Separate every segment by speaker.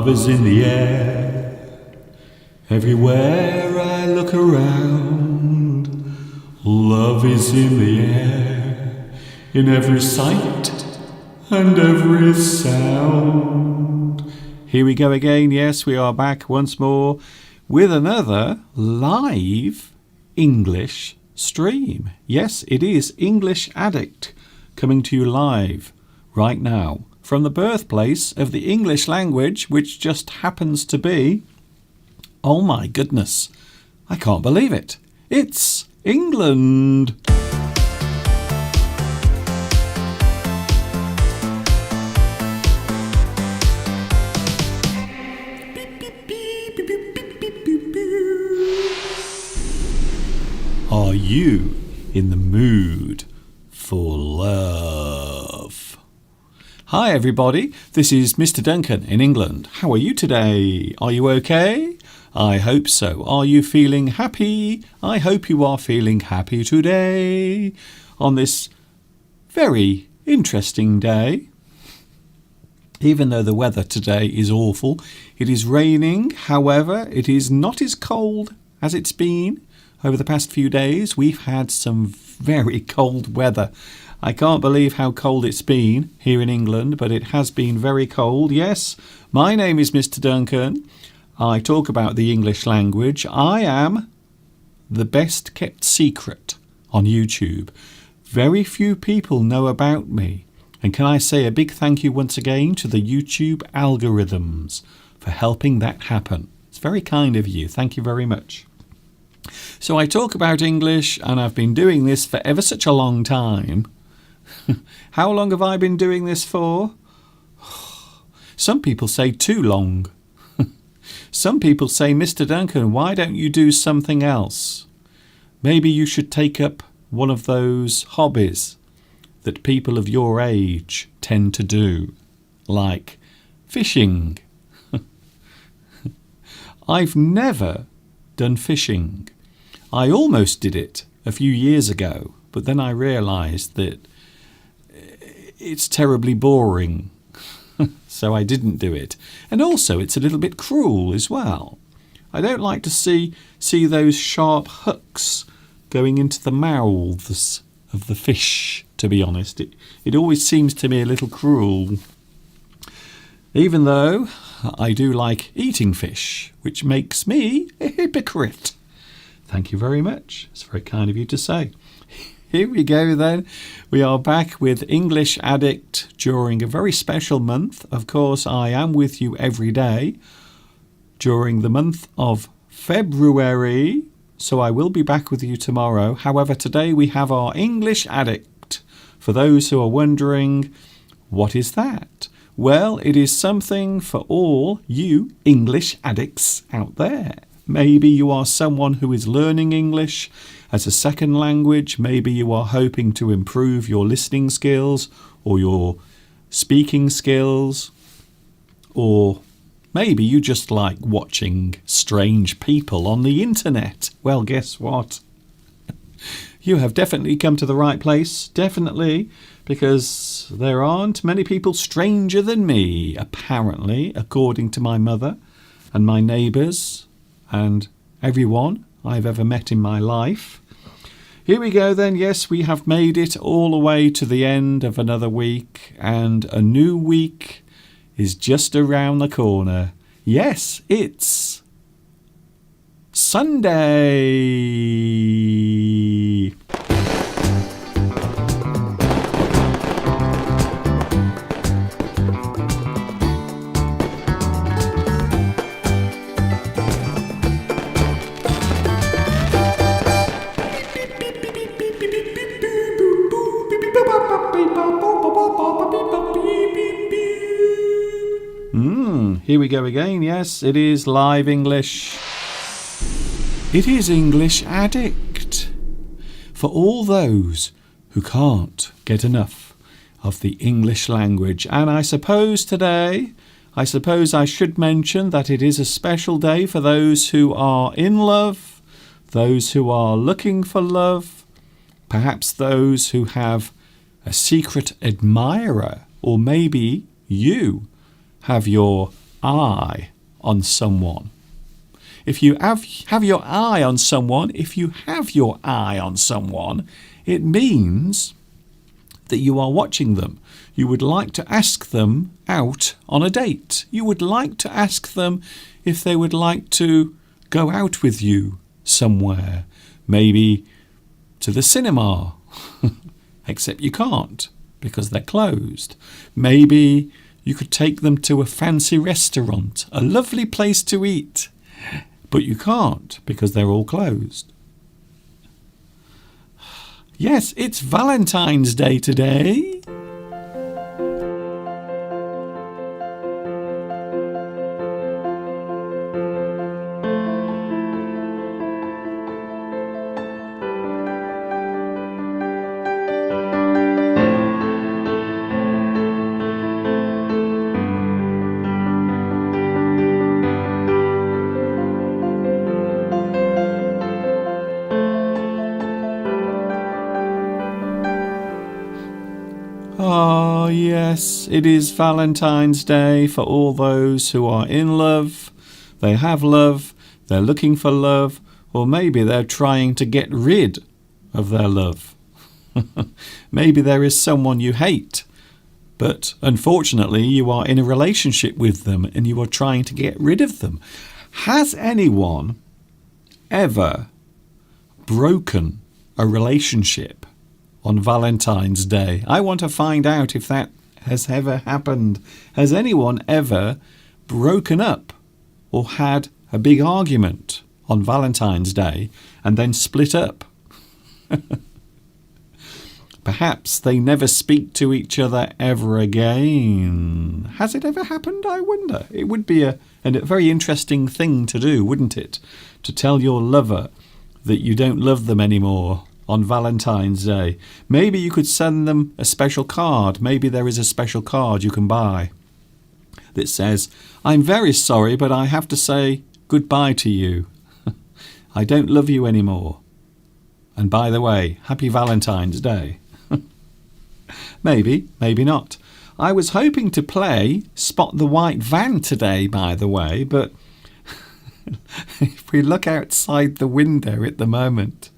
Speaker 1: Love is in the air. Everywhere I look around, love is in the air. In every sight and every sound. Here we go again. Yes, we are back once more with another live English stream. Yes, it is English Addict coming to you live right now from the birthplace of the English language, which just happens to be, oh my goodness, I can't believe it. It's England. Are you in the mood for love? Hi everybody, this is Mr. Duncan in England. How are you today? Are you okay? I hope so. Are you feeling happy? I hope you are feeling happy today on this very interesting day. Even though the weather today is awful, it is raining. However, it is not as cold as it's been over the past few days. We've had some very cold weather. I can't believe how cold it's been here in England, but it has been very cold. Yes, my name is Mr. Duncan. I talk about the English language. I am the best kept secret on YouTube. Very few people know about me. And can I say a big thank you once again to the YouTube algorithms for helping that happen. It's very kind of you. Thank you very much. So I talk about English, and I've been doing this for ever such a long time. How long have I been doing this for? Some people say too long. Some people say, Mr. Duncan, why don't you do something else? Maybe you should take up one of those hobbies that people of your age tend to do, like fishing. I've never done fishing. I almost did it a few years ago, but then I realised that it's terribly boring, so I didn't do it. And also, it's a little bit cruel as well. I don't like to see those sharp hooks going into the mouths of the fish, to be honest. It always seems to me a little cruel. Even though I do like eating fish, which makes me a hypocrite. Thank you very much. It's very kind of you to say. Here we go then. We are back with English Addict during a very special month. Of course, I am with you every day during the month of February. So I will be back with you tomorrow. However, today we have our English Addict. For those who are wondering, what is that? Well, it is something for all you English addicts out there. Maybe you are someone who is learning English as a second language. Maybe you are hoping to improve your listening skills or your speaking skills. Or maybe you just like watching strange people on the internet. Well, guess what? You have definitely come to the right place. Definitely. Because there aren't many people stranger than me, apparently, according to my mother and my neighbours and everyone I've ever met in my life. Here we go then. Yes, we have made it all the way to the end of another week, and a new week is just around the corner. Yes, it's Sunday. Here we go again. Yes, it is live English. It is English Addict. For all those who can't get enough of the English language. And I suppose today, I should mention that it is a special day for those who are in love, those who are looking for love, perhaps those who have a secret admirer, or maybe you have your eye on someone. If you have your eye on someone, it means that you are watching them. You would like to ask them out on a date. You would like to ask them if they would like to go out with you somewhere, maybe to the cinema, except you can't because they're closed. Maybe you could take them to a fancy restaurant, a lovely place to eat, but you can't because they're all closed. Yes, it's Valentine's Day today. Oh, yes, it is Valentine's Day for all those who are in love. They have love, they're looking for love, or maybe they're trying to get rid of their love. Maybe there is someone you hate, but unfortunately you are in a relationship with them and you are trying to get rid of them. Has anyone ever broken a relationship on Valentine's Day? I want to find out if that has ever happened. Has anyone ever broken up or had a big argument on Valentine's Day and then split up? Perhaps they never speak to each other ever again. Has it ever happened, I wonder? It would be a very interesting thing to do, wouldn't it? To tell your lover that you don't love them anymore on Valentine's Day. Maybe you could send them a special card. Maybe there is a special card you can buy that says, "I'm very sorry, but I have to say goodbye to you. I don't love you anymore. And by the way, happy Valentine's Day." Maybe, maybe not. I was hoping to play Spot the White Van today, by the way, but if we look outside the window at the moment,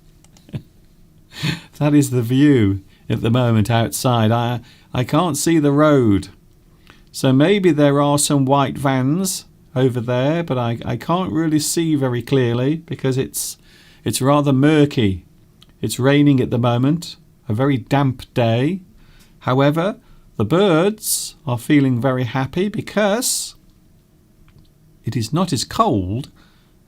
Speaker 1: that is the view at the moment outside. I can't see the road. So maybe there are some white vans over there, but I can't really see very clearly because it's rather murky. It's raining at the moment, a very damp day. However, the birds are feeling very happy because it is not as cold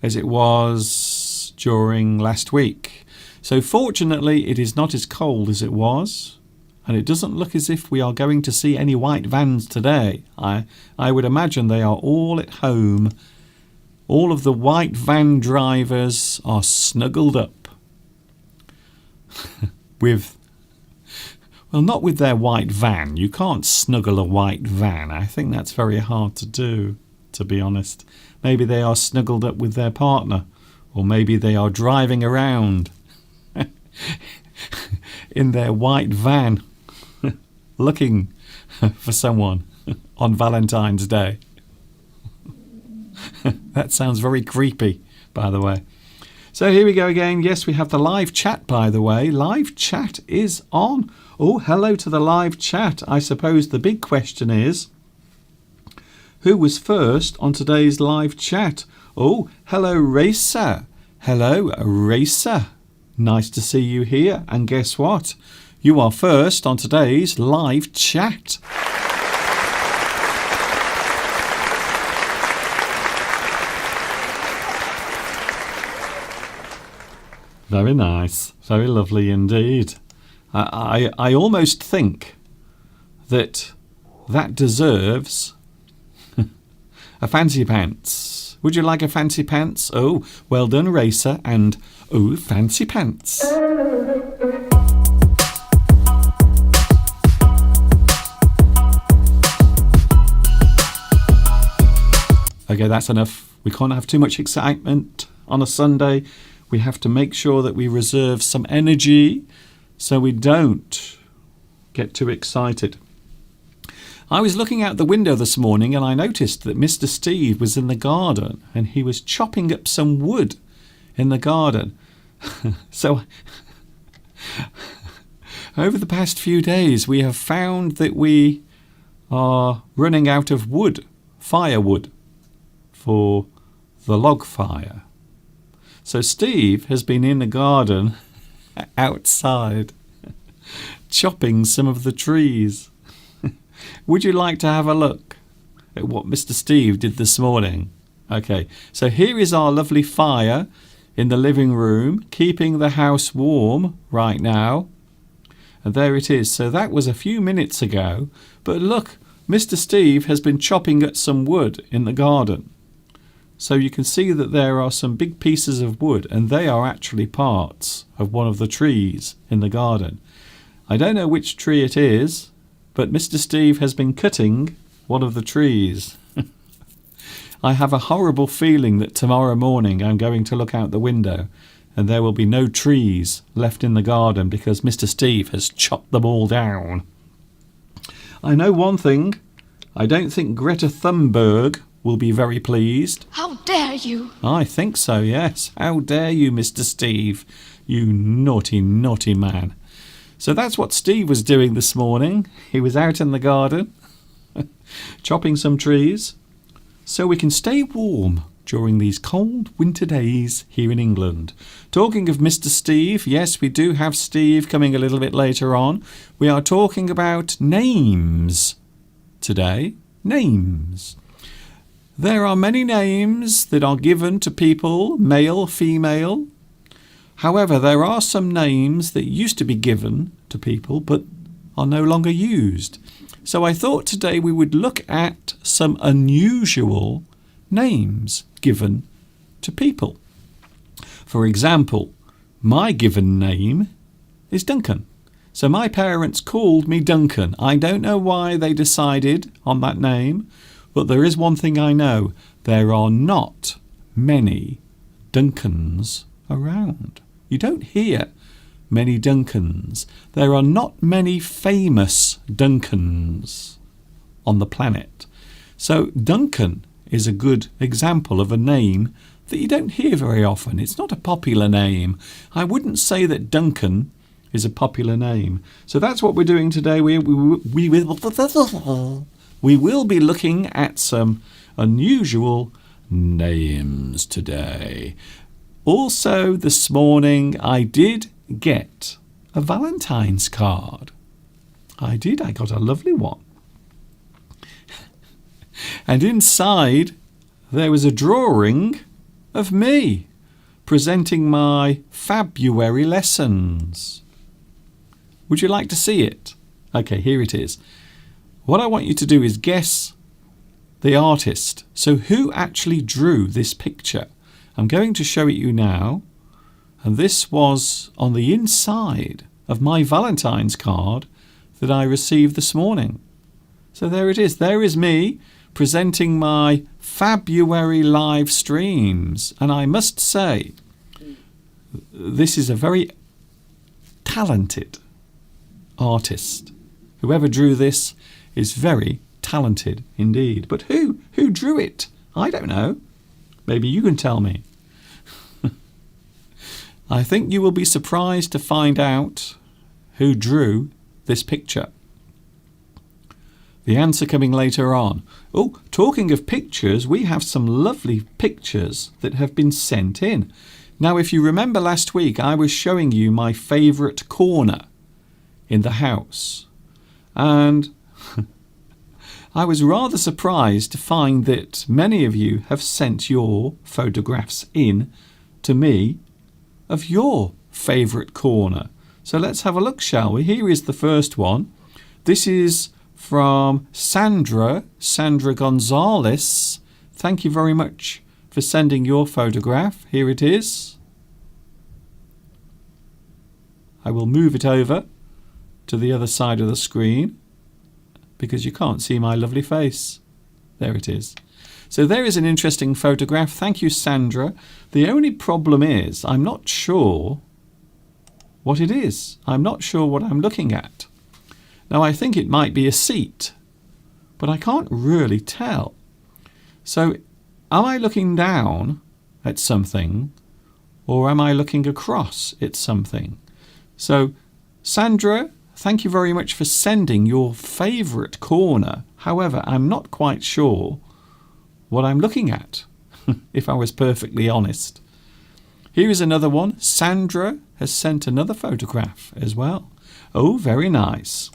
Speaker 1: as it was during last week. So fortunately, it is not as cold as it was, and it doesn't look as if we are going to see any white vans today. I would imagine they are all at home. All of the white van drivers are snuggled up not with their white van. You can't snuggle a white van. I think that's very hard to do, to be honest. Maybe they are snuggled up with their partner, or maybe they are driving around in their white van looking for someone on Valentine's Day. That sounds very creepy, by the way. So here we go again. Yes, we have the live chat, by the way. Live chat is on. Oh, hello to the live chat. I suppose the big question is, who was first on today's live chat? Oh, hello, Racer. Hello, Racer. Nice to see you here. And guess what? You are first on today's live chat. Very nice. Very lovely indeed. I almost think that deserves a fancy pants. Would you like a fancy pants? Oh, well done, Racer, and oh, fancy pants. Okay, that's enough. We can't have too much excitement on a Sunday. We have to make sure that we reserve some energy so we don't get too excited. I was looking out the window this morning and I noticed that Mr. Steve was in the garden and he was chopping up some wood in the garden. So over the past few days we have found that we are running out of wood, firewood, for the log fire. So Steve has been in the garden outside chopping some of the trees. Would you like to have a look at what Mr. Steve did this morning? Okay, so here is our lovely fire in the living room, keeping the house warm right now. And there it is. So that was a few minutes ago. But look, Mr. Steve has been chopping at some wood in the garden. So you can see that there are some big pieces of wood, and they are actually parts of one of the trees in the garden. I don't know which tree it is, but Mr. Steve has been cutting one of the trees. I have a horrible feeling that tomorrow morning I'm going to look out the window and there will be no trees left in the garden because Mr. Steve has chopped them all down. I know one thing. I don't think Greta Thunberg will be very pleased.
Speaker 2: How dare you?
Speaker 1: I think so, yes. How dare you, Mr. Steve? You naughty, naughty man. So that's what Steve was doing this morning. He was out in the garden, chopping some trees, so we can stay warm during these cold winter days here in England. Talking of Mr. Steve, yes, we do have Steve coming a little bit later on. We are talking about names today. Names. There are many names that are given to people, male, female. However, there are some names that used to be given to people but are no longer used. So I thought today we would look at some unusual names given to people. For example, my given name is Duncan. So my parents called me Duncan. I don't know why they decided on that name, but there is one thing I know. There are not many Duncans around. You don't hear many Duncans. There are not many famous Duncans on the planet. So Duncan is a good example of a name that you don't hear very often. It's not a popular name. I wouldn't say that Duncan is a popular name. So that's what we're doing today. We will be looking at some unusual names today. Also, this morning I did get a Valentine's card. I did. I got a lovely one. And inside there was a drawing of me presenting my February lessons. Would you like to see it? Okay, here it is. What I want you to do is guess the artist. So who actually drew this picture? I'm going to show it you now. And this was on the inside of my Valentine's card that I received this morning. So there it is. There is me presenting my February live streams. And I must say, this is a very talented artist. Whoever drew this is very talented indeed. But who drew it? I don't know. Maybe you can tell me. I think you will be surprised to find out who drew this picture. The answer coming later on. Oh, talking of pictures, we have some lovely pictures that have been sent in. Now, if you remember last week, I was showing you my favourite corner in the house. And I was rather surprised to find that many of you have sent your photographs in to me of your favourite corner. So let's have a look, shall we? Here is the first one. This is from Sandra Gonzalez. Thank you very much for sending your photograph. Here it is. I will move it over to the other side of the screen because you can't see my lovely face. There it is. So there is an interesting photograph. Thank you, Sandra. The only problem is I'm not sure what it is. I'm not sure what I'm looking at. Now, I think it might be a seat but I can't really tell. So am I looking down at something, or am I looking across at something? So Sandra, thank you very much for sending your favourite corner. However, I'm not quite sure what I'm looking at, if I was perfectly honest. Here is another one. Sandra has sent another photograph as well. Oh, very nice.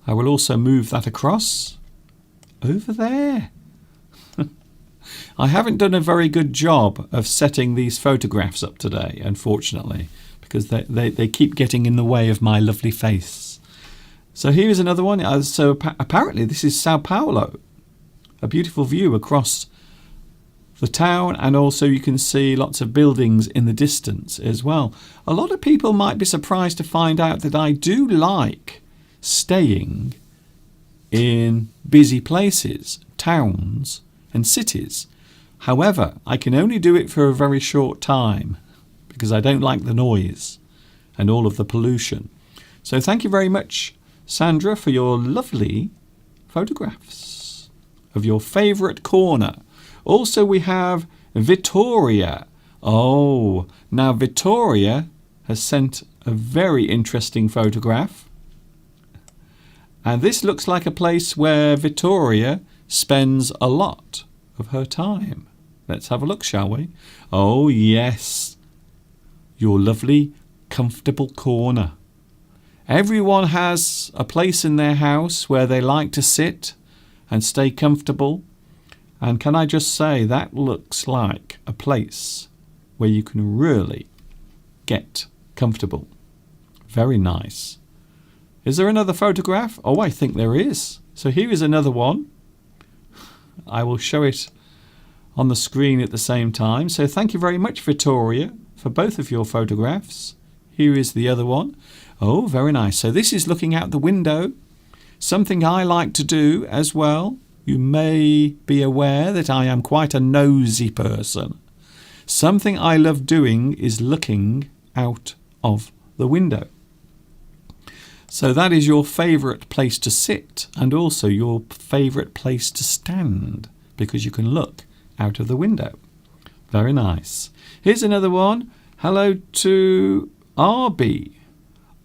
Speaker 1: I will also move that across over there. I haven't done a very good job of setting these photographs up today, unfortunately, because they keep getting in the way of my lovely face. So here is another one. So apparently this is Sao Paulo. A beautiful view across the town, and also you can see lots of buildings in the distance as well. A lot of people might be surprised to find out that I do like staying in busy places, towns and cities. However, I can only do it for a very short time because I don't like the noise and all of the pollution. So thank you very much, Sandra, for your lovely photographs of your favourite corner. Also, we have Vittoria. Oh, now Vittoria has sent a very interesting photograph. And this looks like a place where Vittoria spends a lot of her time. Let's have a look, shall we? Oh, yes. Your lovely, comfortable corner. Everyone has a place in their house where they like to sit and stay comfortable. And can I just say, that looks like a place where you can really get comfortable. Very nice. Is there another photograph? Oh, I think there is. So here is another one. I will show it on the screen at the same time. So thank you very much, Vittoria, for both of your photographs. Here is the other one. Oh, very nice. So this is looking out the window. Something I like to do as well. You may be aware that I am quite a nosy person. Something I love doing is looking out of the window. So that is your favourite place to sit, and also your favourite place to stand, because you can look out of the window. Very nice. Here's another one. Hello to Arby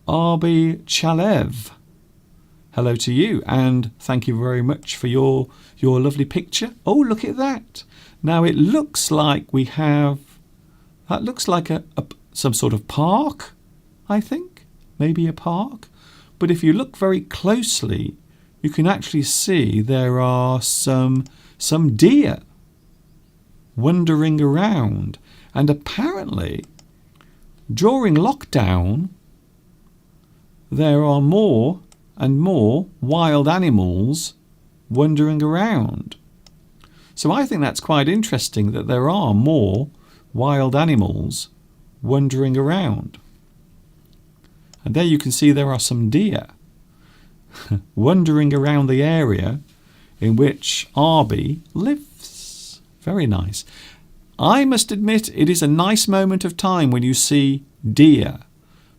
Speaker 1: Chalev. Hello to you, and thank you very much for your lovely picture. Oh, look at that. Now it looks like we have, that looks like some sort of park, I think. Maybe a park. But if you look very closely, you can actually see there are some deer wandering around. And apparently, during lockdown, there are more and more wild animals wandering around. So I think that's quite interesting that there are more wild animals wandering around. And there you can see there are some deer wandering around the area in which Arby lives. Very nice. I must admit it is a nice moment of time when you see deer,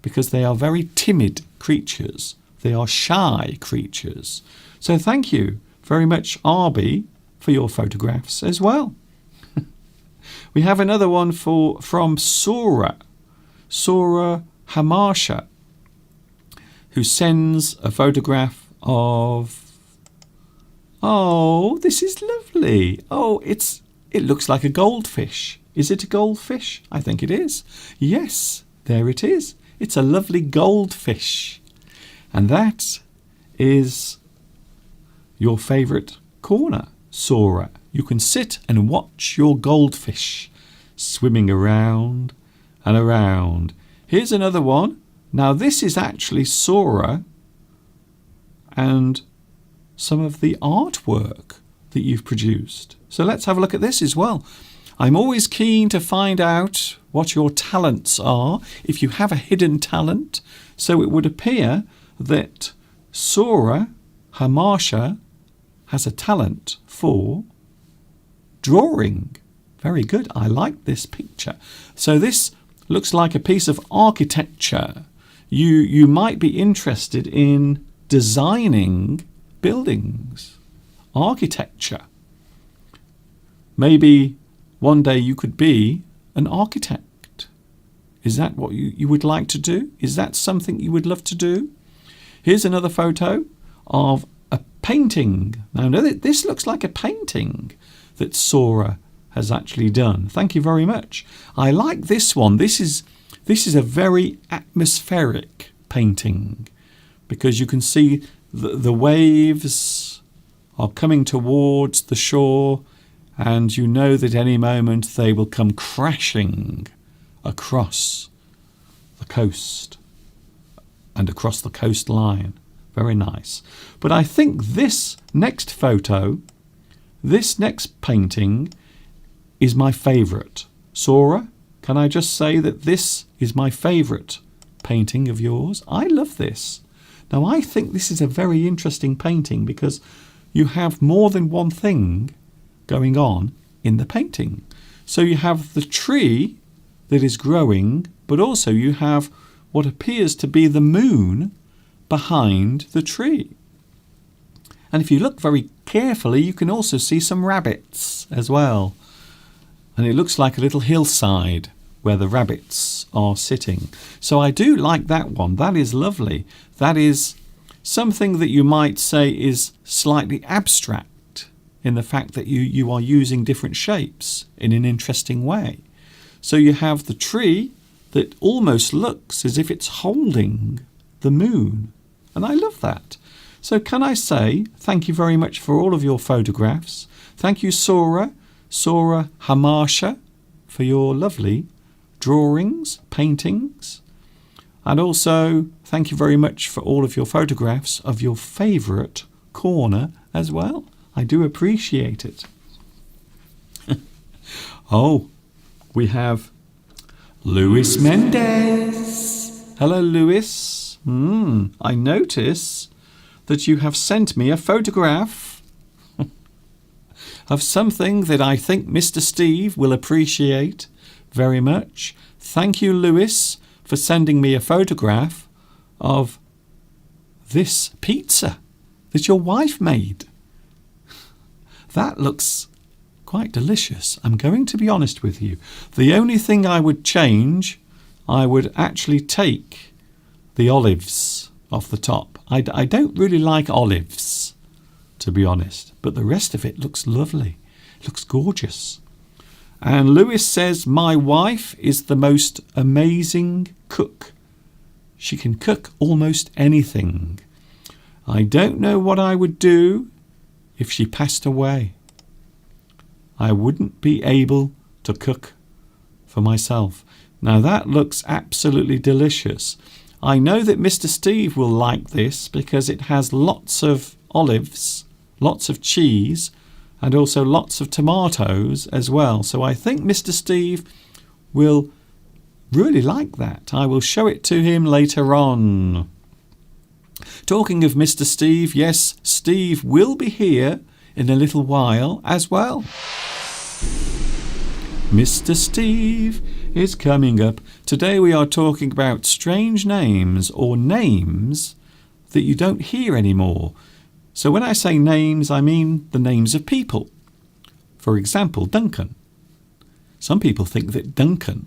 Speaker 1: because they are very timid creatures. They are shy creatures. So thank you very much, Arby, for your photographs as well. We have another one from Sora Hamasha, who sends a photograph of... Oh, this is lovely. Oh, it looks like a goldfish. Is it a goldfish? I think it is. Yes, there it is. It's a lovely goldfish. And that is your favourite corner, Sora. You can sit and watch your goldfish swimming around and around. Here's another one. Now this is actually Sora and some of the artwork that you've produced. So let's have a look at this as well. I'm always keen to find out what your talents are, if you have a hidden talent. So it would appear that Sora Hamasha has a talent for drawing. Very good. I like this picture. So this looks like a piece of architecture. You might be interested in designing buildings, architecture. Maybe one day you could be an architect. Is that what you would like to do? Is that something you would love to do? Here's another photo of a painting. Now, this looks like a painting that Sora has actually done. Thank you very much. I like this one. This is a very atmospheric painting because you can see the waves are coming towards the shore, and you know that any moment they will come crashing across the coast and across the coastline. Very nice. But I think this next photo, this next painting, is my favourite. Sora, can I just say that this is my favourite painting of yours? I love this. Now, I think this is a very interesting painting because you have more than one thing going on in the painting. So you have the tree that is growing, but also you have what appears to be the moon behind the tree. And if you look very carefully, you can also see some rabbits as well. And it looks like a little hillside where the rabbits are sitting. So I do like that one. That is lovely. That is something that you might say is slightly abstract in the fact that you are using different shapes in an interesting way. So you have the tree that almost looks as if it's holding the moon. And I love that. So can I say thank you very much for all of your photographs. Thank you, Sora Hamasha, for your lovely drawings, paintings. And also thank you very much for all of your photographs of your favourite corner as well. I do appreciate it. Oh, we have Luis Mendez. Hello, Luis. I notice that you have sent me a photograph of something that I think Mr. Steve will appreciate very much. Thank you, Luis, for sending me a photograph of this pizza that your wife made. That looks quite delicious. I'm going to be honest with you. The only thing I would change, I would actually take the olives off the top. I don't really like olives, to be honest, but the rest of it looks lovely. It looks gorgeous. And Lewis says, my wife is the most amazing cook. She can cook almost anything. I don't know what I would do if she passed away. I wouldn't be able to cook for myself. Now that looks absolutely delicious. I know that Mr. Steve will like this because it has lots of olives, lots of cheese, and also lots of tomatoes as well. So I think Mr. Steve will really like that. I will show it to him later on. Talking of Mr. Steve, yes, Steve will be here in a little while as well. Mr. Steve is coming up. Today we are talking about strange names or names that you don't hear anymore. So when I say names, I mean the names of people. For example, Duncan. Some people think that Duncan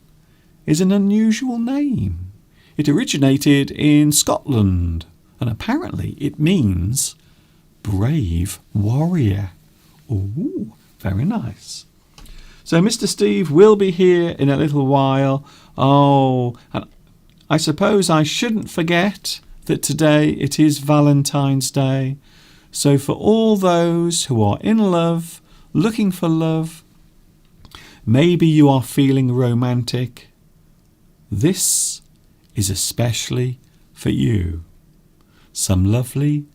Speaker 1: is an unusual name. It originated in Scotland, and apparently it means brave warrior. Ooh, very nice. So Mr. Steve will be here in a little while. Oh, and I suppose I shouldn't forget that today it is Valentine's Day. So for all those who are in love, looking for love, maybe you are feeling romantic, this is especially for you. Some lovely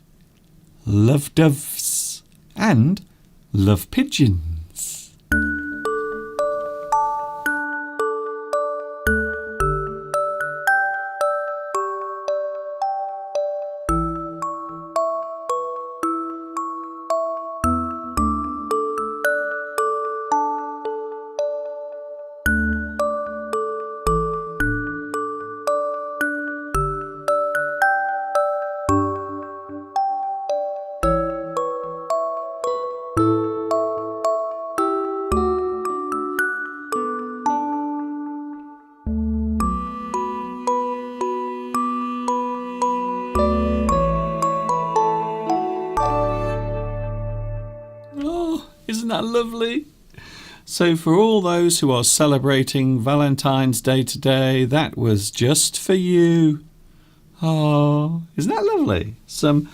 Speaker 1: love doves and love pigeons. Isn't that lovely? So for all those who are celebrating Valentine's Day today, that was just for you. Oh, isn't that lovely? Some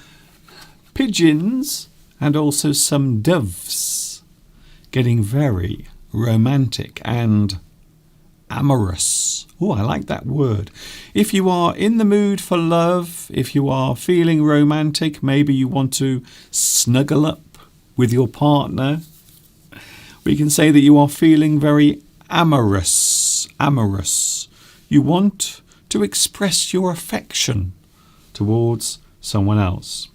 Speaker 1: pigeons and also some doves getting very romantic and amorous. Oh, I like that word. If you are in the mood for love, if you are feeling romantic, maybe you want to snuggle up with your partner, we can say that you are feeling very amorous. Amorous. You want to express your affection towards someone else.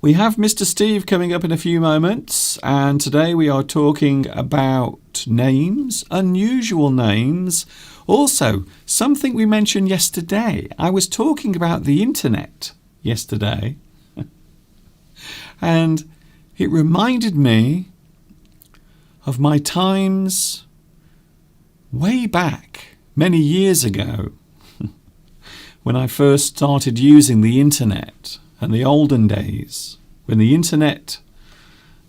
Speaker 1: We have Mr. Steve coming up in a few moments, and today we are talking about names, unusual names. Also, something we mentioned yesterday. I was talking about the internet yesterday, and it reminded me of my times way back, many years ago, when I first started using the internet, and the olden days, when the internet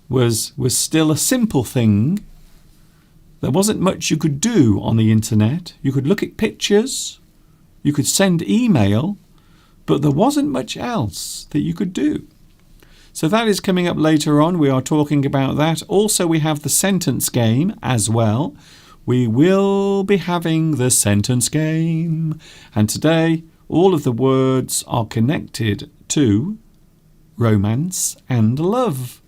Speaker 1: was still a simple thing. There wasn't much you could do on the internet. You could look at pictures, you could send email, but there wasn't much else that you could do. So that is coming up later on. We are talking about that. Also, we have the sentence game as well. We will be having the sentence game. And today, all of the words are connected to romance and love.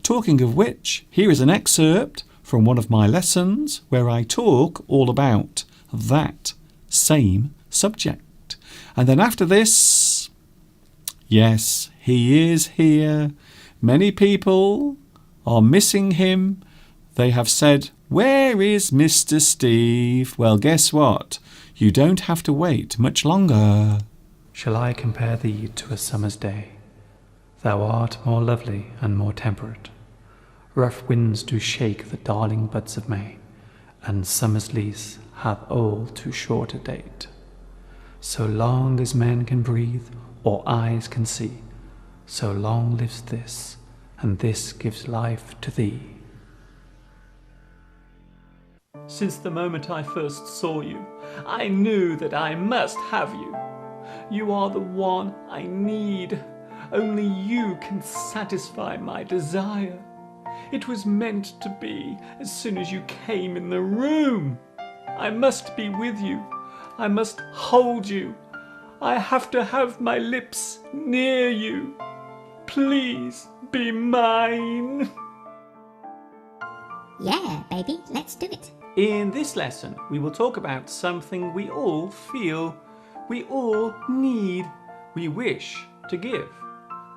Speaker 1: Talking of which, here is an excerpt from one of my lessons where I talk all about that same subject. And then after this, yes, he is here. Many people are missing him. They have said, "Where is Mr. Steve?" Well, guess what? You don't have to wait much longer.
Speaker 2: Shall I compare thee to a summer's day? Thou art more lovely and more temperate. Rough winds do shake the darling buds of May, and summer's lease hath all too short a date. So long as men can breathe or eyes can see, so long lives this, and this gives life to thee.
Speaker 3: Since the moment I first saw you, I knew that I must have you. You are the one I need. Only you can satisfy my desire. It was meant to be as soon as you came in the room. I must be with you. I must hold you. I have to have my lips near you. Please be mine.
Speaker 4: Yeah, baby, let's do it.
Speaker 3: In this lesson, we will talk about something we all feel, we all need, we wish to give,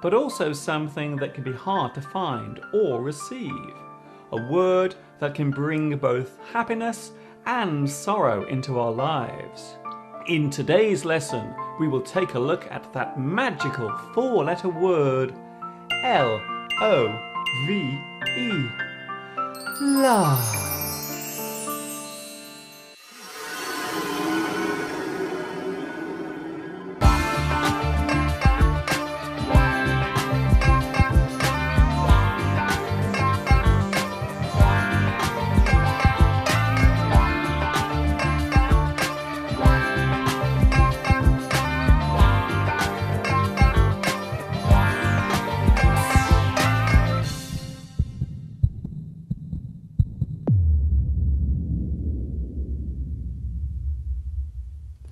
Speaker 3: but also something that can be hard to find or receive. A word that can bring both happiness and sorrow into our lives. In today's lesson, we will take a look at that magical four-letter word, L-O-V-E. Love.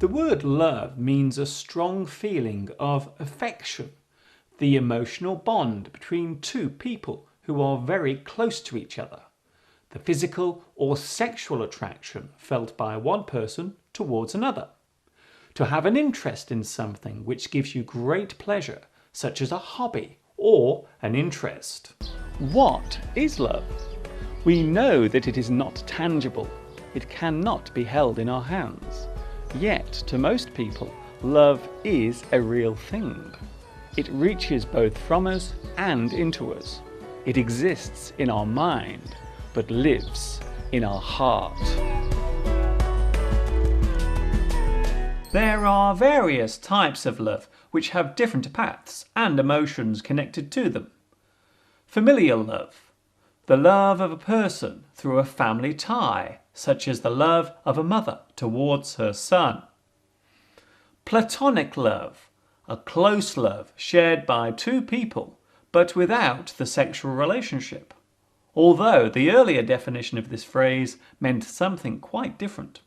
Speaker 3: The word love means a strong feeling of affection, the emotional bond between two people who are very close to each other, the physical or sexual attraction felt by one person towards another. To have an interest in something which gives you great pleasure, such as a hobby or an interest. What is love? We know that it is not tangible. It cannot be held in our hands. Yet, to most people, love is a real thing. It reaches both from us and into us. It exists in our mind, but lives in our heart. There are various types of love which have different paths and emotions connected to them. Familial love. the love of a person through a family tie, such as the love of a mother towards her son. Platonic love, a close love shared by two people, but without the sexual relationship, although the earlier definition of this phrase meant something quite different.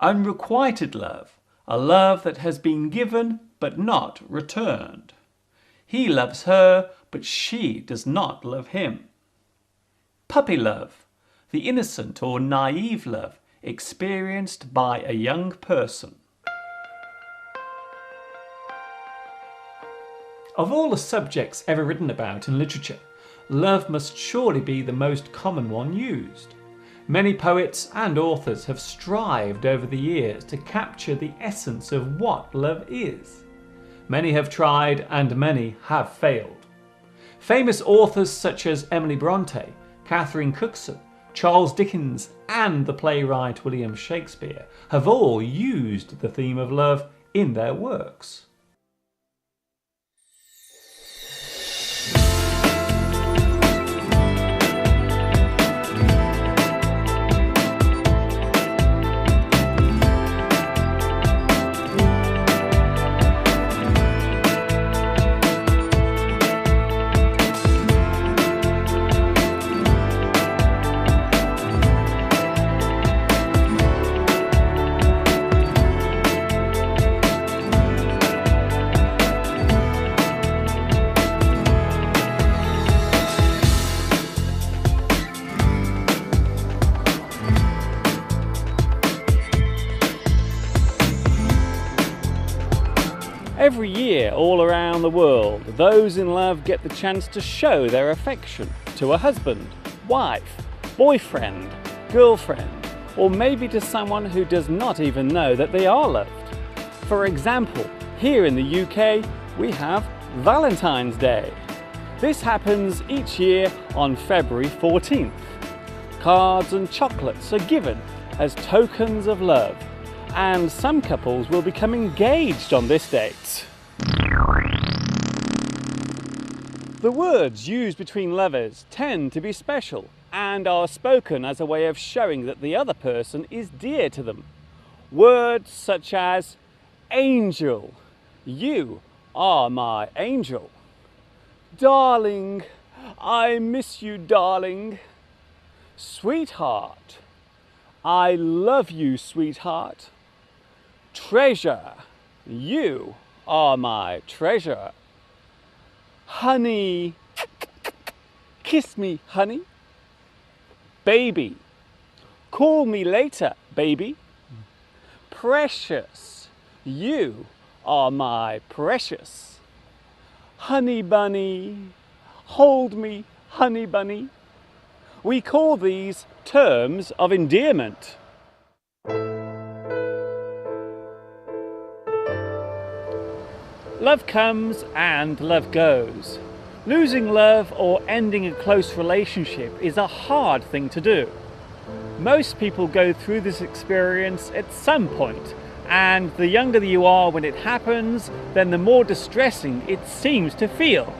Speaker 3: Unrequited love, a love that has been given but not returned. He loves her, but she does not love him. Puppy love, the innocent or naive love experienced by a young person. Of all the subjects ever written about in literature, love must surely be the most common one used. Many poets and authors have strived over the years to capture the essence of what love is. Many have tried and many have failed. Famous authors such as Emily Bronte, Catherine Cookson, Charles Dickens and the playwright William Shakespeare have all used the theme of love in their works. Every year, all around the world, those in love get the chance to show their affection to a husband, wife, boyfriend, girlfriend, or maybe to someone who does not even know that they are loved. For example, here in the UK, we have Valentine's Day. This happens each year on February 14th. Cards and chocolates are given as tokens of love, and some couples will become engaged on this date. The words used between lovers tend to be special and are spoken as a way of showing that the other person is dear to them. Words such as angel, you are my angel. Darling, I miss you, darling. Sweetheart, I love you, sweetheart. Treasure, you are my treasure. Honey, kiss me, honey. Baby, call me later, baby. Precious, you are my precious. Honey bunny, hold me, honey bunny. We call these terms of endearment. Love comes and love goes. Losing love or ending a close relationship is a hard thing to do. Most people go through this experience at some point, and the younger you are when it happens, then the more distressing it seems to feel.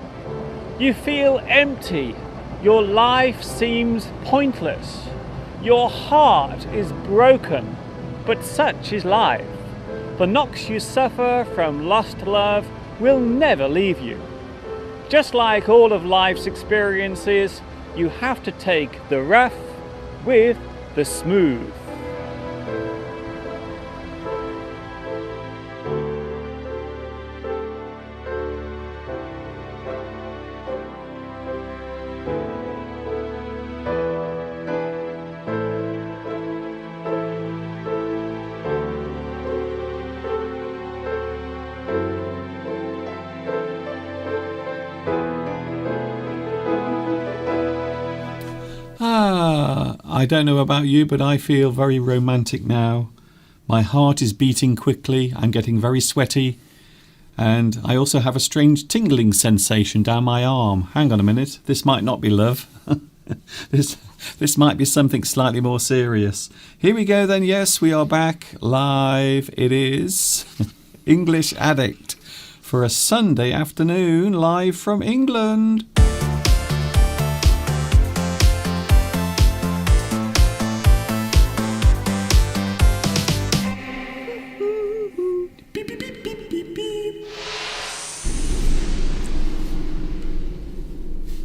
Speaker 3: You feel empty. Your life seems pointless. Your heart is broken, but such is life. The knocks you suffer from lost love will never leave you. Just like all of life's experiences, you have to take the rough with the smooth.
Speaker 1: I don't know about you, but I feel very romantic now. My heart is beating quickly. I'm getting very sweaty. And I also have a strange tingling sensation down my arm. Hang on a minute. This might not be love. This might be something slightly more serious. Here we go then. Yes, we are back live. It is English Addict for a Sunday afternoon live from England.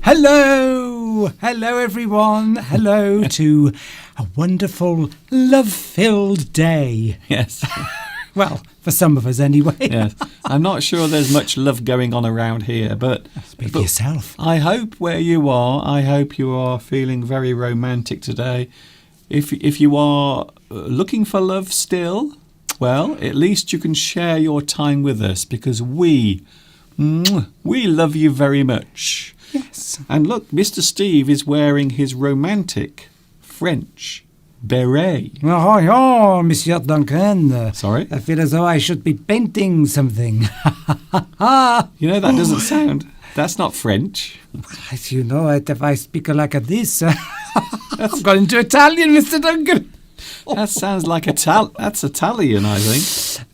Speaker 5: Hello! Hello, everyone. Hello to a wonderful, love-filled day.
Speaker 1: Yes.
Speaker 5: Well, for some of us anyway.
Speaker 1: Yes. I'm not sure there's much love going on around here, but
Speaker 5: Speak for yourself.
Speaker 1: I hope where you are, I hope you are feeling very romantic today. If you are looking for love still, well, at least you can share your time with us because we love you very much.
Speaker 5: Yes.
Speaker 1: And look, Mr. Steve is wearing his romantic French beret.
Speaker 5: Oh, Monsieur Duncan.
Speaker 1: Sorry?
Speaker 5: I feel as though I should be painting something.
Speaker 1: You know, that doesn't sound... That's not French.
Speaker 5: As you know, if I speak like this, I've gone into Italian, Mr. Duncan.
Speaker 1: That sounds like that's Italian, I think.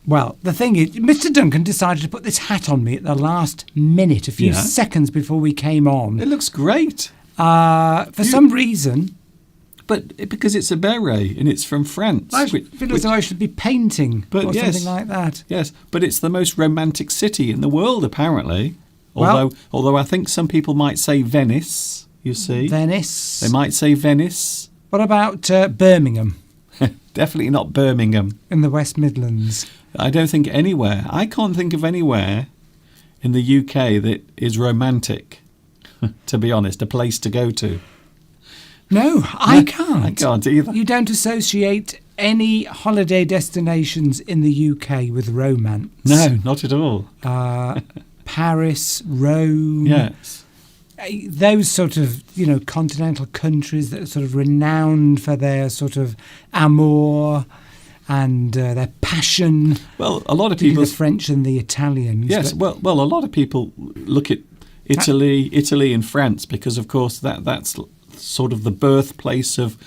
Speaker 5: Well, the thing is, Mr. Duncan decided to put this hat on me at the last minute, a few
Speaker 1: Yeah.
Speaker 5: seconds before we came on.
Speaker 1: It looks great.
Speaker 5: For some reason,
Speaker 1: But because it's a beret and it's from France.
Speaker 5: I feel as though I should be painting
Speaker 1: But
Speaker 5: or
Speaker 1: yes.
Speaker 5: something like that.
Speaker 1: Yes, but it's the most romantic city in the world, apparently.
Speaker 5: Well-
Speaker 1: Although I think some people might say Venice, you see.
Speaker 5: Venice.
Speaker 1: They might say Venice.
Speaker 5: What about Birmingham
Speaker 1: Definitely not Birmingham.
Speaker 5: in the West Midlands?
Speaker 1: I don't think anywhere. I can't think of anywhere in the UK that is romantic, to be honest, a place to go to.
Speaker 5: No, I can't.
Speaker 1: I can't either.
Speaker 5: You don't associate any holiday destinations in the UK with romance.
Speaker 1: No, not at all.
Speaker 5: Paris, Rome.
Speaker 1: Yes.
Speaker 5: Those sort of, continental countries that are sort of renowned for their sort of amour and their passion.
Speaker 1: Well, a lot of
Speaker 5: Particularly
Speaker 1: people...
Speaker 5: the French and the Italians.
Speaker 1: Yes,
Speaker 5: but-
Speaker 1: well, a lot of people look at Italy and France because, of course, that's sort of the birthplace of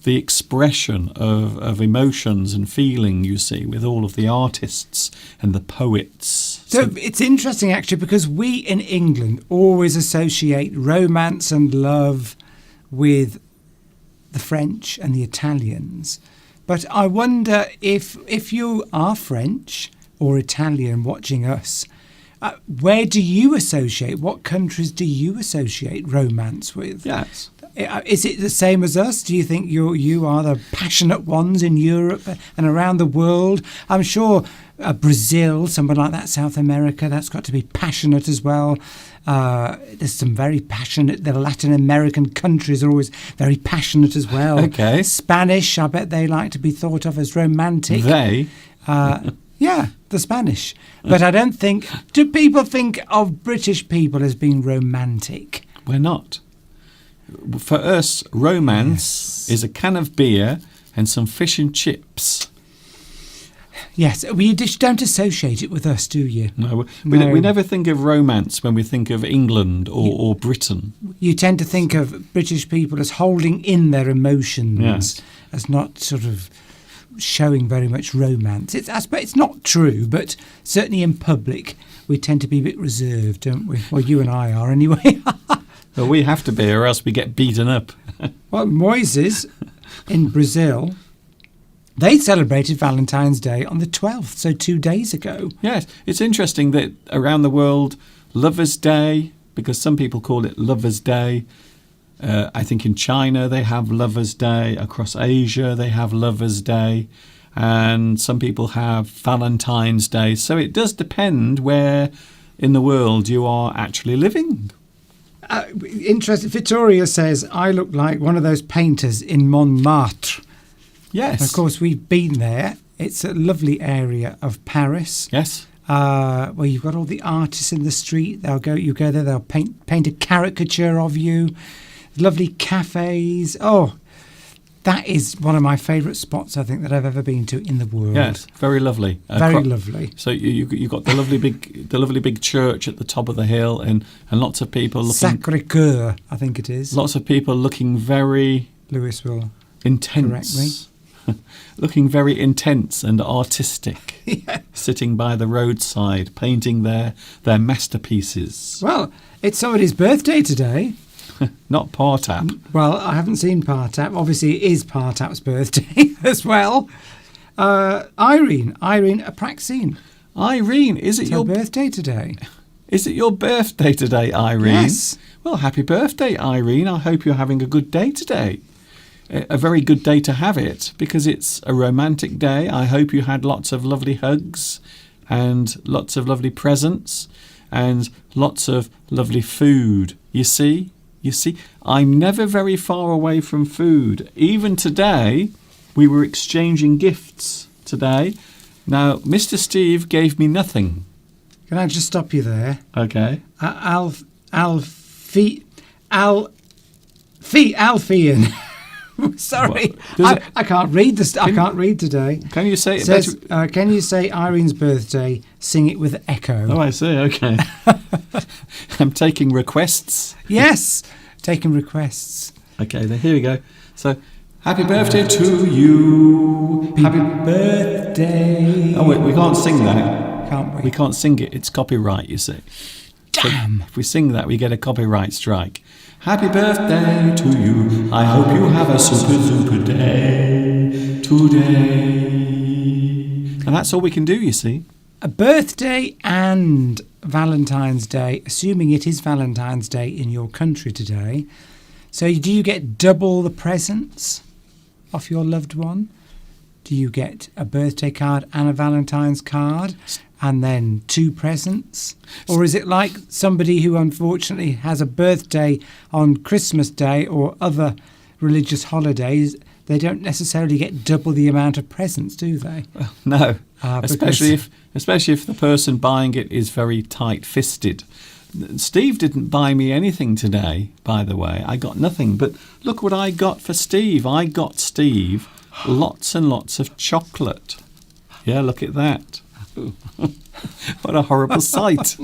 Speaker 1: the expression of emotions and feeling, you see, with all of the artists and the poets.
Speaker 5: So it's interesting, actually, because we in England always associate romance and love with the French and the Italians. But I wonder if you are French or Italian watching us, where do you associate, what countries do you associate romance with?
Speaker 1: Yes.
Speaker 5: Is it the same as us? Do you think you are the passionate ones in Europe and around the world? I'm sure Brazil, somewhere like that, South America, that's got to be passionate as well. There's some very passionate, the Latin American countries are always very passionate as well.
Speaker 1: Okay.
Speaker 5: Spanish, I bet they like to be thought of as romantic.
Speaker 1: They?
Speaker 5: Yeah, the Spanish. But I don't think, do people think of British people as being romantic?
Speaker 1: We're not. For us, romance is a can of beer and some fish and chips.
Speaker 5: Yes, we just don't associate it with us, do you?
Speaker 1: No,
Speaker 5: No.
Speaker 1: we never think of romance when we think of England or Britain.
Speaker 5: You tend to think of British people as holding in their emotions,
Speaker 1: Yes.
Speaker 5: as not sort of showing very much romance. It's not true, but certainly in public we tend to be a bit reserved, don't we? Well, you and I are anyway.
Speaker 1: Well, we have to be or else we get beaten up.
Speaker 5: Well, Moises in Brazil, they celebrated Valentine's Day on the 12th, so 2 days ago.
Speaker 1: Yes, it's interesting that around the world, Lover's Day, because some people call it Lover's Day. I think in China they have Lover's Day. Across Asia they have Lover's Day. And some people have Valentine's Day. So it does depend where in the world you are actually living.
Speaker 5: Interesting. Victoria says, I look like one of those painters in Montmartre.
Speaker 1: Yes.
Speaker 5: Of course, we've been there. It's a lovely area of Paris.
Speaker 1: Yes.
Speaker 5: Where you've got all the artists in the street. You go there, they'll paint a caricature of you. Lovely cafes. Oh, that is one of my favourite spots, I think, that I've ever been to in the world.
Speaker 1: Yes, very lovely.
Speaker 5: Very lovely.
Speaker 1: So you got the lovely big church at the top of the hill, and lots of people looking.
Speaker 5: Sacré-Cœur, I think it is.
Speaker 1: Lots of people looking very
Speaker 5: Lewis will
Speaker 1: intense. Looking very intense and artistic.
Speaker 5: Yeah.
Speaker 1: Sitting by the roadside, painting their masterpieces.
Speaker 5: Well, it's somebody's birthday today.
Speaker 1: Not Partap.
Speaker 5: Well, I haven't seen Partap. Obviously, it is Partap's birthday as well. Irene Apraxine.
Speaker 1: Irene, is it
Speaker 5: It's her
Speaker 1: your
Speaker 5: birthday today.
Speaker 1: Is it your birthday today, Irene?
Speaker 5: Yes.
Speaker 1: Well, happy birthday, Irene. I hope you're having a good day today. A very good day to have it, because it's a romantic day. I hope you had lots of lovely hugs and lots of lovely presents and lots of lovely food. You see, I'm never very far away from food. Even today, we were exchanging gifts today. Now, Mr. Steve gave me nothing.
Speaker 5: Can I just stop you there?
Speaker 1: Okay.
Speaker 5: Alfian. Sorry,
Speaker 1: What?
Speaker 5: I can't read this. I can't read today.
Speaker 1: Can you say it
Speaker 5: Says,
Speaker 1: better?
Speaker 5: can you say Irene's birthday? Sing it with echo.
Speaker 1: Oh, I see. Okay. I'm taking requests.
Speaker 5: Yes, taking requests.
Speaker 1: Okay, then here we go. So, happy birthday to you. Happy
Speaker 5: Birthday.
Speaker 1: Oh, wait, we can't sing that.
Speaker 5: Can't we?
Speaker 1: We can't sing it. It's copyright, you see.
Speaker 5: Damn.
Speaker 1: So if we sing that, we get a copyright strike. Happy birthday to you. I hope you have a super day today. And that's all we can do, you see.
Speaker 5: A birthday and Valentine's Day, assuming it is Valentine's Day in your country today. So do you get double the presents off your loved one? Do you get a birthday card and a Valentine's card and then 2 presents? Or is it like somebody who unfortunately has a birthday on Christmas Day or other religious holidays? They don't necessarily get double the amount of presents, do they?
Speaker 1: No,
Speaker 5: Because-
Speaker 1: especially if the person buying it is very tight-fisted. Steve didn't buy me anything today, by the way. I got nothing. But look what I got for Steve. I got Steve lots and lots of chocolate. Yeah, look at that. What a horrible sight.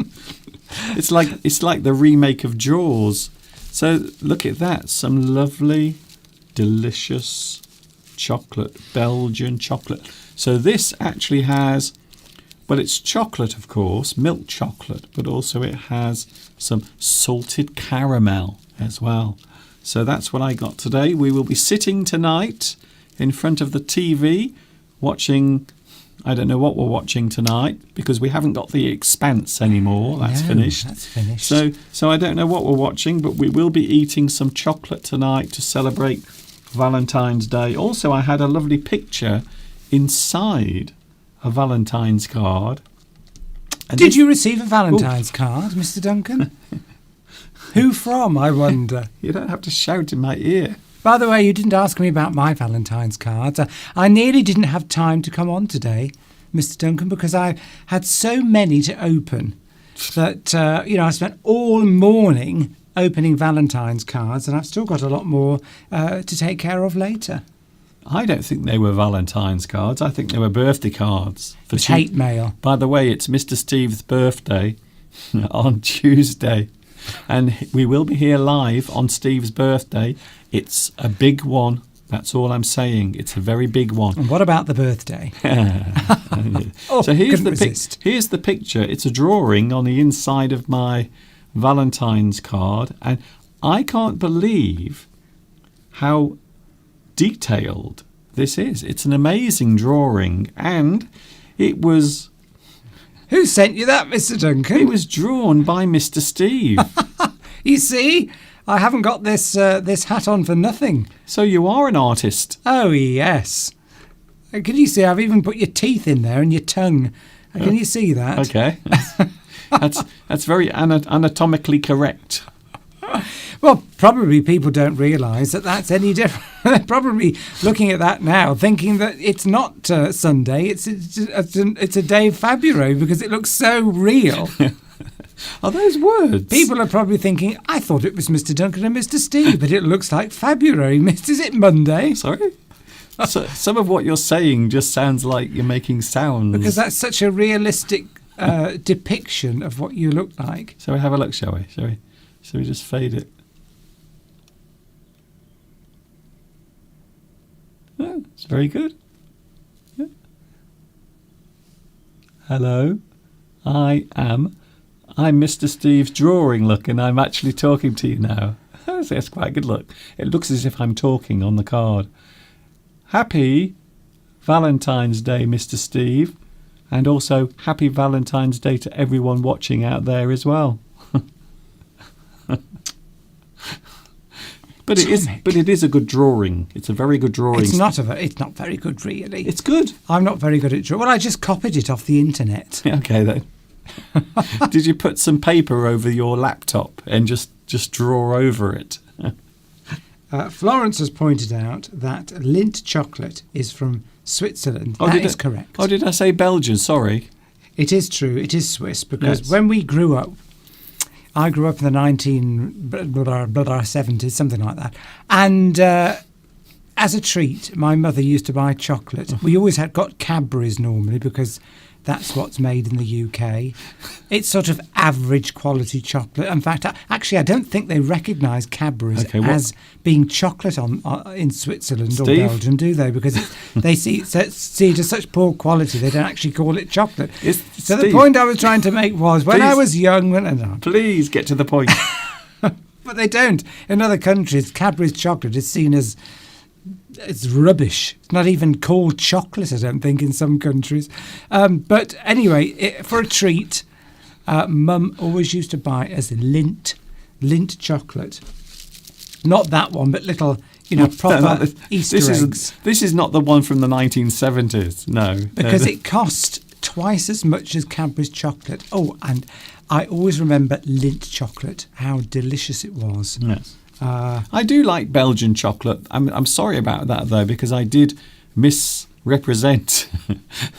Speaker 1: It's like the remake of Jaws. So look at that. Some lovely, delicious chocolate, Belgian chocolate. So this actually has, well, it's chocolate, of course, milk chocolate, but also it has some salted caramel as well. So that's what I got today. We will be sitting tonight in front of the TV watching, I don't know what we're watching tonight because we haven't got The Expanse anymore. That's
Speaker 5: No,
Speaker 1: finished.
Speaker 5: that's finished.
Speaker 1: So I don't know what we're watching, but we will be eating some chocolate tonight to celebrate Valentine's Day. Also, I had a lovely picture inside a Valentine's card. And
Speaker 5: Did you receive a Valentine's card, Mr. Duncan? Who from, I wonder?
Speaker 1: You don't have to shout in my ear.
Speaker 5: By the way, you didn't ask me about my Valentine's cards. I nearly didn't have time to come on today, Mr. Duncan, because I had so many to open that, I spent all morning opening Valentine's cards, and I've still got a lot more to take care of later.
Speaker 1: I don't think they were Valentine's cards. I think they were birthday cards.
Speaker 5: It's hate mail.
Speaker 1: By the way, it's Mr. Steve's birthday on Tuesday. And we will be here live on Steve's birthday. It's a big one. That's all I'm saying. It's a very big one.
Speaker 5: And what about the birthday?
Speaker 1: So here's
Speaker 5: couldn't
Speaker 1: the
Speaker 5: resist.
Speaker 1: here's the picture. It's a drawing on the inside of my Valentine's card, and I can't believe how detailed this is. It's an amazing drawing, and it was
Speaker 5: Who sent you that, Mr. Duncan?
Speaker 1: it was drawn by Mr. Steve.
Speaker 5: You see, I haven't got this hat on for nothing.
Speaker 1: So you are an artist.
Speaker 5: Oh, yes. Can you see, I've even put your teeth in there and your tongue. Can you see that?
Speaker 1: Okay. That's very anatomically correct.
Speaker 5: Well, probably people don't realise that that's any different. They're probably looking at that now, thinking that it's not Sunday. It's a day of February because it looks so real.
Speaker 1: Are those words?
Speaker 5: People are probably thinking, I thought it was Mr. Duncan and Mr. Steve, but it looks like February. Is it Monday?
Speaker 1: Sorry? So, some of what you're saying just sounds like you're making sounds.
Speaker 5: Because that's such a realistic depiction of what you look like.
Speaker 1: Shall we have a look, shall we? Shall we just fade it? Oh, it's very good. Yeah. Hello. I'm Mr. Steve's drawing, look, and I'm actually talking to you now. That's quite a good look. It looks as if I'm talking on the card. Happy Valentine's Day, Mr. Steve, And also, happy Valentine's Day to everyone watching out there as well. But it is a good drawing. It's a very good drawing.
Speaker 5: It's not very good, really.
Speaker 1: It's good.
Speaker 5: I'm not very good at drawing. Well, I just copied it off the internet.
Speaker 1: Okay, then. Did you put some paper over your laptop and just draw over it?
Speaker 5: Florence has pointed out that Lindt chocolate is from Switzerland. That is correct.
Speaker 1: Oh, did I say Belgian? Sorry.
Speaker 5: It is true. It is Swiss because
Speaker 1: Yes.
Speaker 5: when we grew up, I grew up in the 1970s, something like that. And as a treat, my mother used to buy chocolate. We always got Cadbury's normally because that's what's made in the UK. It's sort of average quality chocolate. In fact, actually, I don't think they recognise Cadbury's as being chocolate in Switzerland or
Speaker 1: Steve?
Speaker 5: Belgium, do they? Because they see it as such poor quality, they don't actually call it chocolate. So the
Speaker 1: Steve,
Speaker 5: point I was trying to make was, when I
Speaker 1: please-
Speaker 5: was young...
Speaker 1: Please get to the point.
Speaker 5: But they don't. In other countries, Cadbury's chocolate is seen as... It's rubbish. It's not even called chocolate, I don't think, in some countries. But anyway, for a treat, Mum always used to buy us Lindt chocolate. Not that one, but little, proper Easter eggs.
Speaker 1: This is not the one from the 1970s. No.
Speaker 5: Because it cost twice as much as Cadbury's chocolate. Oh, and I always remember Lindt chocolate, how delicious it was.
Speaker 1: Yes. I do like Belgian chocolate. I'm sorry about that, though, because I did misrepresent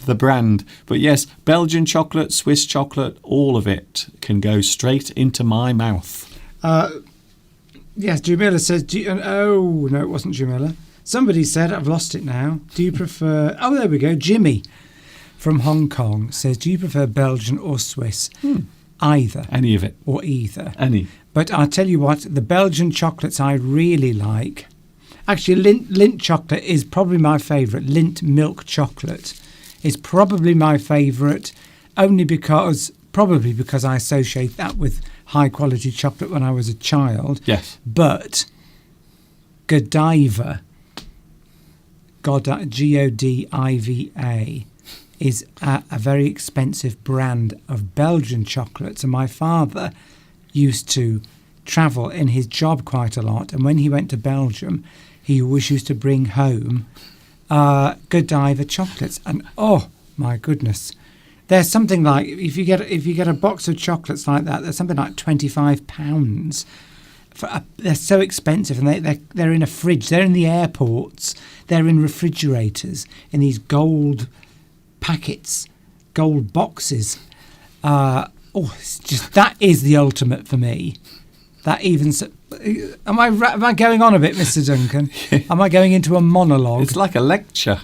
Speaker 1: the brand. But yes, Belgian chocolate, Swiss chocolate, all of it can go straight into my mouth.
Speaker 5: Yes, Jamila says... oh, no, it wasn't Jamila. Somebody said, I've lost it now. Do you prefer... Oh, there we go. Jimmy from Hong Kong says, do you prefer Belgian or Swiss? Either.
Speaker 1: Any of it.
Speaker 5: Or either.
Speaker 1: Any.
Speaker 5: But I'll tell you what, the Belgian chocolates I really like... Actually, Lindt chocolate is probably my favourite. Lindt milk chocolate is probably my favourite, probably because I associate that with high-quality chocolate when I was a child.
Speaker 1: Yes.
Speaker 5: But Godiva, Godiva, is a very expensive brand of Belgian chocolates. And my father used to travel in his job quite a lot. And when he went to Belgium, he always used to bring home Godiva chocolates. And oh, my goodness. There's something like, if you get a box of chocolates like that, there's something like £25. They're so expensive, and they're in a fridge. They're in the airports. They're in refrigerators, in these gold packets, gold boxes. It's just, that is the ultimate for me. That even... Am I going on a bit, Mr. Duncan? Am I going into a monologue?
Speaker 1: It's like a lecture.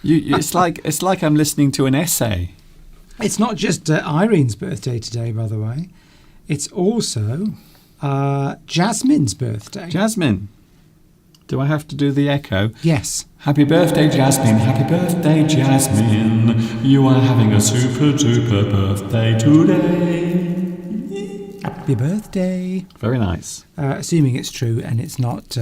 Speaker 1: It's like I'm listening to an essay.
Speaker 5: It's not just Irene's birthday today, by the way. It's also Jasmine's birthday.
Speaker 1: Jasmine. Do I have to do the echo?
Speaker 5: Yes.
Speaker 1: Happy birthday, Jasmine. Happy birthday, Jasmine. You are having a super duper birthday today.
Speaker 5: Happy birthday.
Speaker 1: Very nice.
Speaker 5: Assuming it's true and it's not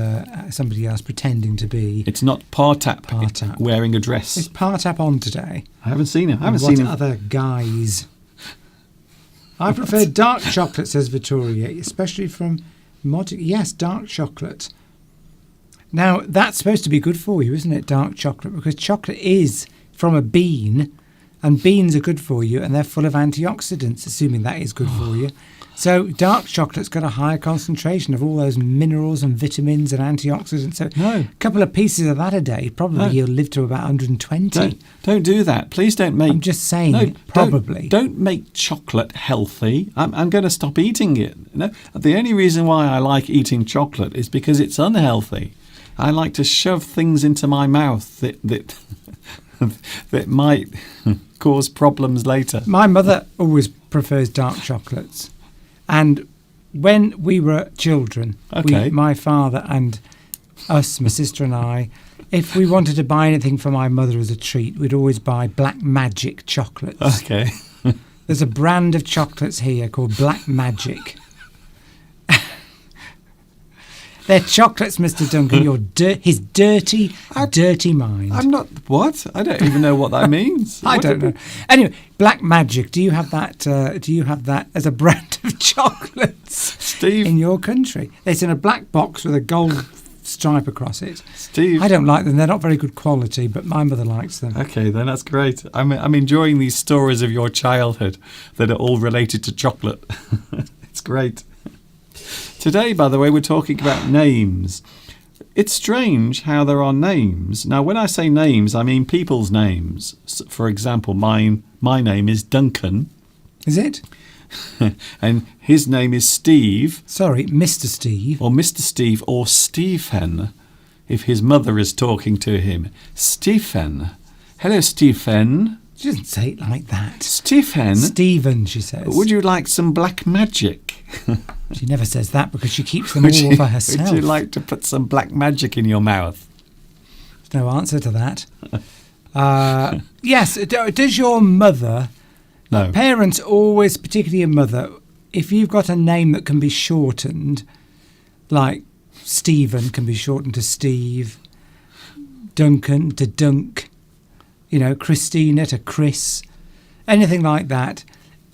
Speaker 5: somebody else pretending to be.
Speaker 1: It's not Partap wearing a
Speaker 5: Is
Speaker 1: dress.
Speaker 5: Partap on today?
Speaker 1: I haven't seen him.
Speaker 5: What other guys? I prefer dark chocolate, says Vittoria, especially from Yes, dark chocolate. Now, that's supposed to be good for you, isn't it, dark chocolate? Because chocolate is from a bean, and beans are good for you, and they're full of antioxidants, assuming that is good for you. So dark chocolate's got a higher concentration of all those minerals and vitamins and antioxidants. So a couple of pieces of that a day, probably you'll live to about 120.
Speaker 1: Don't do that. Please don't make...
Speaker 5: I'm just saying, probably.
Speaker 1: Don't make chocolate healthy. I'm going to stop eating it. No, the only reason why I like eating chocolate is because it's unhealthy. I like to shove things into my mouth that that might cause problems later.
Speaker 5: My mother always prefers dark chocolates. And when we were children, my father and us, my sister and I, if we wanted to buy anything for my mother as a treat, we'd always buy Black Magic chocolates.
Speaker 1: Okay.
Speaker 5: There's a brand of chocolates here called Black Magic. They're chocolates, Mr. Duncan. His dirty, dirty mind.
Speaker 1: I'm not. What? I don't even know what that means.
Speaker 5: I don't know. Anyway, Black Magic. Do you have that? Do you have that as a brand of chocolates,
Speaker 1: Steve?
Speaker 5: in your country? It's in a black box with a gold stripe across it.
Speaker 1: Steve?
Speaker 5: I don't like them. They're not very good quality, but my mother likes them.
Speaker 1: Okay, then that's great. I'm enjoying these stories of your childhood that are all related to chocolate. It's great. Today, by the way, we're talking about names. It's strange how there are names. Now, when I say names, I mean people's names. For example, my name is Duncan.
Speaker 5: Is it?
Speaker 1: And his name is Steve.
Speaker 5: Sorry, Mr. Steve.
Speaker 1: Or Mr. Steve or Stephen, if his mother is talking to him. Stephen. Hello, Stephen.
Speaker 5: She doesn't say it like that.
Speaker 1: Stephen.
Speaker 5: Stephen, she says.
Speaker 1: Would you like some black magic?
Speaker 5: She never says that because she keeps them all for herself.
Speaker 1: Would you like to put some black magic in your mouth?
Speaker 5: There's no answer to that. Yes, does your mother...
Speaker 1: No.
Speaker 5: Parents always, particularly your mother, if you've got a name that can be shortened, like Stephen can be shortened to Steve, Duncan to Dunk, Christina to Chris, anything like that.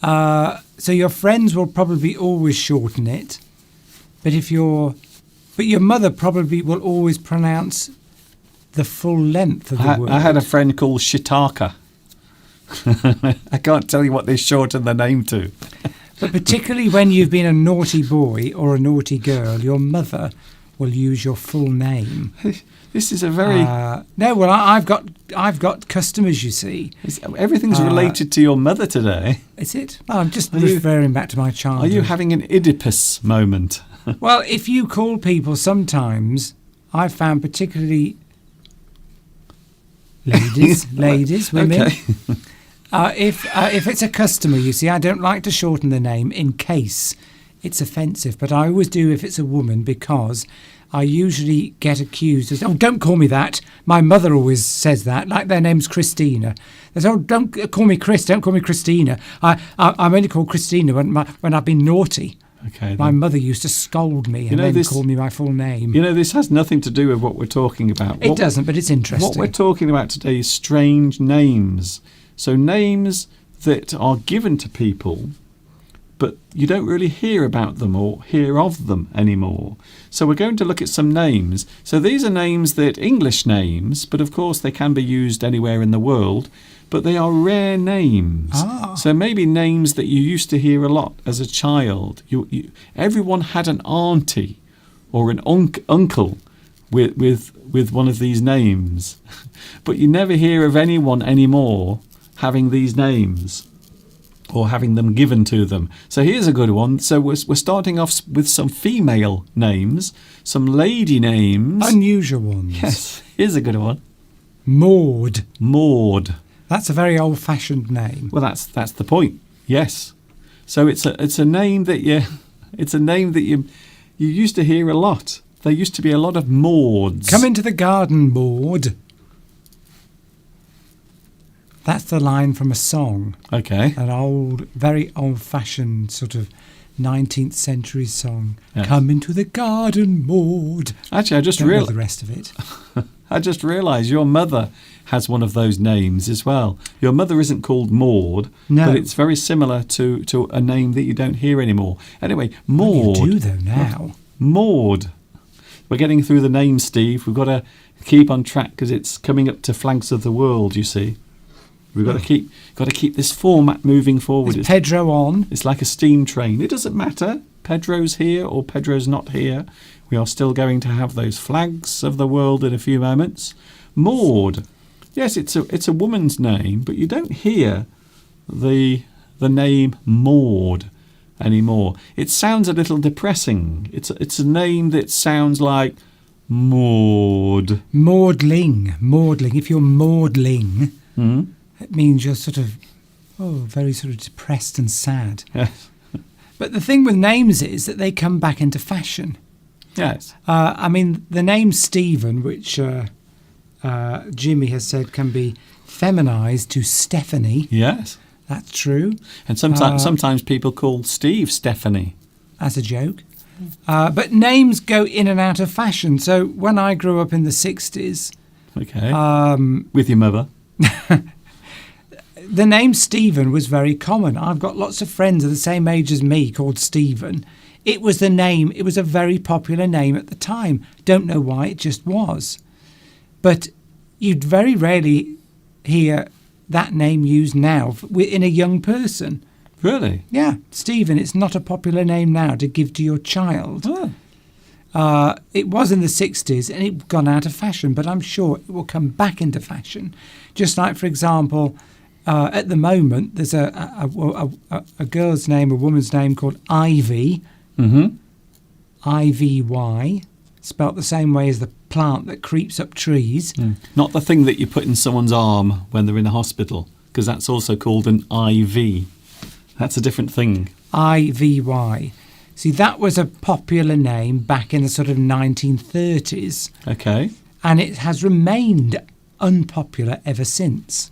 Speaker 5: So your friends will probably always shorten it, but your mother probably will always pronounce the full length of the word.
Speaker 1: I had a friend called Shitaka. I can't tell you what they shortened the name to.
Speaker 5: But particularly when you've been a naughty boy or a naughty girl, your mother will use your full name.
Speaker 1: This is a very...
Speaker 5: No, well, I've got customers, you see.
Speaker 1: Everything's related to your mother today.
Speaker 5: Is it? Well, I'm just referring back to my childhood.
Speaker 1: Are you having an Oedipus moment?
Speaker 5: Well, if you call people sometimes, I've found particularly ladies, women...
Speaker 1: Okay.
Speaker 5: If it's a customer, you see, I don't like to shorten the name in case it's offensive, but I always do if it's a woman because I usually get accused of, oh, don't call me that. My mother always says that, like their name's Christina. They say, oh, don't call me Chris, don't call me Christina. I'm only called Christina when I've been naughty.
Speaker 1: Okay.
Speaker 5: My mother used to scold me and then call me my full name.
Speaker 1: This has nothing to do with what we're talking about.
Speaker 5: It doesn't, but it's interesting.
Speaker 1: What we're talking about today is strange names. So names that are given to people, but you don't really hear about them or hear of them anymore. So we're going to look at some names. So these are names that English names, but of course they can be used anywhere in the world, but they are rare names. So maybe names that you used to hear a lot as a child. Everyone had an auntie or an uncle with one of these names, but you never hear of anyone anymore having these names or having them given to them. So here's a good one. So we're starting off with some female names, some lady names.
Speaker 5: Unusual ones.
Speaker 1: Yes, here's a good one.
Speaker 5: Maud.
Speaker 1: Maud.
Speaker 5: That's a very old-fashioned name.
Speaker 1: Well, that's the point. Yes. So it's a name that you used to hear a lot. There used to be a lot of Mauds.
Speaker 5: Come into the garden, Maud. That's the line from a song.
Speaker 1: Okay.
Speaker 5: An very old-fashioned sort of 19th century song.
Speaker 1: Yes.
Speaker 5: Come into the garden, Maud.
Speaker 1: Actually, I just
Speaker 5: Don't know
Speaker 1: realised
Speaker 5: the rest of it.
Speaker 1: I just realised your mother has one of those names as well. Your mother isn't called Maud,
Speaker 5: no.
Speaker 1: But it's very similar to a name that you don't hear anymore. Anyway, Maud.
Speaker 5: Well, you do, though, now.
Speaker 1: Maud. We're getting through the names, Steve. We've got to keep on track because it's coming up to Flanks of the World, you see. We've got to keep this format moving forward.
Speaker 5: Is Pedro on?
Speaker 1: It's like a steam train. It doesn't matter. Pedro's here or Pedro's not here. We are still going to have those flags of the world in a few moments. Maud. Yes, it's a woman's name, but you don't hear the name Maud anymore. It sounds a little depressing. It's a name that sounds like Maud.
Speaker 5: Maudling. If you're maudling,
Speaker 1: Hmm?
Speaker 5: it means you're sort of, very sort of depressed and sad.
Speaker 1: Yes.
Speaker 5: But the thing with names is that they come back into fashion.
Speaker 1: Yes.
Speaker 5: The name Stephen, which Jimmy has said can be feminized to Stephanie.
Speaker 1: Yes.
Speaker 5: That's true.
Speaker 1: And sometimes people call Steve Stephanie.
Speaker 5: As a joke. But names go in and out of fashion. So when I grew up in the 60s,
Speaker 1: Okay. With your mother.
Speaker 5: the name Stephen was very common. I've got lots of friends of the same age as me called Stephen. It was the name, it was a very popular name at the time. Don't know why, it just was. But you'd very rarely hear that name used now in a young person.
Speaker 1: Really?
Speaker 5: Yeah, Stephen, it's not a popular name now to give to your child.
Speaker 1: Oh.
Speaker 5: It was in the 60s and it gone out of fashion, but I'm sure it will come back into fashion. Just like, for example, at the moment, there's a girl's name, a woman's name called Ivy.
Speaker 1: Mm-hmm.
Speaker 5: IVY, spelt the same way as the plant that creeps up trees.
Speaker 1: Not the thing that you put in someone's arm when they're in a hospital, because that's also called an IV. That's a different thing.
Speaker 5: IVY. See, that was a popular name back in the sort of 1930s,
Speaker 1: Okay.
Speaker 5: and it has remained unpopular ever since.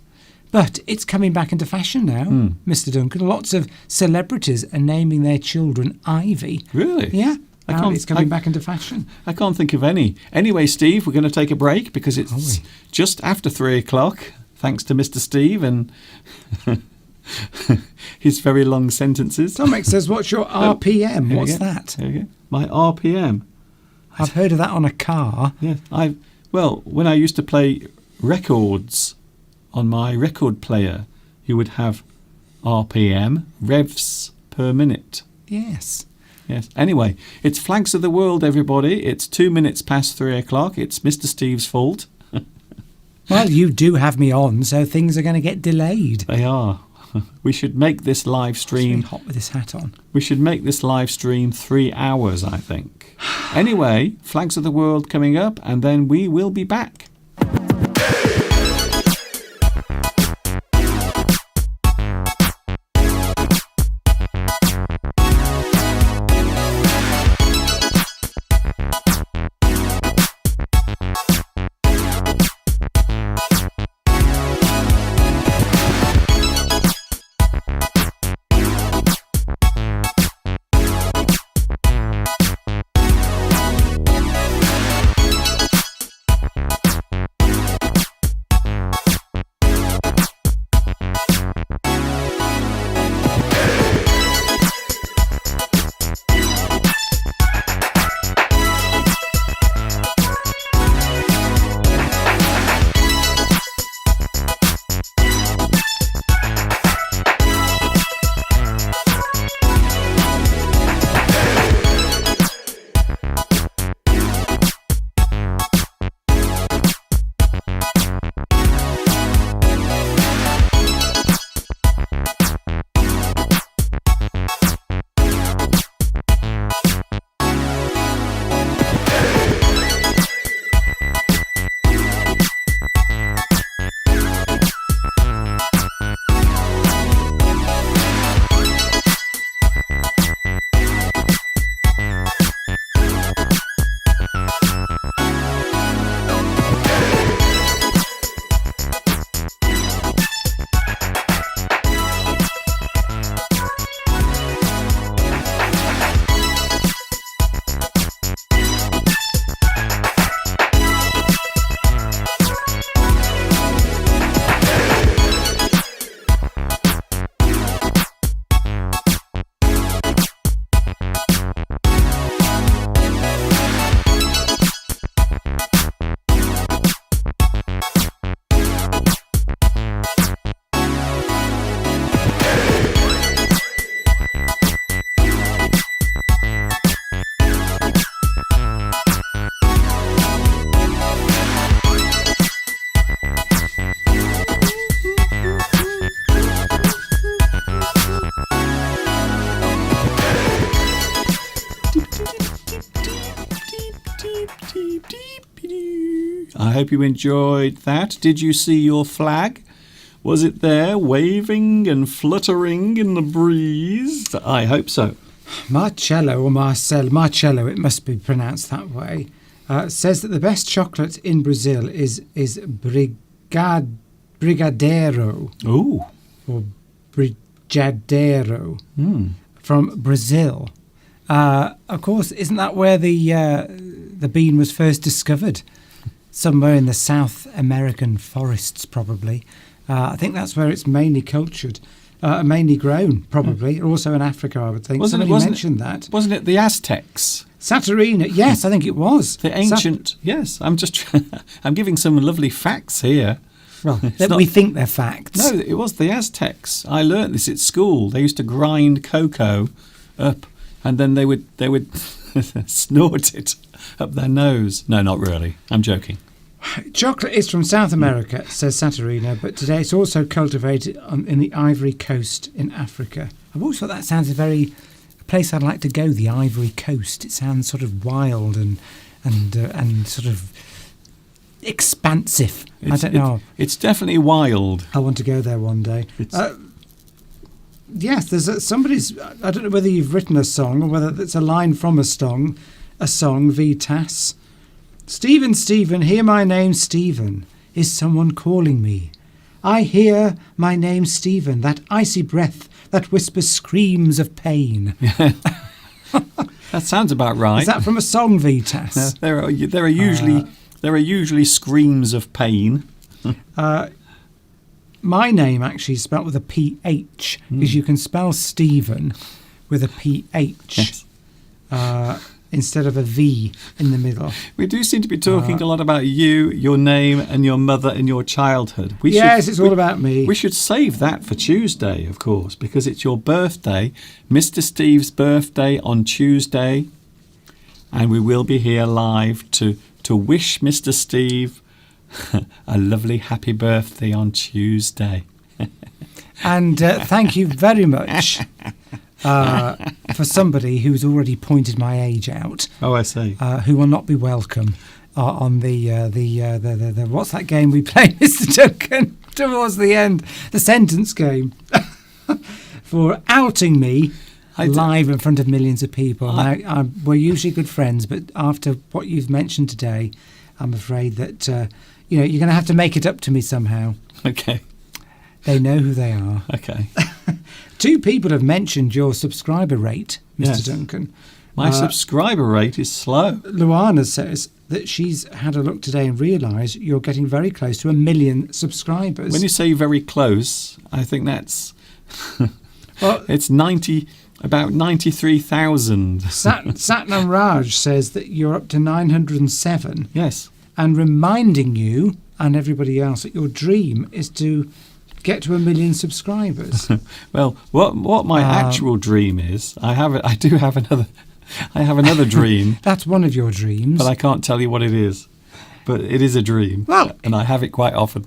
Speaker 5: But it's coming back into fashion now, Mr. Duncan. Lots of celebrities are naming their children Ivy.
Speaker 1: Really?
Speaker 5: Yeah,
Speaker 1: I
Speaker 5: now
Speaker 1: can't-
Speaker 5: it's coming
Speaker 1: I-
Speaker 5: back into fashion.
Speaker 1: I can't think of any. Anyway, Steve, we're going to take a break because it's just after 3:00, thanks to Mr. Steve and his very long sentences.
Speaker 5: Tomek says, what's your RPM?
Speaker 1: Here we
Speaker 5: What's
Speaker 1: go.
Speaker 5: that?
Speaker 1: There we go. My RPM.
Speaker 5: I've heard of that on a car.
Speaker 1: Yeah, well, when I used to play records on my record player, you would have RPM, revs per minute.
Speaker 5: Yes.
Speaker 1: Yes. Anyway, it's Flags of the World, everybody. It's 2 minutes past 3:00. It's Mr. Steve's fault.
Speaker 5: Well, you do have me on, so things are going to get delayed.
Speaker 1: They are. We should make this live
Speaker 5: It's really
Speaker 1: stream.
Speaker 5: hot with this hat on.
Speaker 1: We should make this live stream 3 hours, I think. Anyway, Flags of the World coming up, and then we will be back. I hope you enjoyed that. Did you see your flag? Was it there waving and fluttering in the breeze? I hope so.
Speaker 5: Marcello or Marcello, it must be pronounced that way, says that the best chocolate in Brazil is Brigadeiro
Speaker 1: Ooh.
Speaker 5: or Brigadeiro from Brazil. Of course, isn't that where the bean was first discovered? Somewhere in the South American forests, probably. I think that's where it's mainly cultured, mainly grown, probably. Also in Africa, I would think. Somebody mentioned that.
Speaker 1: Wasn't it the Aztecs?
Speaker 5: Saturina, yes, I think it was.
Speaker 1: The ancient, yes. I'm giving some lovely facts here.
Speaker 5: Well, we think they're facts.
Speaker 1: No, it was the Aztecs. I learnt this at school. They used to grind cocoa up, and then they would snort it up their nose. No, not really. I'm joking.
Speaker 5: Chocolate is from South America, says Saturina, but today it's also cultivated in the Ivory Coast in Africa. I've always thought that sounds a place I'd like to go, the Ivory Coast. It sounds sort of wild and sort of expansive. I don't know.
Speaker 1: It's definitely wild.
Speaker 5: I want to go there one day. Yes, there's somebody's. I don't know whether you've written a song or whether it's a line from a song, VTAS. Stephen, hear my name, Stephen. Is someone calling me? I hear my name, Stephen, that icy breath that whispers screams of pain.
Speaker 1: That sounds about right.
Speaker 5: Is that from a song, VTAS?
Speaker 1: There are usually screams of pain.
Speaker 5: My name actually is spelt with a PH, because you can spell Stephen with a PH.
Speaker 1: Yes.
Speaker 5: Instead of a V in the middle.
Speaker 1: We do seem to be talking a lot about you, your name, and your mother and your childhood.
Speaker 5: It's all about me.
Speaker 1: We should save that for Tuesday, of course, because it's your birthday, Mr. Steve's birthday on Tuesday, and we will be here live to wish Mr. Steve a lovely happy birthday on Tuesday.
Speaker 5: And thank you very much. For somebody who's already pointed my age out.
Speaker 1: Oh, I see.
Speaker 5: Who will not be welcome on the what's that game we play, Mr. Duncan, towards the end, the sentence game, for outing me live in front of millions of people. We're usually good friends, but after what you've mentioned today, I'm afraid that you're going to have to make it up to me somehow.
Speaker 1: Okay.
Speaker 5: They know who they are.
Speaker 1: Okay.
Speaker 5: 2 people have mentioned your subscriber rate, Mr. Duncan.
Speaker 1: My subscriber rate is slow.
Speaker 5: Luana says that she's had a look today and realised you're getting very close to 1 million subscribers.
Speaker 1: When you say very close, I think that's...
Speaker 5: well,
Speaker 1: it's about 93,000.
Speaker 5: Satnam Raj says that you're up to 907.
Speaker 1: Yes.
Speaker 5: And reminding you and everybody else that your dream is to get to 1 million subscribers.
Speaker 1: Well, what my actual dream is, I have another dream.
Speaker 5: That's one of your dreams,
Speaker 1: but I can't tell you what it is. But it is a dream, and I have it quite often.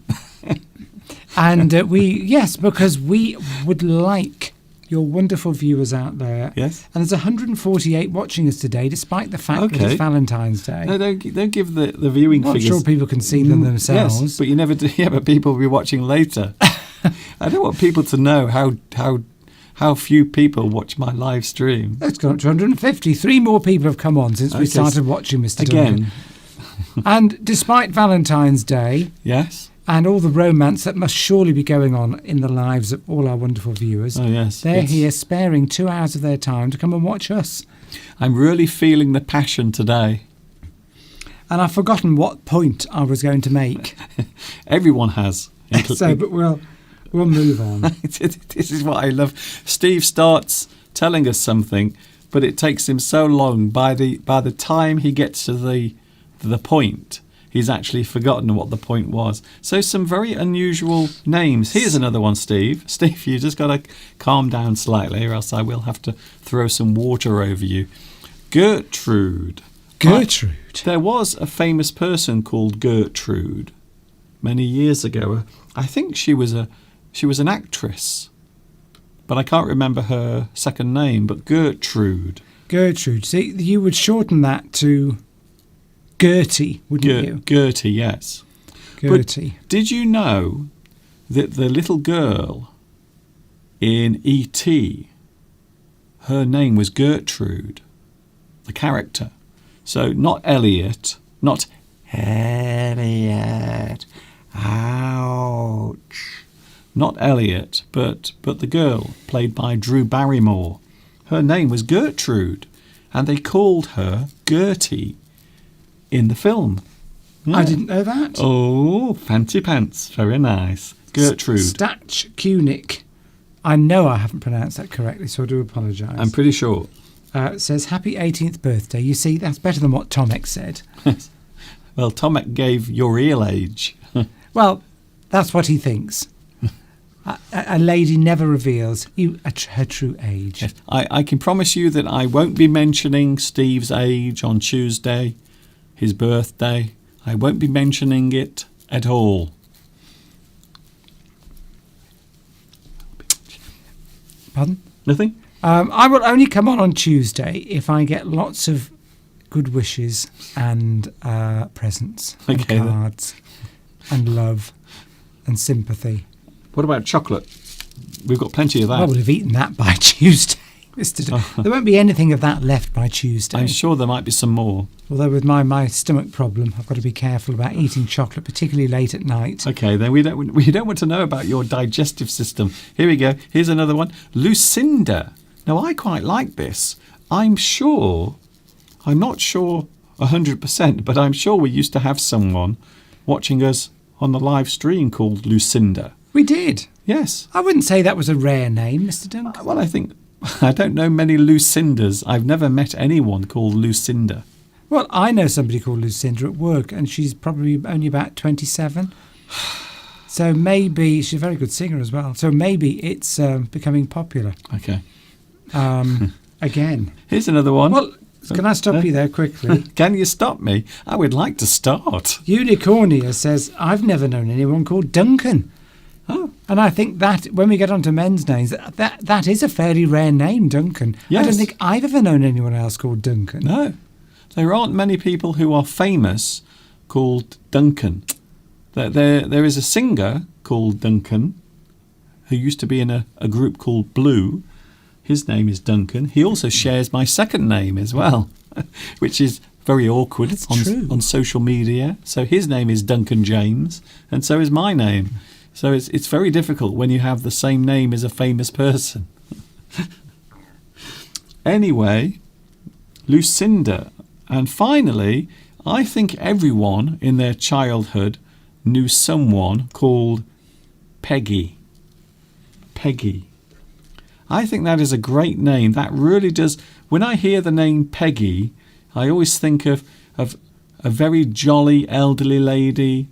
Speaker 5: And because we would like your wonderful viewers out there.
Speaker 1: Yes. And
Speaker 5: there's 148 watching us today, despite the fact that it's Valentine's Day.
Speaker 1: No, don't give the viewing figures.
Speaker 5: I'm sure people can see them themselves.
Speaker 1: Yes, but you never do. Yeah, but people will be watching later. I don't want people to know how few people watch my live stream.
Speaker 5: It's gone up to 150. 3 more people have come on since we started watching Mr. Duncan. And despite Valentine's Day,
Speaker 1: yes,
Speaker 5: and all the romance that must surely be going on in the lives of all our wonderful viewers, they're here sparing 2 hours of their time to come and watch us.
Speaker 1: I'm really feeling the passion today.
Speaker 5: And I've forgotten what point I was going to make.
Speaker 1: Everyone has.
Speaker 5: But we'll move on.
Speaker 1: This is what I love. Steve starts telling us something, but it takes him so long. By the time he gets to the point, he's actually forgotten what the point was. So some very unusual names. Here's another one, Steve. Steve, you just got to calm down slightly, or else I will have to throw some water over you. Gertrude. There was a famous person called Gertrude many years ago. I think she was an actress, but I can't remember her second name. But Gertrude. See, you would shorten that to Gertie, wouldn't you? Gertie, yes. Gertie. But did you know that the little girl in E.T., her name was Gertrude, the character? So not Elliot, not Elliot. Ouch. Not Elliot, but the girl, played by Drew Barrymore. Her name was Gertrude. and they called her Gertie in the film. Yeah.
Speaker 5: I didn't know that.
Speaker 1: Oh, fancy pants. Very nice. Gertrude.
Speaker 5: Stach Kunik. I know I haven't pronounced that correctly, so I do apologise.
Speaker 1: I'm pretty sure.
Speaker 5: Says, happy 18th birthday. You see, that's better than what Tomek said.
Speaker 1: Well, Tomek gave your real age.
Speaker 5: Well, that's what he thinks. A lady never reveals her true age.
Speaker 1: Yes. I can promise you that I won't be mentioning Steve's age on Tuesday, his birthday. I won't be mentioning it at all.
Speaker 5: Pardon?
Speaker 1: Nothing?
Speaker 5: I will only come on Tuesday if I get lots of good wishes and presents and
Speaker 1: Okay, then.
Speaker 5: cards and love and sympathy.
Speaker 1: What about chocolate? We've got plenty of that.
Speaker 5: I would have eaten that by Tuesday, Mr. There won't be anything of that left by Tuesday.
Speaker 1: I'm sure there might be some more.
Speaker 5: Although with my stomach problem, I've got to be careful about eating chocolate, particularly late at night.
Speaker 1: Okay, then we don't want to know about your digestive system. Here we go. Here's another one. Lucinda. Now, I quite like this. I'm not sure 100%, but I'm sure we used to have someone watching us on the live stream called Lucinda.
Speaker 5: We did.
Speaker 1: Yes.
Speaker 5: I wouldn't say that was a rare name, Mr. Duncan.
Speaker 1: Well, I don't know many Lucindas. I've never met anyone called Lucinda.
Speaker 5: Well, I know somebody called Lucinda at work, and she's probably only about 27. So maybe she's a very good singer as well. So maybe it's becoming popular
Speaker 1: Okay.
Speaker 5: again.
Speaker 1: Here's another one.
Speaker 5: Well, can I stop you there quickly?
Speaker 1: Can you stop me? I would like to start.
Speaker 5: Unicornia says, I've never known anyone called Duncan.
Speaker 1: Oh.
Speaker 5: And I think that when we get onto men's names, that is a fairly rare name, Duncan.
Speaker 1: Yes.
Speaker 5: I don't think I've ever known anyone else called Duncan.
Speaker 1: No. There aren't many people who are famous called Duncan. There is a singer called Duncan who used to be in a group called Blue. His name is Duncan. He also shares my second name as well, which is very awkward on social media. So his name is Duncan James, and so is my name. So it's very difficult when you have the same name as a famous person. Anyway, Lucinda. And finally, I think everyone in their childhood knew someone called Peggy. Peggy. I think that is a great name. That really does. When I hear the name Peggy, I always think of a very jolly elderly lady.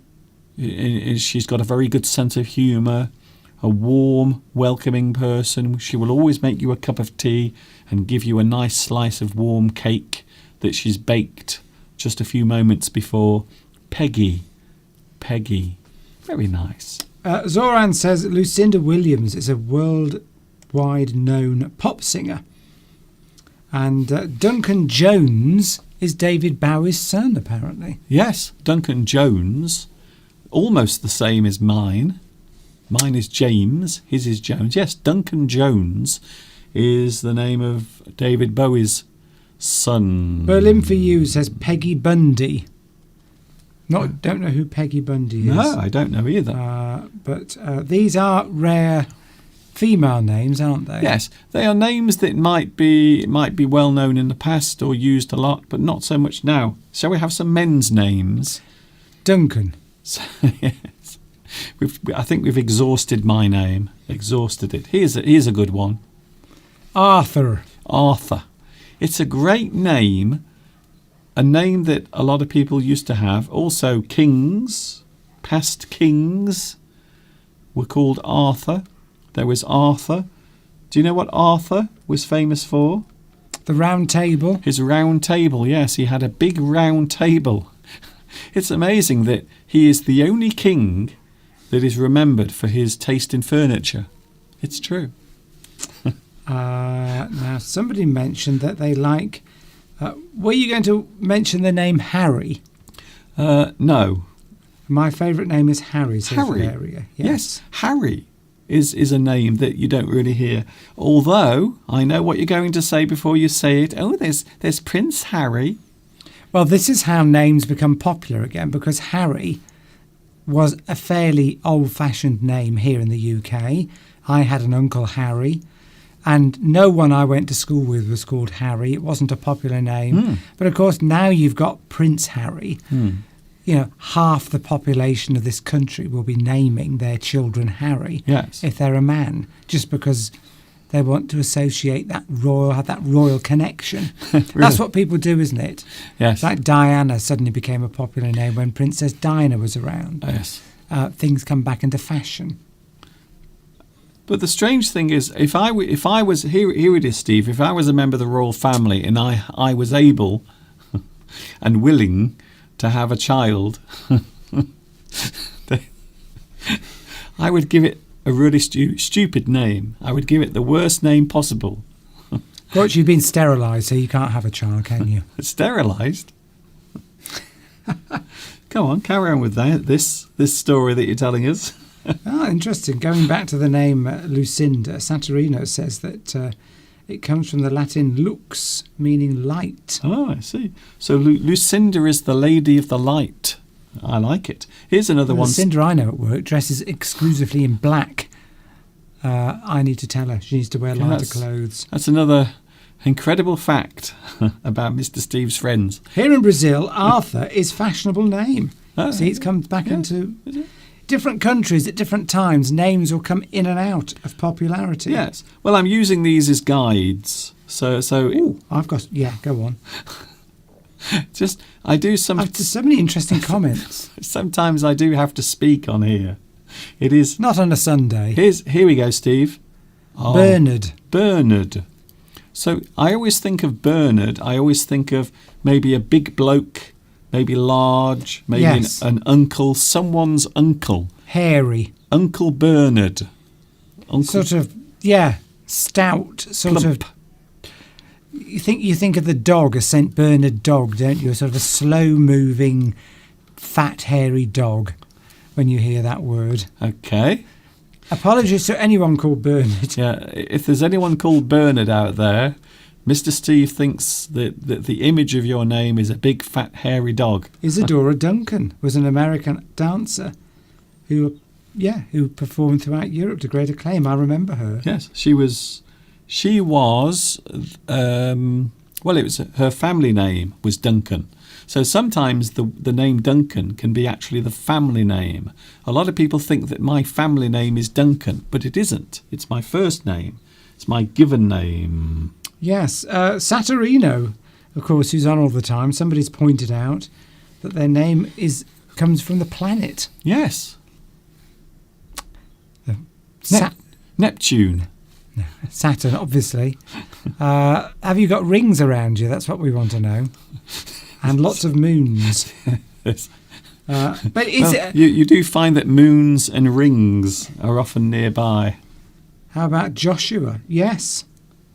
Speaker 1: She's got a very good sense of humour, a warm, welcoming person. She will always make you a cup of tea and give you a nice slice of warm cake that she's baked just a few moments before. Peggy. Peggy. Very nice.
Speaker 5: Zoran says Lucinda Williams is a worldwide known pop singer. And Duncan Jones is David Bowie's son, apparently.
Speaker 1: Yes, Duncan Jones. Almost the same as mine. Mine is James. His is Jones. Yes, Duncan Jones is the name of David Bowie's son.
Speaker 5: Berlin for You says Peggy Bundy. Don't know who Peggy Bundy is.
Speaker 1: No, I don't know either.
Speaker 5: But these are rare female names, aren't they?
Speaker 1: Yes, they are names that might be well known in the past or used a lot, but not so much now. Shall we have some men's names?
Speaker 5: Duncan.
Speaker 1: So, yes, I think we've exhausted my name. Exhausted it. Here's a good one.
Speaker 5: Arthur.
Speaker 1: Arthur. It's a great name. A name that a lot of people used to have. Also, kings, past kings, were called Arthur. There was Arthur. Do you know what Arthur was famous for?
Speaker 5: The Round Table.
Speaker 1: His round table, yes. He had a big round table. It's amazing that he is the only king that is remembered for his taste in furniture. It's true.
Speaker 5: Now, somebody mentioned that they like... were you going to mention the name Harry?
Speaker 1: No.
Speaker 5: My favourite name is Harry, says
Speaker 1: Harry.
Speaker 5: Valeria.
Speaker 1: Yes, Harry is a name that you don't really hear. Although, I know what you're going to say before you say it. Oh, there's Prince Harry.
Speaker 5: Well, this is how names become popular again, because Harry was a fairly old-fashioned name here in the UK. I had an Uncle Harry. And no one I went to school with was called Harry. It wasn't a popular name. But of course, now you've got Prince Harry. You know, half the population of this country will be naming their children Harry
Speaker 1: Yes.
Speaker 5: if they're a man, just because they want to associate have that royal connection. That's what people do, isn't it?
Speaker 1: Yes.
Speaker 5: It's like Diana suddenly became a popular name when Princess Diana was around.
Speaker 1: Yes.
Speaker 5: Things come back into fashion.
Speaker 1: But the strange thing is, if I was here it is, Steve. If I was a member of the royal family and I was able and willing to have a child, I would give it a really stupid name. I would give it the worst name possible.
Speaker 5: Of course, you've been sterilised, so you can't have a child, can you?
Speaker 1: Sterilised. Come on, carry on with that. This story that you're telling us.
Speaker 5: Interesting. Going back to the name Lucinda, Saturino says that it comes from the Latin lux, meaning light.
Speaker 1: Oh, I see. So Lucinda is the lady of the light. I like it. Here's another one.
Speaker 5: Lucinda I know at work dresses exclusively in black. I need to tell her she needs to wear lighter clothes.
Speaker 1: That's another incredible fact about Mr. Steve's friends.
Speaker 5: Here in Brazil, Arthur is fashionable name.
Speaker 1: Oh,
Speaker 5: See, it's come back into
Speaker 1: Is it?
Speaker 5: different countries at different times. Names will come in and out of popularity.
Speaker 1: Yes. Well, I'm using these as guides. So
Speaker 5: Ooh, I've got, go on.
Speaker 1: just I do some.
Speaker 5: There's so many interesting comments.
Speaker 1: Sometimes I do have to speak on here. It is.
Speaker 5: Not on a Sunday.
Speaker 1: Here we go, Steve. Oh,
Speaker 5: Bernard.
Speaker 1: So I always think of Bernard. I always think of maybe a big bloke, maybe large, maybe
Speaker 5: Yes.
Speaker 1: an uncle, someone's uncle.
Speaker 5: Hairy.
Speaker 1: Uncle Bernard.
Speaker 5: Sort of, stout. Sort
Speaker 1: Plump.
Speaker 5: of. You think of the dog, a St. Bernard dog, don't you? Sort of a slow-moving, fat, hairy dog when you hear that word.
Speaker 1: Okay.
Speaker 5: Apologies to anyone called Bernard.
Speaker 1: Yeah, if there's anyone called Bernard out there, Mr. Steve thinks that the image of your name is a big, fat, hairy dog.
Speaker 5: Isadora Duncan was an American dancer who performed throughout Europe to great acclaim. I remember her.
Speaker 1: Yes, she was. It was her family name was Duncan. So sometimes the name Duncan can be actually the family name. A lot of people think that my family name is Duncan, but it isn't. It's my first name. It's my given name.
Speaker 5: Yes, Saturino, of course, who's on all the time. Somebody's pointed out that their name comes from the planet.
Speaker 1: Yes.
Speaker 5: Sa-
Speaker 1: Neptune.
Speaker 5: Saturn, obviously. Have you got rings around you? That's what we want to know. And lots of moons.
Speaker 1: Yes.
Speaker 5: But is it?
Speaker 1: You do find that moons and rings are often nearby.
Speaker 5: How about Joshua? Yes,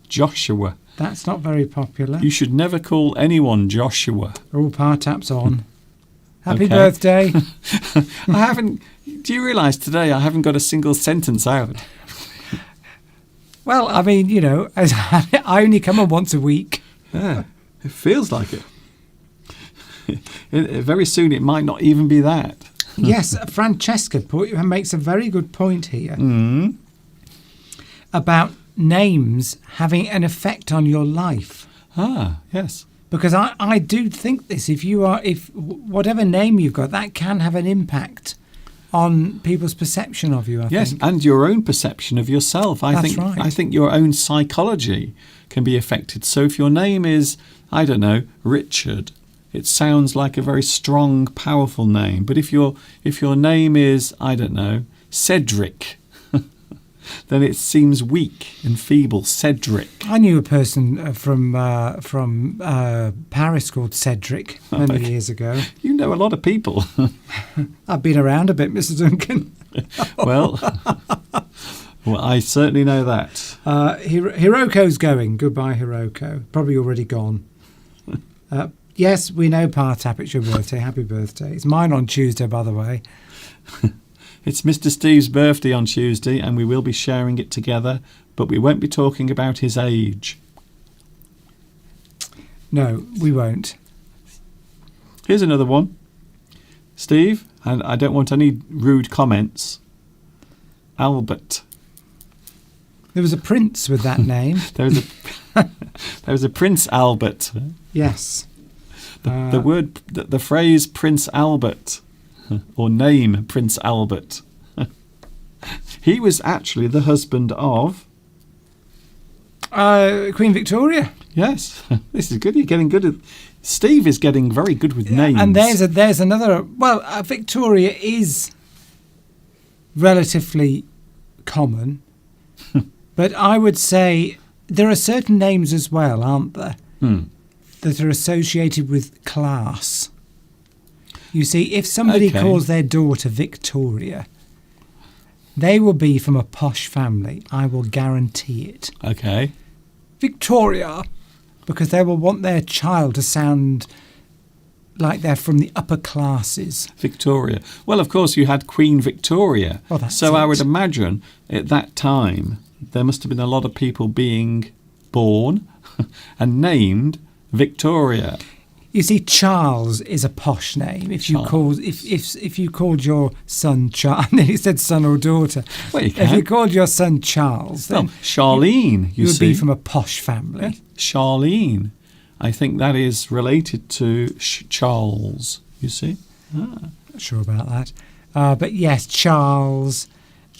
Speaker 1: Joshua.
Speaker 5: that's not very popular.
Speaker 1: You should never call anyone Joshua.
Speaker 5: All power taps on. Happy
Speaker 1: Okay.
Speaker 5: birthday.
Speaker 1: I haven't. Do you realise today I haven't got a single sentence out?
Speaker 5: Well, I mean, I only come on once a week.
Speaker 1: Yeah, it feels like it. Very soon it might not even be that.
Speaker 5: Yes, Francesca makes a very good point here about names having an effect on your life.
Speaker 1: Ah, yes.
Speaker 5: Because I do think this, if whatever name you've got, that can have an impact on people's perception of you, I
Speaker 1: Yes,
Speaker 5: think.
Speaker 1: and your own perception of yourself.
Speaker 5: That's right.
Speaker 1: I think your own psychology can be affected. So if your name is, I don't know, Richard, it sounds like a very strong, powerful name. But if your name is, I don't know, Cedric, then it seems weak and feeble. Cedric.
Speaker 5: I knew a person from Paris called Cedric many years ago.
Speaker 1: You know a lot of people.
Speaker 5: I've been around a bit, Mr. Duncan.
Speaker 1: Well, I certainly know that.
Speaker 5: Hiroko's going. Goodbye, Hiroko. Probably already gone. Yes, we know Partap. It's your birthday. Happy birthday. It's mine on Tuesday, by the way.
Speaker 1: It's Mr. Steve's birthday on Tuesday, and we will be sharing it together, but we won't be talking about his age.
Speaker 5: No, we won't.
Speaker 1: Here's another one. Steve, and I don't want any rude comments. Albert.
Speaker 5: There was a prince with that name.
Speaker 1: There was a Prince Albert.
Speaker 5: Yes.
Speaker 1: The phrase Prince Albert, or name Prince Albert, he was actually the husband of...
Speaker 5: Queen Victoria.
Speaker 1: Yes, this is good. You're getting good at... Steve is getting very good with names.
Speaker 5: And there's another... Well, Victoria is relatively common, but I would say there are certain names as well, aren't there, that are associated with class. You see, if somebody calls their daughter Victoria, they will be from a posh family. I will guarantee it.
Speaker 1: Okay.
Speaker 5: Victoria, because they will want their child to sound like they're from the upper classes.
Speaker 1: Victoria. Well, of course, you had Queen Victoria.
Speaker 5: Oh, that's
Speaker 1: so
Speaker 5: it.
Speaker 1: I would imagine at that time there must have been a lot of people being born and named Victoria.
Speaker 5: You see, Charles is a posh name. If you called your son Charles, and then he said son or daughter.
Speaker 1: Well, you
Speaker 5: If you
Speaker 1: can.
Speaker 5: called your son Charles, then
Speaker 1: Charlene,
Speaker 5: you would
Speaker 1: see.
Speaker 5: be from a posh family.
Speaker 1: Charlene. I think that is related to Charles, you see.
Speaker 5: Not sure about that. But yes, Charles,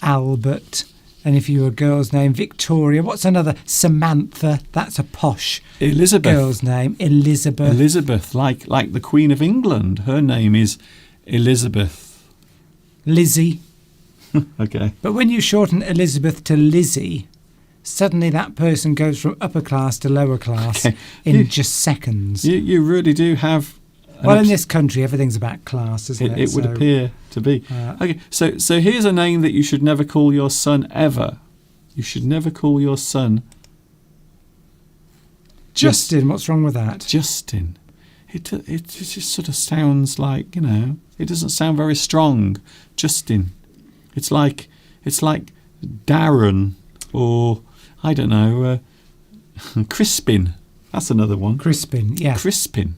Speaker 5: Albert, and if you were a girl's name, Victoria. What's another? Samantha. That's a posh
Speaker 1: Elizabeth.
Speaker 5: girl's name. Elizabeth.
Speaker 1: Elizabeth, like the Queen of England. Her name is Elizabeth.
Speaker 5: Lizzie.
Speaker 1: Okay.
Speaker 5: But when you shorten Elizabeth to Lizzie, suddenly that person goes from upper class to lower class in just seconds.
Speaker 1: You really do have...
Speaker 5: Well, in this country, everything's about class, isn't it?
Speaker 1: It would
Speaker 5: So,
Speaker 1: appear to be. Okay, so here's a name that you should never call your son ever. You should never call your son
Speaker 5: Justin, what's wrong with that?
Speaker 1: Justin. It just sort of sounds like, it doesn't sound very strong. Justin. It's like Darren or, I don't know, Crispin. That's another one.
Speaker 5: Crispin, yeah.
Speaker 1: Crispin.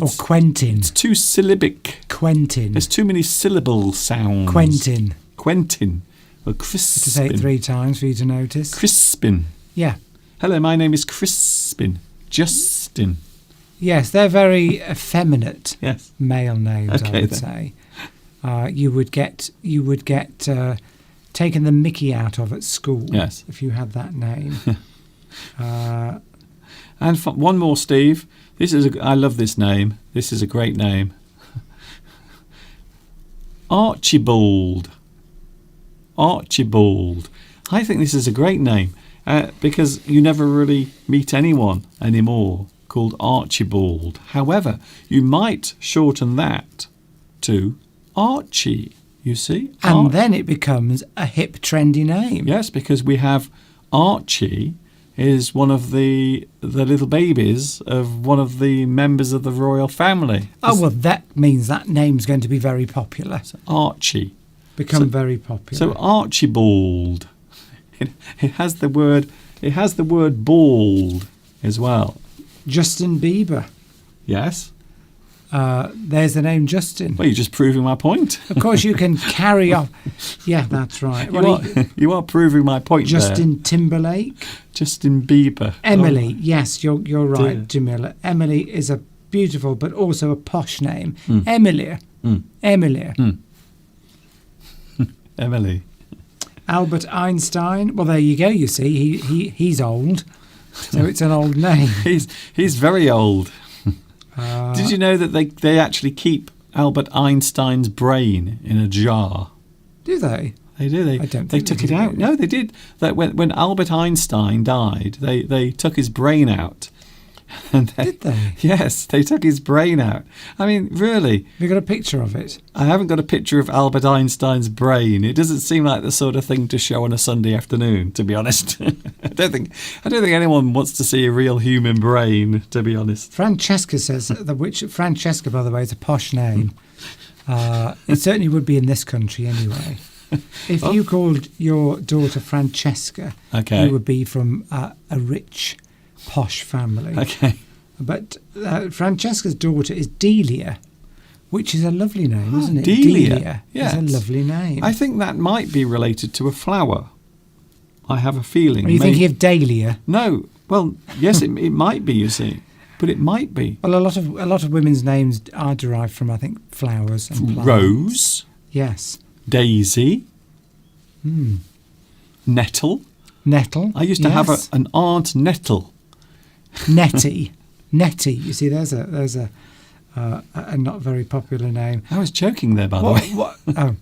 Speaker 5: Or Quentin.
Speaker 1: It's too syllabic.
Speaker 5: Quentin.
Speaker 1: There's too many syllable sounds.
Speaker 5: Quentin.
Speaker 1: Quentin. Or Crispin.
Speaker 5: To say it 3 times for you to notice.
Speaker 1: Crispin.
Speaker 5: Yeah.
Speaker 1: Hello, my name is Crispin. Justin.
Speaker 5: Yes, they're very effeminate
Speaker 1: Yes.
Speaker 5: male names,
Speaker 1: Okay,
Speaker 5: I would
Speaker 1: then.
Speaker 5: say. You would get taken the mickey out of at school
Speaker 1: Yes.
Speaker 5: if you had that name.
Speaker 1: And one more, Steve. I love this name. This is a great name. Archibald. Archibald. I think this is a great name because you never really meet anyone anymore called Archibald. However, you might shorten that to Archie, you see.
Speaker 5: And then it becomes a hip, trendy name.
Speaker 1: Yes, because we have Archie is one of the little babies of one of the members of the royal family.
Speaker 5: Oh, well, that means that name's going to be very popular.
Speaker 1: Archie.
Speaker 5: Become very popular.
Speaker 1: So Archibald. It has the word bald as well.
Speaker 5: Justin Bieber.
Speaker 1: Yes.
Speaker 5: There's the name Justin.
Speaker 1: Well, you're just proving my point.
Speaker 5: Of course, you can carry on. Yeah, that's right.
Speaker 1: You are proving my point
Speaker 5: Justin
Speaker 1: there. Timberlake. Justin Bieber.
Speaker 5: Emily. Yes, you're right,
Speaker 1: Dear.
Speaker 5: Jamila. Emily is a beautiful but also a posh name. Emilia. Emilia.
Speaker 1: Emily.
Speaker 5: Albert Einstein. Well, there you go. You see, he's old, so it's an old name.
Speaker 1: He's very old. Did you know that they actually keep Albert Einstein's brain in a jar?
Speaker 5: Do they?
Speaker 1: They do.
Speaker 5: I don't
Speaker 1: They
Speaker 5: think
Speaker 1: took
Speaker 5: they
Speaker 1: it
Speaker 5: do,
Speaker 1: out.
Speaker 5: really.
Speaker 1: No, they did. That when Albert Einstein died, they took his brain out. And
Speaker 5: Did they?
Speaker 1: Yes, they took his brain out. I mean, really,
Speaker 5: Have you got a picture of it?
Speaker 1: I haven't got a picture of Albert Einstein's brain. It doesn't seem like the sort of thing to show on a Sunday afternoon, to be honest. I don't think anyone wants to see a real human brain, to be honest.
Speaker 5: Francesca says which Francesca, by the way, is a posh name. It certainly would be in this country anyway. If you called your daughter Francesca,
Speaker 1: Okay.
Speaker 5: you would be from a rich, posh family.
Speaker 1: Okay.
Speaker 5: But Francesca's daughter is Delia, which is a lovely name, isn't it?
Speaker 1: Delia.
Speaker 5: is a
Speaker 1: Yes.
Speaker 5: lovely name.
Speaker 1: I think that might be related to a flower. I have a feeling.
Speaker 5: Are you thinking of Dahlia?
Speaker 1: No. Well, yes, it might be, you see. But it might be.
Speaker 5: Well, a lot of women's names are derived from, I think, flowers and plants.
Speaker 1: Rose,
Speaker 5: Yes.
Speaker 1: Daisy, Nettle.
Speaker 5: Nettle.
Speaker 1: I used to have an Aunt Nettle.
Speaker 5: Nettie. Nettie. You see, there's a not very popular name.
Speaker 1: I was joking there, by the way.
Speaker 5: What? Oh.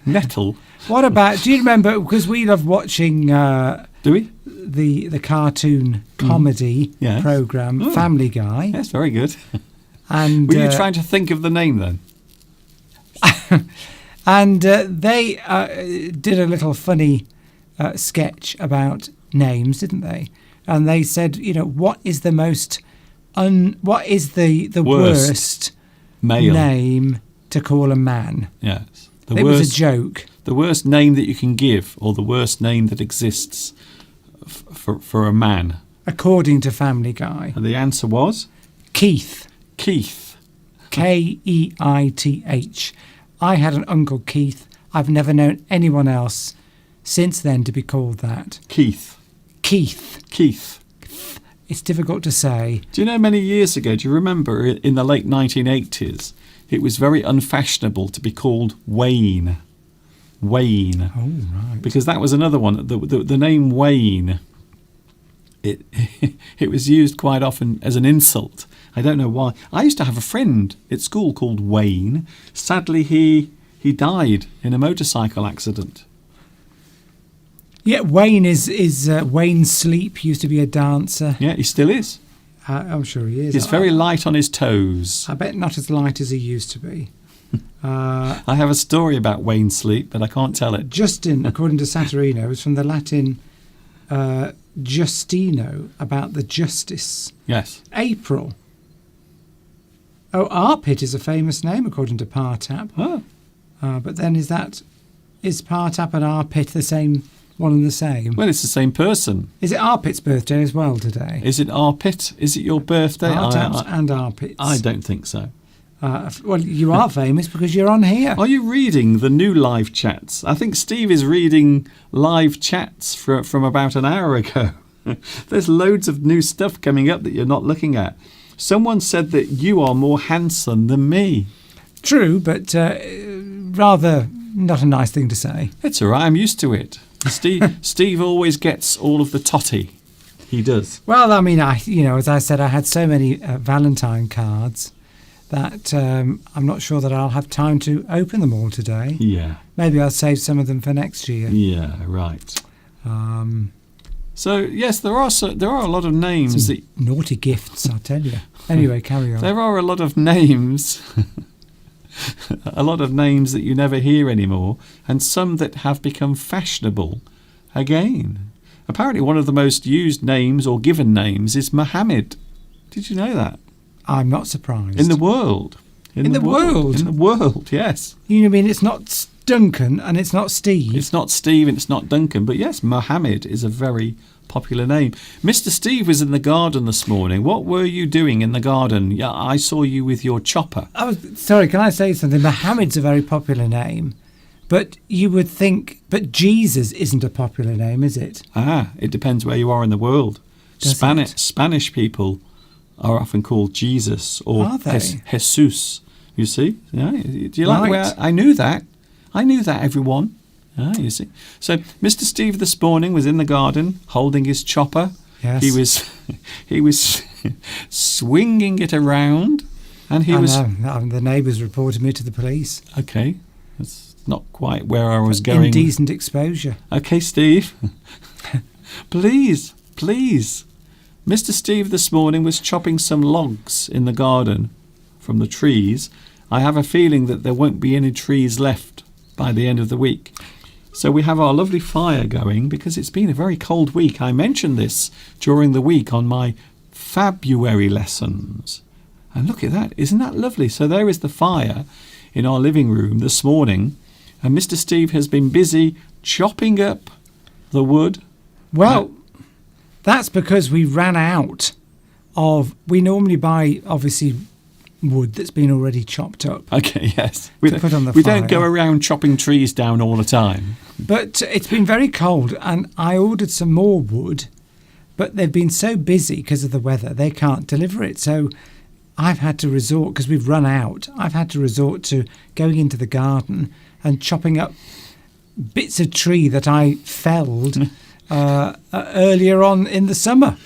Speaker 1: Nettle.
Speaker 5: What about? Do you remember? Because we love watching.
Speaker 1: Do we?
Speaker 5: The cartoon comedy
Speaker 1: Yes.
Speaker 5: program Family Guy.
Speaker 1: Yes, very good.
Speaker 5: And
Speaker 1: Were you trying to think of the name then?
Speaker 5: and they did a little funny sketch about names, didn't they? And they said, what is the most what is the worst
Speaker 1: Male.
Speaker 5: name to call a man?
Speaker 1: Yes.
Speaker 5: It was a joke.
Speaker 1: The worst name that you can give, or the worst name that exists for a man.
Speaker 5: According to Family Guy.
Speaker 1: And the answer was?
Speaker 5: Keith.
Speaker 1: Keith.
Speaker 5: Keith. I had an uncle Keith. I've never known anyone else since then to be called that.
Speaker 1: Keith.
Speaker 5: Keith.
Speaker 1: Keith.
Speaker 5: It's difficult to say.
Speaker 1: Do you know many years ago, do you remember in the late 1980s, it was very unfashionable to be called Wayne. Wayne.
Speaker 5: Oh, right.
Speaker 1: Because that was another one. The name Wayne, it was used quite often as an insult. I don't know why. I used to have a friend at school called Wayne. Sadly, he died in a motorcycle accident.
Speaker 5: Yeah, Wayne is Wayne Sleep used to be a dancer.
Speaker 1: Yeah, he still is.
Speaker 5: I'm sure he is.
Speaker 1: He's very light on his toes.
Speaker 5: I bet not as light as he used to be.
Speaker 1: I have a story about Wayne Sleep, but I can't tell it.
Speaker 5: Justin, according to Saturino, is from the Latin Justino, about the justice.
Speaker 1: Yes.
Speaker 5: April. Oh, Arpit is a famous name, according to Partap.
Speaker 1: Oh.
Speaker 5: But then is Partap and Arpit the same, one and the same?
Speaker 1: Well, it's the same person.
Speaker 5: Is it Arpit's birthday as well today?
Speaker 1: Is it Arpit? Is it your birthday?
Speaker 5: Partap's and Arpit's.
Speaker 1: I don't think so.
Speaker 5: Well, you are famous because you're on here.
Speaker 1: Are you reading the new live chats? I think Steve is reading live chats from about an hour ago. There's loads of new stuff coming up that you're not looking at. Someone said that you are more handsome than me.
Speaker 5: True, but rather not a nice thing to say.
Speaker 1: It's all right. I'm used to it. Steve always gets all of the totty. He does.
Speaker 5: Well, I mean, as I said, I had so many Valentine cards that I'm not sure that I'll have time to open them all today.
Speaker 1: Yeah.
Speaker 5: Maybe I'll save some of them for next year.
Speaker 1: Yeah. Right. So yes, there are a lot of names.
Speaker 5: Some naughty gifts, I'll tell you. Anyway, carry on.
Speaker 1: There are a lot of names. A lot of names that you never hear anymore, and some that have become fashionable again. Apparently one of the most used names or given names is Mohammed. Did you know that?
Speaker 5: I'm not surprised.
Speaker 1: In the world.
Speaker 5: In the world?
Speaker 1: In the world, yes.
Speaker 5: You mean it's not Duncan and it's not Steve?
Speaker 1: It's not Steve and it's not Duncan, but yes, Mohammed is a very popular name. Mr. Steve was in the garden this morning. What were you doing in the garden? Yeah, I saw you with your chopper.
Speaker 5: Sorry, can I say something? Mohammed's a very popular name, but you would think, but Jesus isn't a popular name, is it?
Speaker 1: It depends where you are in the world.
Speaker 5: Does
Speaker 1: Spanish people are often called Jesus or
Speaker 5: Are they?
Speaker 1: Jesus. You see? Yeah. Do you like the way
Speaker 5: Right.
Speaker 1: I knew that? I knew that, everyone. You see. So Mr. Steve this morning was in the garden holding his chopper.
Speaker 5: Yes.
Speaker 1: He was swinging it around, and he was
Speaker 5: the neighbours reported me to the police.
Speaker 1: okay. That's not quite where I was going.
Speaker 5: Indecent exposure.
Speaker 1: Okay, Steve. Please. Mr. Steve this morning was chopping some logs in the garden from the trees. I have a feeling that there won't be any trees left by the end of the week. So we have our lovely fire going because it's been a very cold week. I mentioned this during the week on my February lessons. And look at that. Isn't that lovely? So there is the fire in our living room this morning. And Mr. Steve has been busy chopping up the wood.
Speaker 5: Well, that's because we ran out of. We normally buy, obviously, wood that's been already chopped up.
Speaker 1: Okay, yes.
Speaker 5: To put on the
Speaker 1: we don't go
Speaker 5: fire.
Speaker 1: around chopping trees down all the time.
Speaker 5: But it's been very cold, and I ordered some more wood, but they've been so busy because of the weather, they can't deliver it. So I've had to resort, because we've run out, I've had to resort to going into the garden and chopping up bits of tree that I felled earlier on in the summer.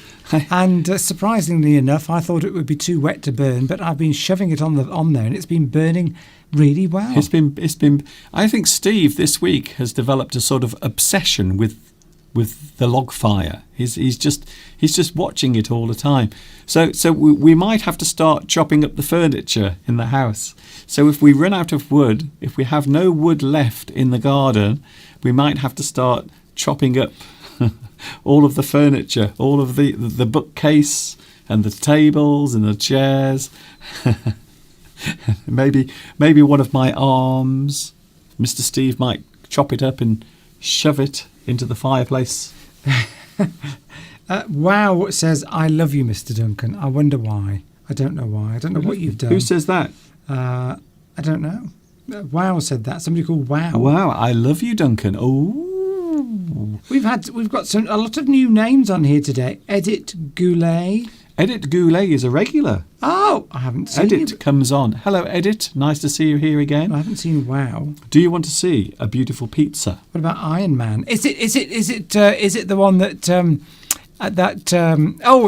Speaker 5: And surprisingly enough, I thought it would be too wet to burn, but I've been shoving it on there, and it's been burning really well.
Speaker 1: It's been. I think Steve this week has developed a sort of obsession with the log fire. He's just watching it all the time. So we might have to start chopping up the furniture in the house. So if we run out of wood, if we have no wood left in the garden, we might have to start chopping up all of the furniture, all of the bookcase and the tables and the chairs. maybe one of my arms. Mr. Steve might chop it up and shove it into the fireplace.
Speaker 5: Wow says, I love you, Mr. Duncan. I wonder why. I don't know why. I don't know what you've done.
Speaker 1: Who says that?
Speaker 5: I don't know. Wow said that. Somebody called Wow.
Speaker 1: Wow, I love you, Duncan. Oh.
Speaker 5: We've got a lot of new names on here today. Edit Goulet.
Speaker 1: Edit Goulet is a regular.
Speaker 5: Oh, I haven't seen
Speaker 1: Edit
Speaker 5: you.
Speaker 1: comes on. Hello, Edit. Nice to see you here again.
Speaker 5: I haven't seen Wow.
Speaker 1: Do you want to see a beautiful pizza?
Speaker 5: What about Iron Man? Is it the one that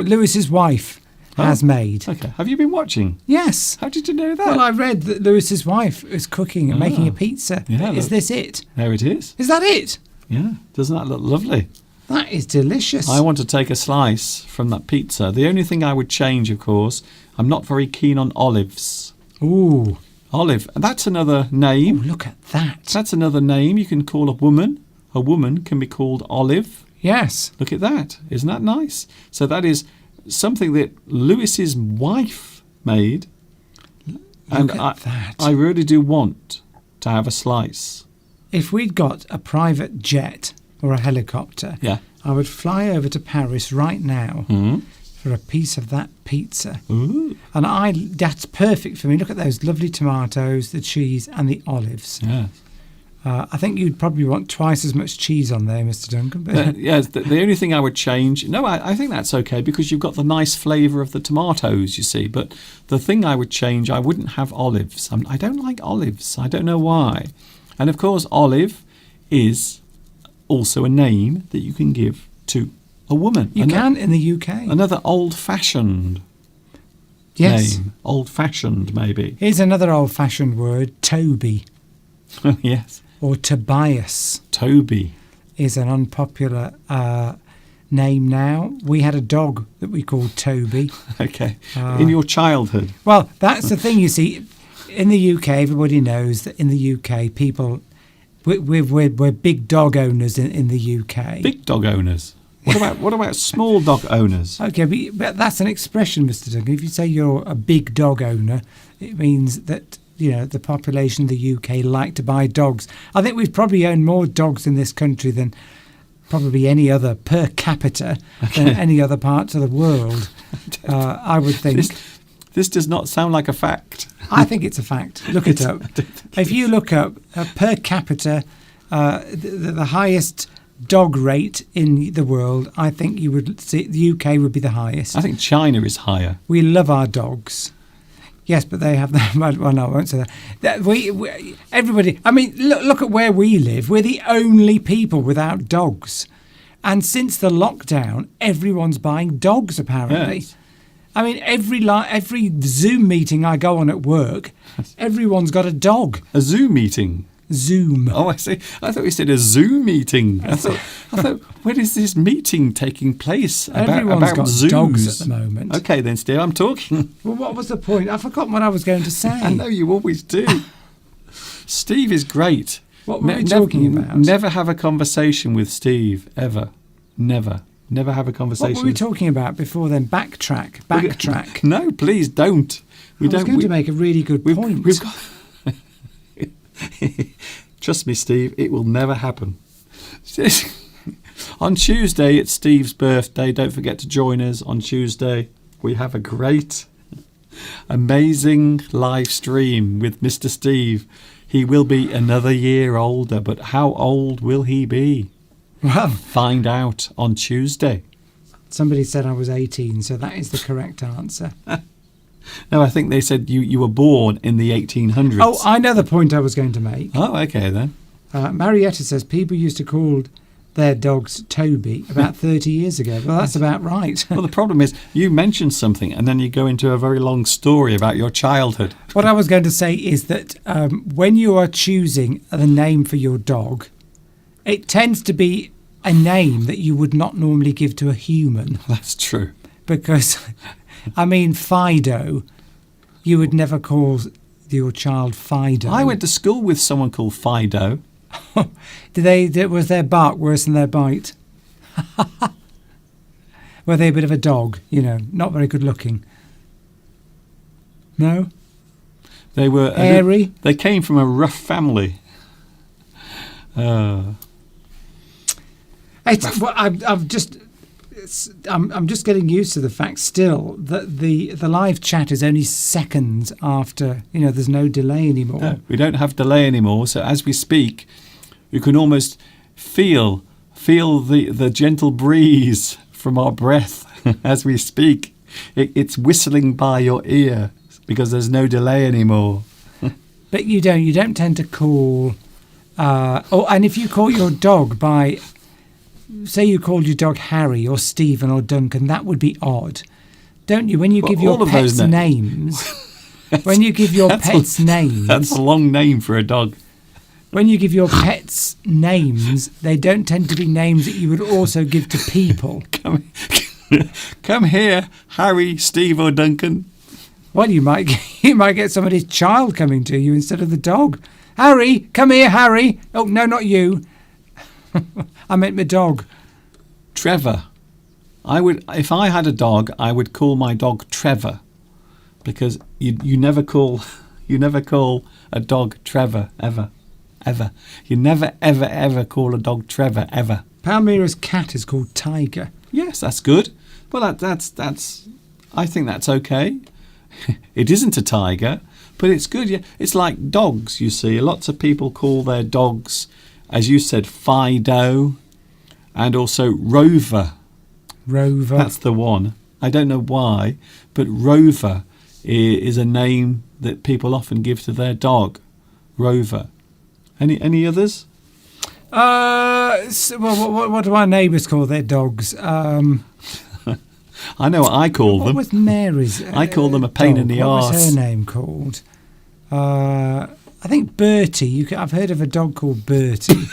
Speaker 5: Lewis's wife has made?
Speaker 1: Okay. Have you been watching?
Speaker 5: Yes.
Speaker 1: How did you know that?
Speaker 5: Well, I read that Lewis's wife is cooking and making a pizza.
Speaker 1: Yeah,
Speaker 5: Is
Speaker 1: look.
Speaker 5: this it?
Speaker 1: There it is.
Speaker 5: Is that it?
Speaker 1: Yeah. Doesn't that look lovely?
Speaker 5: That is delicious.
Speaker 1: I want to take a slice from that pizza. The only thing I would change, of course, I'm not very keen on olives.
Speaker 5: Ooh.
Speaker 1: Olive. That's another
Speaker 5: Ooh,
Speaker 1: name.
Speaker 5: look at that.
Speaker 1: That's another name you can call a woman. A woman can be called Olive.
Speaker 5: Yes.
Speaker 1: Look at that. Isn't that nice? So that is something that Lewis's wife made.
Speaker 5: Look at that.
Speaker 1: I really do want to have a slice.
Speaker 5: If we'd got a private jet or a helicopter,
Speaker 1: Yeah.
Speaker 5: I would fly over to Paris right now
Speaker 1: Mm.
Speaker 5: for a piece of that pizza.
Speaker 1: Ooh.
Speaker 5: And that's perfect for me. Look at those lovely tomatoes, the cheese, and the olives.
Speaker 1: Yeah.
Speaker 5: I think you'd probably want twice as much cheese on there, Mr. Duncan. But
Speaker 1: Yes, the only thing I would change... No, I think that's okay because you've got the nice flavour of the tomatoes, you see. But the thing I would change, I wouldn't have olives. I don't like olives. I don't know why. And, of course, olive is also a name that you can give to a woman.
Speaker 5: you can in the UK.
Speaker 1: Another old-fashioned
Speaker 5: Yes.
Speaker 1: name. Old-fashioned, maybe.
Speaker 5: Here's another old-fashioned word, Toby
Speaker 1: Yes.
Speaker 5: or Tobias
Speaker 1: Toby.
Speaker 5: is an unpopular name now. We had a dog that we called Toby.
Speaker 1: Okay. In your childhood.
Speaker 5: Well, that's the thing, you see. In the UK, everybody knows that in the UK, we're big dog owners in the UK.
Speaker 1: Big dog owners. What about small dog owners?
Speaker 5: Okay, but that's an expression, Mr. Duncan. If you say you're a big dog owner, it means that the population of the UK like to buy dogs. I think we've probably owned more dogs in this country than probably any other per capita than any other parts of the world. I would think.
Speaker 1: This does not sound like a fact.
Speaker 5: I think it's a fact. Look it up. If you look up per capita, the highest dog rate in the world, I think you would see the UK would be the highest.
Speaker 1: I think China is higher.
Speaker 5: We love our dogs. Yes, but they have that. Well, no, I won't say that. Everybody. I mean, look at where we live. We're the only people without dogs, and since the lockdown, everyone's buying dogs. Apparently.
Speaker 1: Yes.
Speaker 5: I mean, every Zoom meeting I go on at work, everyone's got a dog.
Speaker 1: A Zoom meeting.
Speaker 5: Zoom.
Speaker 1: Oh, I see. I thought you said a Zoom meeting. I thought, when is this meeting taking place?
Speaker 5: Everyone's
Speaker 1: about
Speaker 5: got
Speaker 1: zoos?
Speaker 5: dogs at the moment.
Speaker 1: Okay, then, Steve, I'm talking.
Speaker 5: Well, what was the point? I've forgotten what I was going to say.
Speaker 1: I know you always do. Steve is great.
Speaker 5: What were we talking about?
Speaker 1: Never have a conversation with Steve, ever. Never. Never have a conversation.
Speaker 5: What were we talking about before then? Backtrack.
Speaker 1: No, please don't.
Speaker 5: I was going to make a really good point.
Speaker 1: We've got... Trust me, Steve, it will never happen. On Tuesday, it's Steve's birthday. Don't forget to join us on Tuesday. We have a great Amazing live stream with Mr. Steve. He will be another year older, but how old will he be?
Speaker 5: Well,
Speaker 1: Find out on Tuesday.
Speaker 5: somebody said I was 18, so that is the correct answer.
Speaker 1: No, I think they said you were born in the 1800s.
Speaker 5: Oh, I know the point I was going to make.
Speaker 1: Oh, okay then.
Speaker 5: Marietta says people used to call their dogs Toby about 30 years ago. Well, that's about right.
Speaker 1: Well, the problem is you mention something and then you go into a very long story about your childhood.
Speaker 5: What I was going to say is that when you are choosing the name for your dog, it tends to be a name that you would not normally give to a human.
Speaker 1: That's true.
Speaker 5: Because, I mean, Fido, you would never call your child Fido.
Speaker 1: I went to school with someone called Fido.
Speaker 5: Was their bark worse than their bite? Were they a bit of a dog, not very good looking? No?
Speaker 1: They were
Speaker 5: hairy?
Speaker 1: They came from a rough family.
Speaker 5: I'm just getting used to the fact still that the live chat is only seconds after, there's no delay anymore.
Speaker 1: No, we don't have delay anymore, so as we speak, you can almost feel the gentle breeze from our breath as we speak. It's whistling by your ear because there's no delay anymore.
Speaker 5: But you don't tend to call... and if you call your dog by... Say you called your dog Harry or Stephen or Duncan, that would be odd. Don't you? When you give your pets names... when you give your pets names...
Speaker 1: That's a long name for a dog.
Speaker 5: When you give your pets names, they don't tend to be names that you would also give to people.
Speaker 1: Come here, Harry, Steve or Duncan.
Speaker 5: Well, you might get somebody's child coming to you instead of the dog. Harry, come here, Harry. Oh, no, not you. I meant my dog.
Speaker 1: Trevor. If I had a dog, I would call my dog Trevor, because you never call a dog Trevor ever. You never ever call a dog Trevor ever.
Speaker 5: Palmyra's cat is called Tiger.
Speaker 1: Yes, that's good. Well, that's. I think that's okay. It isn't a tiger, but it's good. Yeah, it's like dogs. You see, lots of people call their dogs, as you said, Fido, and also Rover.
Speaker 5: Rover.
Speaker 1: That's the one. I don't know why, but Rover is a name that people often give to their dog. Rover. Any others?
Speaker 5: What do our neighbours call their dogs?
Speaker 1: I know what I call them.
Speaker 5: What was Mary's?
Speaker 1: I call them a pain in the arse.
Speaker 5: What was her name called? I think Bertie. I've heard of a dog called Bertie.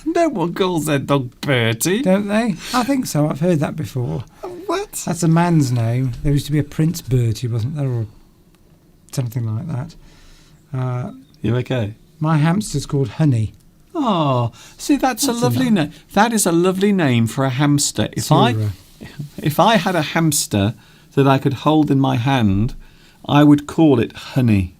Speaker 1: No one calls their dog Bertie.
Speaker 5: Don't they? I think so. I've heard that before.
Speaker 1: What?
Speaker 5: That's a man's name. There used to be a Prince Bertie, wasn't there? Or something like that.
Speaker 1: You okay?
Speaker 5: My hamster's called Honey.
Speaker 1: Oh, see, that's a lovely name. That is a lovely name for a hamster. If I had a hamster that I could hold in my hand, I would call it Honey.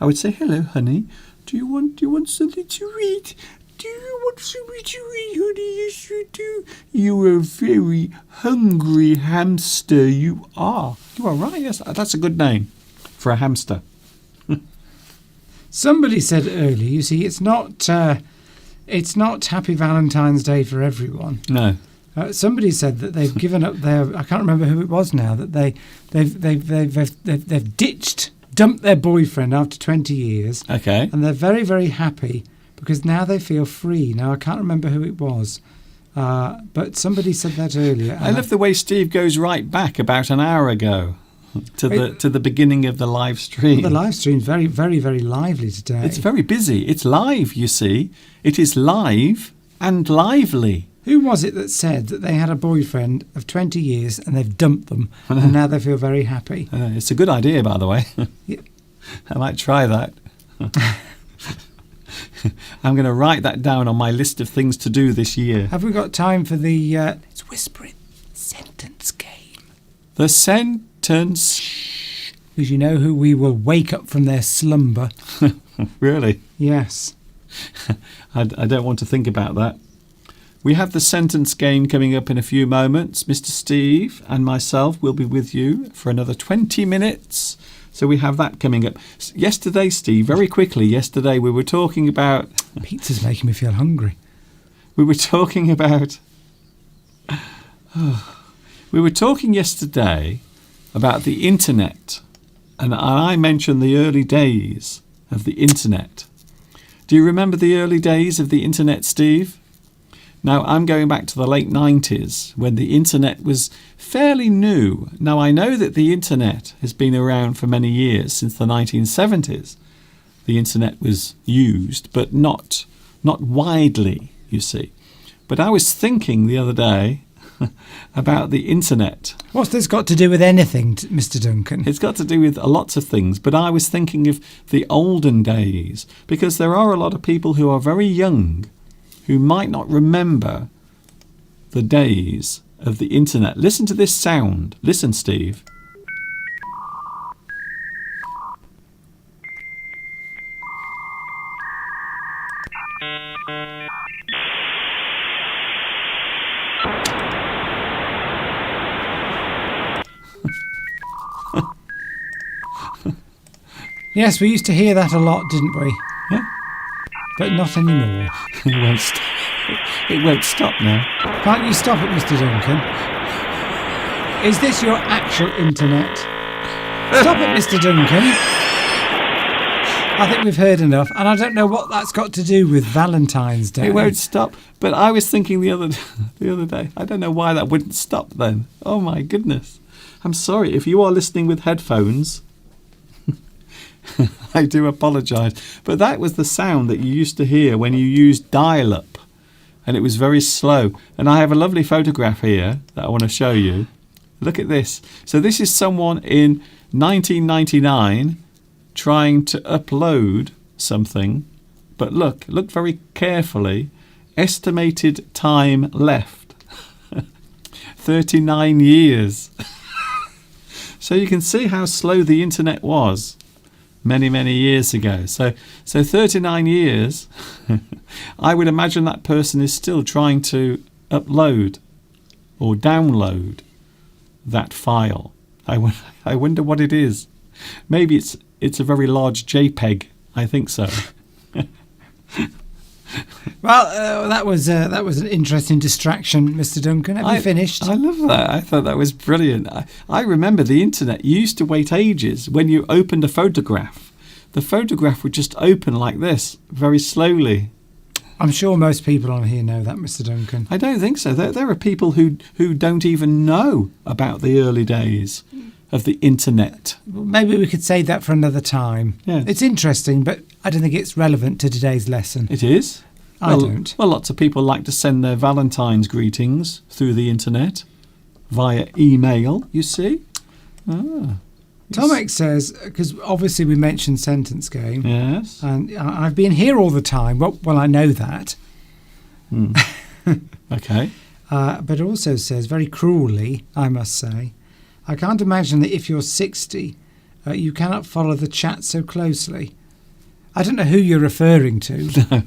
Speaker 1: I would say, "Hello, Honey. Do you want something to eat? Do you want something to eat, Honey? Yes, you do. You are a very hungry hamster. You are. You are right. Yes, that's a good name for a hamster."
Speaker 5: Somebody said earlier, you see, it's not Happy Valentine's Day for everyone.
Speaker 1: No.
Speaker 5: Somebody said that they've given up their. I can't remember who it was now. That they've dumped their boyfriend after 20 years.
Speaker 1: Okay.
Speaker 5: And they're very, very happy because now they feel free. Now I can't remember who it was, but somebody said that earlier.
Speaker 1: I love the way Steve goes right back about an hour ago to the beginning of the live stream.
Speaker 5: The live stream's very, very, very lively today.
Speaker 1: It's very busy. It's live, you see. It is live and lively.
Speaker 5: Who was it that said that they had a boyfriend of 20 years and they've dumped them and now they feel very happy?
Speaker 1: It's a good idea, by the way.
Speaker 5: Yeah.
Speaker 1: I might try that. I'm going to write that down on my list of things to do this year.
Speaker 5: Have we got time for the let's whisper it sentence game?
Speaker 1: The sentence.
Speaker 5: Because you know who we will wake up from their slumber.
Speaker 1: Really?
Speaker 5: Yes.
Speaker 1: I don't want to think about that. We have the sentence game coming up in a few moments. Mr. Steve and myself will be with you for another 20 minutes So we have that coming up. Yesterday, Steve, very quickly, yesterday we were talking about...
Speaker 5: Pizza's making me feel hungry.
Speaker 1: We were talking about... we were talking yesterday about the internet. And I mentioned the early days of the internet. Do you remember the early days of the internet, Steve? Now, I'm going back to the late 90s when the internet was fairly new. Now, I know that the internet has been around for many years, since the 1970s. The internet was used, but not widely, you see. But I was thinking the other day about the internet.
Speaker 5: What's this got to do with anything, Mr. Duncan?
Speaker 1: It's got to do with lots of things, but I was thinking of the olden days, because there are a lot of people who are very young who might not remember the days of the internet. Listen to this sound. Listen, Steve.
Speaker 5: Yes, we used to hear that a lot, didn't we?
Speaker 1: Yeah.
Speaker 5: But not anymore.
Speaker 1: It won't stop. It won't stop now.
Speaker 5: Can't you stop it, Mr. Duncan? Is this your actual internet? Stop it, Mr. Duncan. I think we've heard enough, and I don't know what that's got to do with Valentine's Day.
Speaker 1: It won't stop. But I was thinking the other day, I don't know why that wouldn't stop then. Oh my goodness. I'm sorry. If you are listening with headphones, I do apologise. But that was the sound that you used to hear when you used dial-up. And it was very slow. And I have a lovely photograph here that I want to show you. Look at this. So this is someone in 1999 trying to upload something. But look very carefully. Estimated time left. 39 years. So you can see how slow the internet was many years ago. So 39 years, I would imagine that person is still trying to upload or download that file. I wonder what it is. Maybe it's a very large JPEG. I think so.
Speaker 5: Well, that was an interesting distraction, Mr. Duncan. Have you finished?
Speaker 1: I love that. I thought that was brilliant. I remember the internet. You used to wait ages when you opened a photograph. The photograph would just open like this, very slowly.
Speaker 5: I'm sure most people on here know that, Mr. Duncan.
Speaker 1: I don't think so. There are people who don't even know about the early days of the internet.
Speaker 5: Maybe we could save that for another time.
Speaker 1: Yes.
Speaker 5: It's interesting, but I don't think it's relevant to today's lesson.
Speaker 1: It is?
Speaker 5: I don't.
Speaker 1: Well, lots of people like to send their Valentine's greetings through the internet, via email, you see.
Speaker 5: Tomek says, because obviously we mentioned Sentence Game.
Speaker 1: Yes.
Speaker 5: And I've been here all the time. Well, I know that.
Speaker 1: Okay.
Speaker 5: But also says, very cruelly, I must say, I can't imagine that if you're 60, you cannot follow the chat so closely. I don't know who you're referring to.
Speaker 1: No.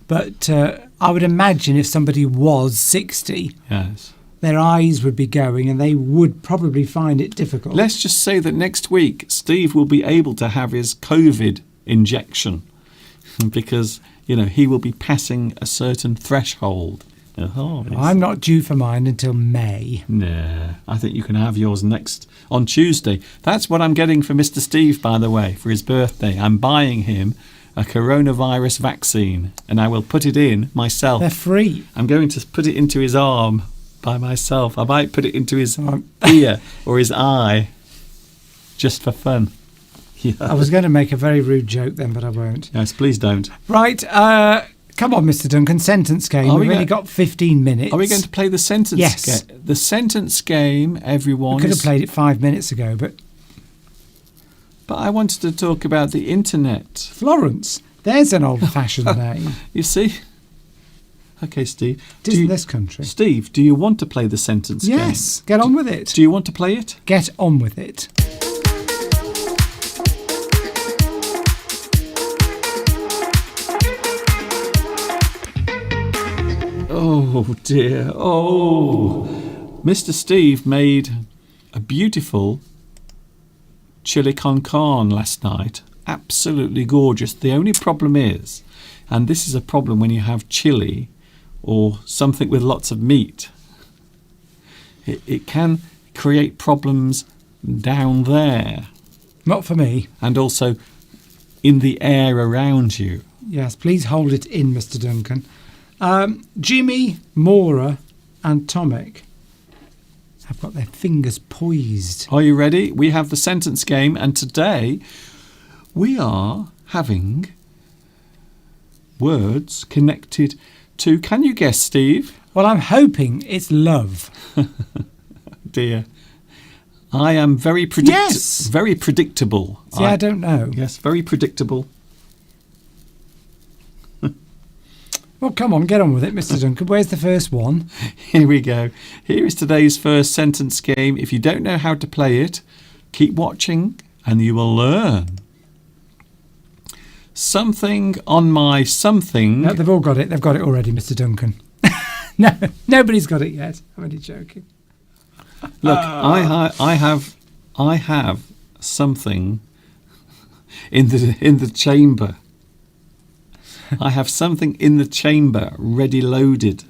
Speaker 5: But I would imagine if somebody was 60,
Speaker 1: Yes.
Speaker 5: their eyes would be going and they would probably find it difficult.
Speaker 1: Let's just say that next week Steve will be able to have his COVID injection because, he will be passing a certain threshold.
Speaker 5: I'm not due for mine until May.
Speaker 1: Nah, I think you can have yours next on Tuesday. That's what I'm getting for Mr. Steve, by the way, for his birthday. I'm buying him a coronavirus vaccine and I will put it in myself.
Speaker 5: They're free.
Speaker 1: I'm going to put it into his arm by myself. I might put it into his ear or his eye just for fun. Yeah.
Speaker 5: I was going to make a very rude joke then, but I won't.
Speaker 1: Yes, please don't.
Speaker 5: Right, come on, Mr. Duncan, Sentence Game. We've only got 15 minutes.
Speaker 1: Are we going to play the sentence
Speaker 5: Yes.
Speaker 1: game? The sentence game, everyone.
Speaker 5: We could have played it 5 minutes ago, but...
Speaker 1: But I wanted to talk about the internet.
Speaker 5: Florence, there's an old-fashioned name.
Speaker 1: You see? Okay, Steve.
Speaker 5: It is in this country.
Speaker 1: Steve, do you want to play the sentence game?
Speaker 5: Yes, get on with it.
Speaker 1: Do you want to play it?
Speaker 5: Get on with it.
Speaker 1: Oh, dear. Oh. Mr. Steve made a beautiful chili con carne last night. Absolutely gorgeous. The only problem is, and this is a problem when you have chili or something with lots of meat, it can create problems down there
Speaker 5: Not for me.
Speaker 1: and also in the air around you.
Speaker 5: Yes, please hold it in, Mr. Duncan. Jimmy, Maura, and Tomek have got their fingers poised.
Speaker 1: Are you ready? We have the sentence game, and today we are having words connected to, can you guess, Steve?
Speaker 5: Well, I'm hoping it's love.
Speaker 1: Dear, I am very
Speaker 5: Yes!
Speaker 1: very predictable.
Speaker 5: See, I don't know.
Speaker 1: Yes, very predictable.
Speaker 5: Well, come on, get on with it, Mr. Duncan. Where's the first one?
Speaker 1: Here we go. Here is today's first sentence game. If you don't know how to play it, keep watching and you will learn. Something on my something.
Speaker 5: No, they've all got it. They've got it already, Mr. Duncan. No, nobody's got it yet. I'm only joking.
Speaker 1: Look, I have something in the chamber. I have something in the chamber, ready loaded.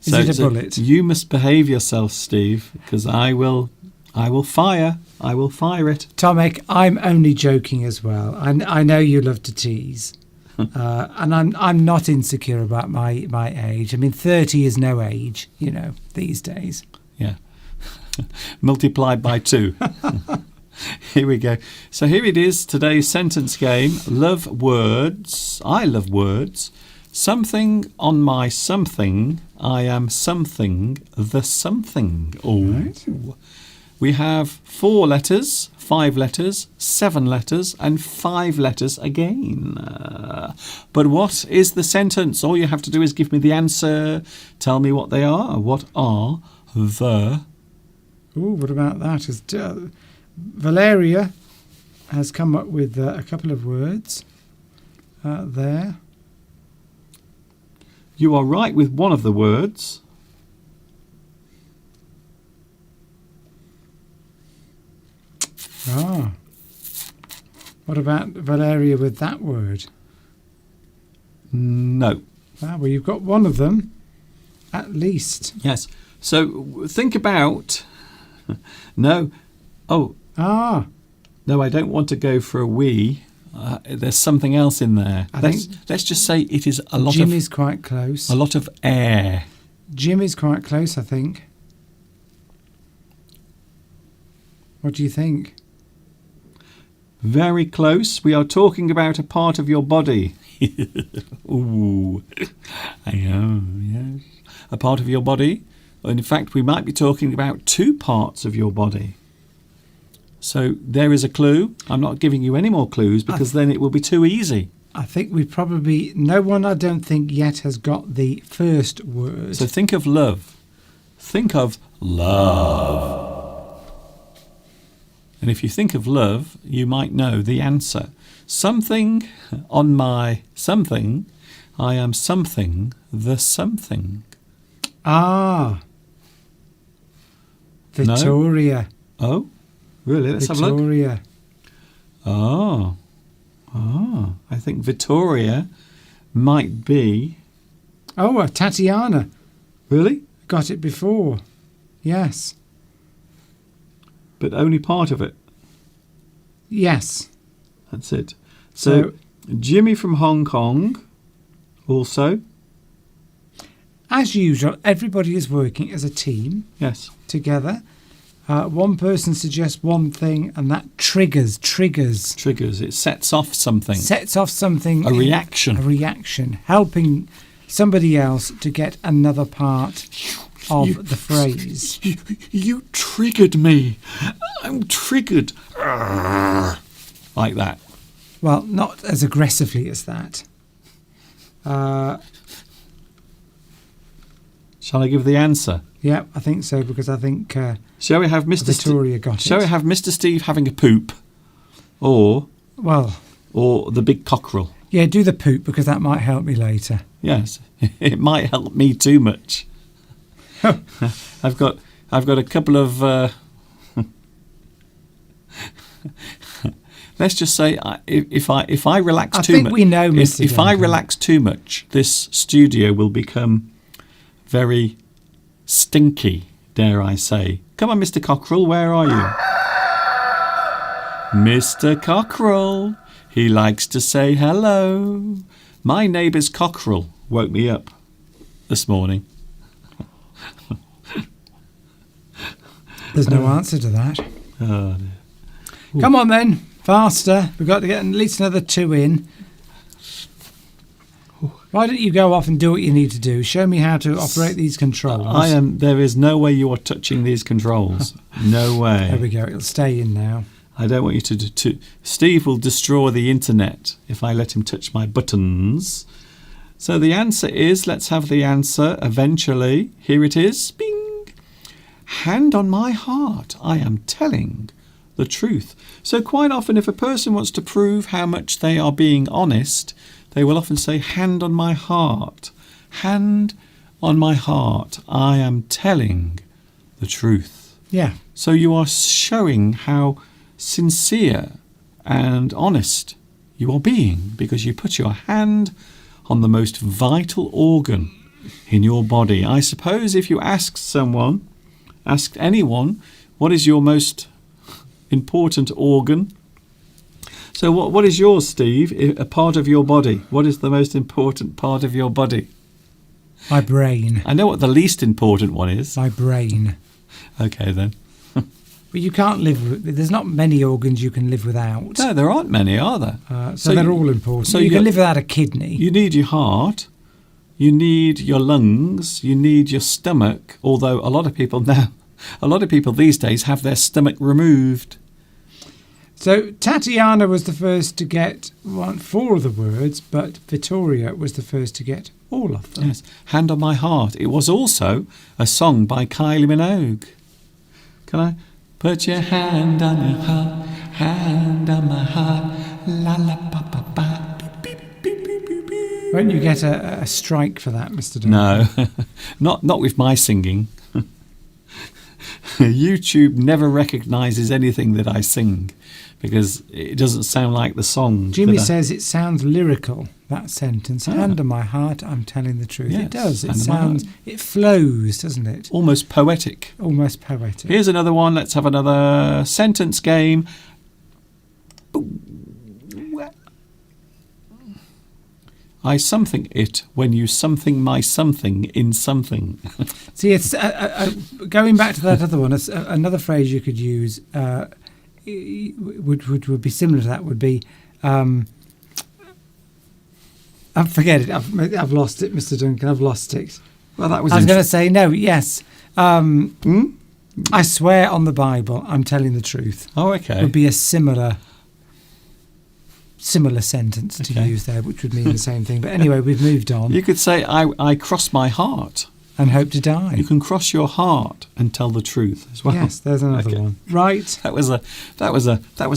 Speaker 5: Is it a bullet?
Speaker 1: You must behave yourself, Steve, because I will fire. I will fire it.
Speaker 5: Tomek, I'm only joking as well. I know you love to tease. And I'm not insecure about my age. I mean, 30 is no age, these days.
Speaker 1: Yeah. Multiplied by 2. Here we go. So here it is, today's sentence game. Love words. I love words. Something on my something. I am something the something. Oh.
Speaker 5: Right.
Speaker 1: We have 4 letters, 5 letters, 7 letters, and 5 letters again. But what is the sentence? All you have to do is give me the answer. Tell me what they are. What are the...
Speaker 5: Ooh, what about that? Valeria has come up with a couple of words there.
Speaker 1: You are right with one of the words.
Speaker 5: Ah. What about Valeria with that word?
Speaker 1: No.
Speaker 5: Ah, well, you've got one of them, at least.
Speaker 1: Yes. So think about... No. Oh,
Speaker 5: Ah,
Speaker 1: no, I don't want to go for a we. There's something else in there. Let's just say it is a lot
Speaker 5: Jimmy's quite close.
Speaker 1: of air.
Speaker 5: Jimmy's quite close, I think. What do you think?
Speaker 1: Very close. We are talking about a part of your body. Ooh. I know, yes. A part of your body. In fact, we might be talking about 2 parts of your body. So there is a clue. I'm not giving you any more clues because then it will be too easy.
Speaker 5: I think we probably... No one, I don't think, yet has got the first word.
Speaker 1: So think of love. Think of love. And if you think of love, you might know the answer. Something on my something. I am something the something.
Speaker 5: Ah. Victoria.
Speaker 1: Oh, really? Let's have a look.
Speaker 5: Victoria.
Speaker 1: Oh. I think Vittoria might be...
Speaker 5: Oh, Tatiana.
Speaker 1: Really?
Speaker 5: Got it before. Yes.
Speaker 1: But only part of it.
Speaker 5: Yes.
Speaker 1: That's it. So Jimmy from Hong Kong also.
Speaker 5: As usual, everybody is working as a team
Speaker 1: Yes.
Speaker 5: together. One person suggests one thing and that triggers.
Speaker 1: Triggers. It sets off something.
Speaker 5: Sets off something.
Speaker 1: A reaction.
Speaker 5: A reaction. Helping somebody else to get another part of the phrase.
Speaker 1: You triggered me. I'm triggered. Like that.
Speaker 5: Well, not as aggressively as that.
Speaker 1: Shall I give the answer?
Speaker 5: Yeah, I think so, because I think
Speaker 1: Shall we have Mr.
Speaker 5: Victoria got it.
Speaker 1: Shall we have Mr. Steve having a poop? Or the big cockerel?
Speaker 5: Yeah, do the poop, because that might help me later.
Speaker 1: Yes. It might help me too much. I've got a couple of Let's just say if I relax
Speaker 5: I
Speaker 1: too
Speaker 5: think
Speaker 1: much,
Speaker 5: we know, Mr.
Speaker 1: if I
Speaker 5: Duncan.
Speaker 1: relax too much, this studio will become very stinky. Dare I say? Come on, Mr. Cockerel, where are you? Mr. Cockerel, he likes to say hello. My neighbour's cockerel woke me up this morning.
Speaker 5: There's no answer to that.
Speaker 1: Oh,
Speaker 5: Come on then, faster. We've got to get at least another 2 in. Why don't you go off and do what you need to do? Show me how to operate these controls.
Speaker 1: There is no way you are touching these controls. No way.
Speaker 5: There we go. It'll stay in now.
Speaker 1: I don't want you to. Steve will destroy the internet if I let him touch my buttons. So the answer is, let's have the answer eventually. Here it is. Bing. Hand on my heart, I am telling the truth. So quite often if a person wants to prove how much they are being honest, they will often say, hand on my heart. Hand on my heart, I am telling the truth.
Speaker 5: Yeah.
Speaker 1: So you are showing how sincere and honest you are being, because you put your hand on the most vital organ in your body. I suppose if you asked anyone, what is your most important organ? So what is yours, Steve? A part of your body. What is the most important part of your body?
Speaker 5: My brain.
Speaker 1: I know what the least important one is.
Speaker 5: My brain.
Speaker 1: Okay, then.
Speaker 5: But you can't live with... There's not many organs you can live without.
Speaker 1: No, there aren't many, are there?
Speaker 5: So they're all important.
Speaker 1: so
Speaker 5: you
Speaker 1: you
Speaker 5: can
Speaker 1: got-
Speaker 5: live without a kidney.
Speaker 1: You need your heart, you need your lungs, you need your stomach, although a lot of people these days have their stomach removed.
Speaker 5: So Tatiana was the first to get 4 of the words, but Vittoria was the first to get all of them.
Speaker 1: Yes, Hand on My Heart. It was also a song by Kylie Minogue. Can I? Put your hand on your heart, hand on my heart, la la pa pa pa. Beep, beep, beep, beep, beep, beep.
Speaker 5: Won't you get a strike for that, Mr. Duncan?
Speaker 1: No, not with my singing. YouTube never recognises anything that I sing because it doesn't sound like the song.
Speaker 5: Jimmy
Speaker 1: that
Speaker 5: says it sounds lyrical, that sentence. Hand on my heart, I'm telling the truth.
Speaker 1: Yes,
Speaker 5: It does. It
Speaker 1: hand on my
Speaker 5: sounds... It flows, doesn't it?
Speaker 1: almost poetic.
Speaker 5: Almost poetic.
Speaker 1: Here's another one. Let's have another sentence game. I something it when you something my something in something.
Speaker 5: See, it's going back to that other one. Another phrase you could use would be similar to that. Would be, forget it. I've lost it, Mr. Duncan. I've lost it.
Speaker 1: Well, that was.
Speaker 5: I was going to say no. Yes. I swear on the Bible, I'm telling the truth.
Speaker 1: Oh, okay.
Speaker 5: Would be a similar sentence to
Speaker 1: Okay.
Speaker 5: use there, which would mean the same thing. But anyway, we've moved on.
Speaker 1: You could say I cross my heart.
Speaker 5: And hope to die.
Speaker 1: You can cross your heart and tell the truth as well.
Speaker 5: Yes, there's another
Speaker 1: Okay.
Speaker 5: one. Right.
Speaker 1: That was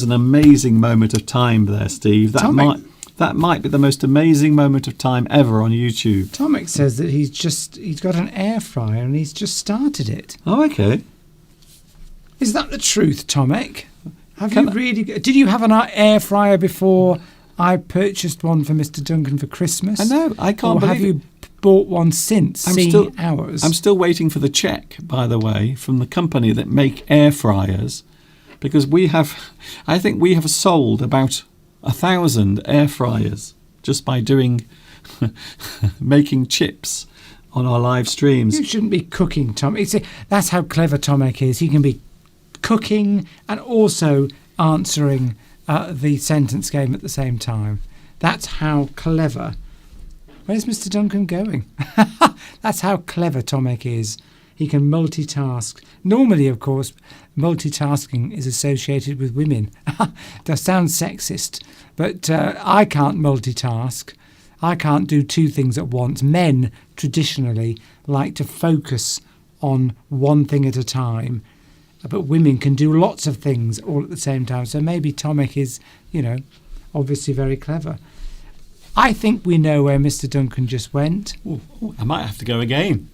Speaker 1: an amazing moment of time there, Steve.
Speaker 5: Tomic.
Speaker 1: That might be the most amazing moment of time ever on YouTube.
Speaker 5: Tomic says that he's got an air fryer and he's just started it.
Speaker 1: Oh, okay.
Speaker 5: Is that the truth, Tomic?
Speaker 1: Can I-
Speaker 5: Did you have an air fryer before I purchased one for Mr. Duncan for Christmas?
Speaker 1: I know. I can't
Speaker 5: Or have
Speaker 1: believe
Speaker 5: you bought one since? Seen ours.
Speaker 1: I'm still waiting for the check, by the way, from the company that make air fryers, because I think we have sold about 1,000 air fryers just by making chips on our live streams.
Speaker 5: You shouldn't be cooking, Tom. That's how clever Tomic is. He can be cooking and also answering the sentence game at the same time. That's how clever. Where's Mr. Duncan going? That's how clever Tomic is. He can multitask. Normally, of course, multitasking is associated with women. That sounds sexist, but I can't multitask. I can't do 2 things at once. Men traditionally like to focus on one thing at a time, but women can do lots of things all at the same time. So maybe Tomic is, obviously very clever. I think we know where Mr. Duncan just went.
Speaker 1: Ooh, I might have to go again.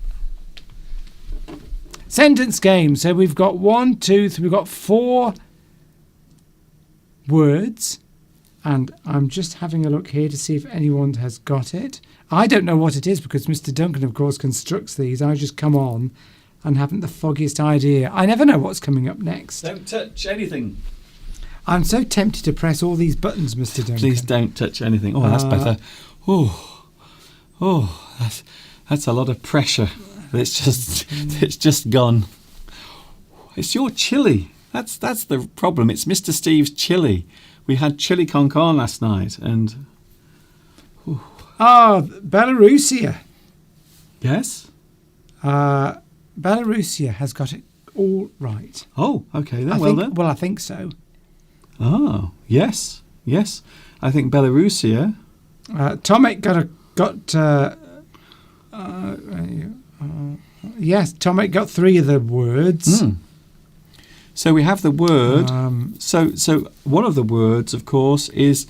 Speaker 5: Sentence game. So we've got 1, 2, 3. We've got 4 words, and I'm just having a look here to see if anyone has got it. I don't know what it is because Mr. Duncan, of course, constructs these. I just come on and haven't the foggiest idea. I never know what's coming up next.
Speaker 1: Don't touch anything.
Speaker 5: I'm so tempted to press all these buttons, Mr. Duncan.
Speaker 1: Please don't touch anything. Oh, that's better. That's a lot of pressure. It's just gone. It's your chili. That's the problem. It's Mr. Steve's chili. We had chili con carne last night, and
Speaker 5: Belarusia.
Speaker 1: yes.
Speaker 5: Belarusia has got it all right.
Speaker 1: Oh, okay then.
Speaker 5: I think so.
Speaker 1: Oh, yes. I think Belarusia.
Speaker 5: Tomek yes, Tomek got 3 of the words.
Speaker 1: So we have the word. So one of the words, of course, is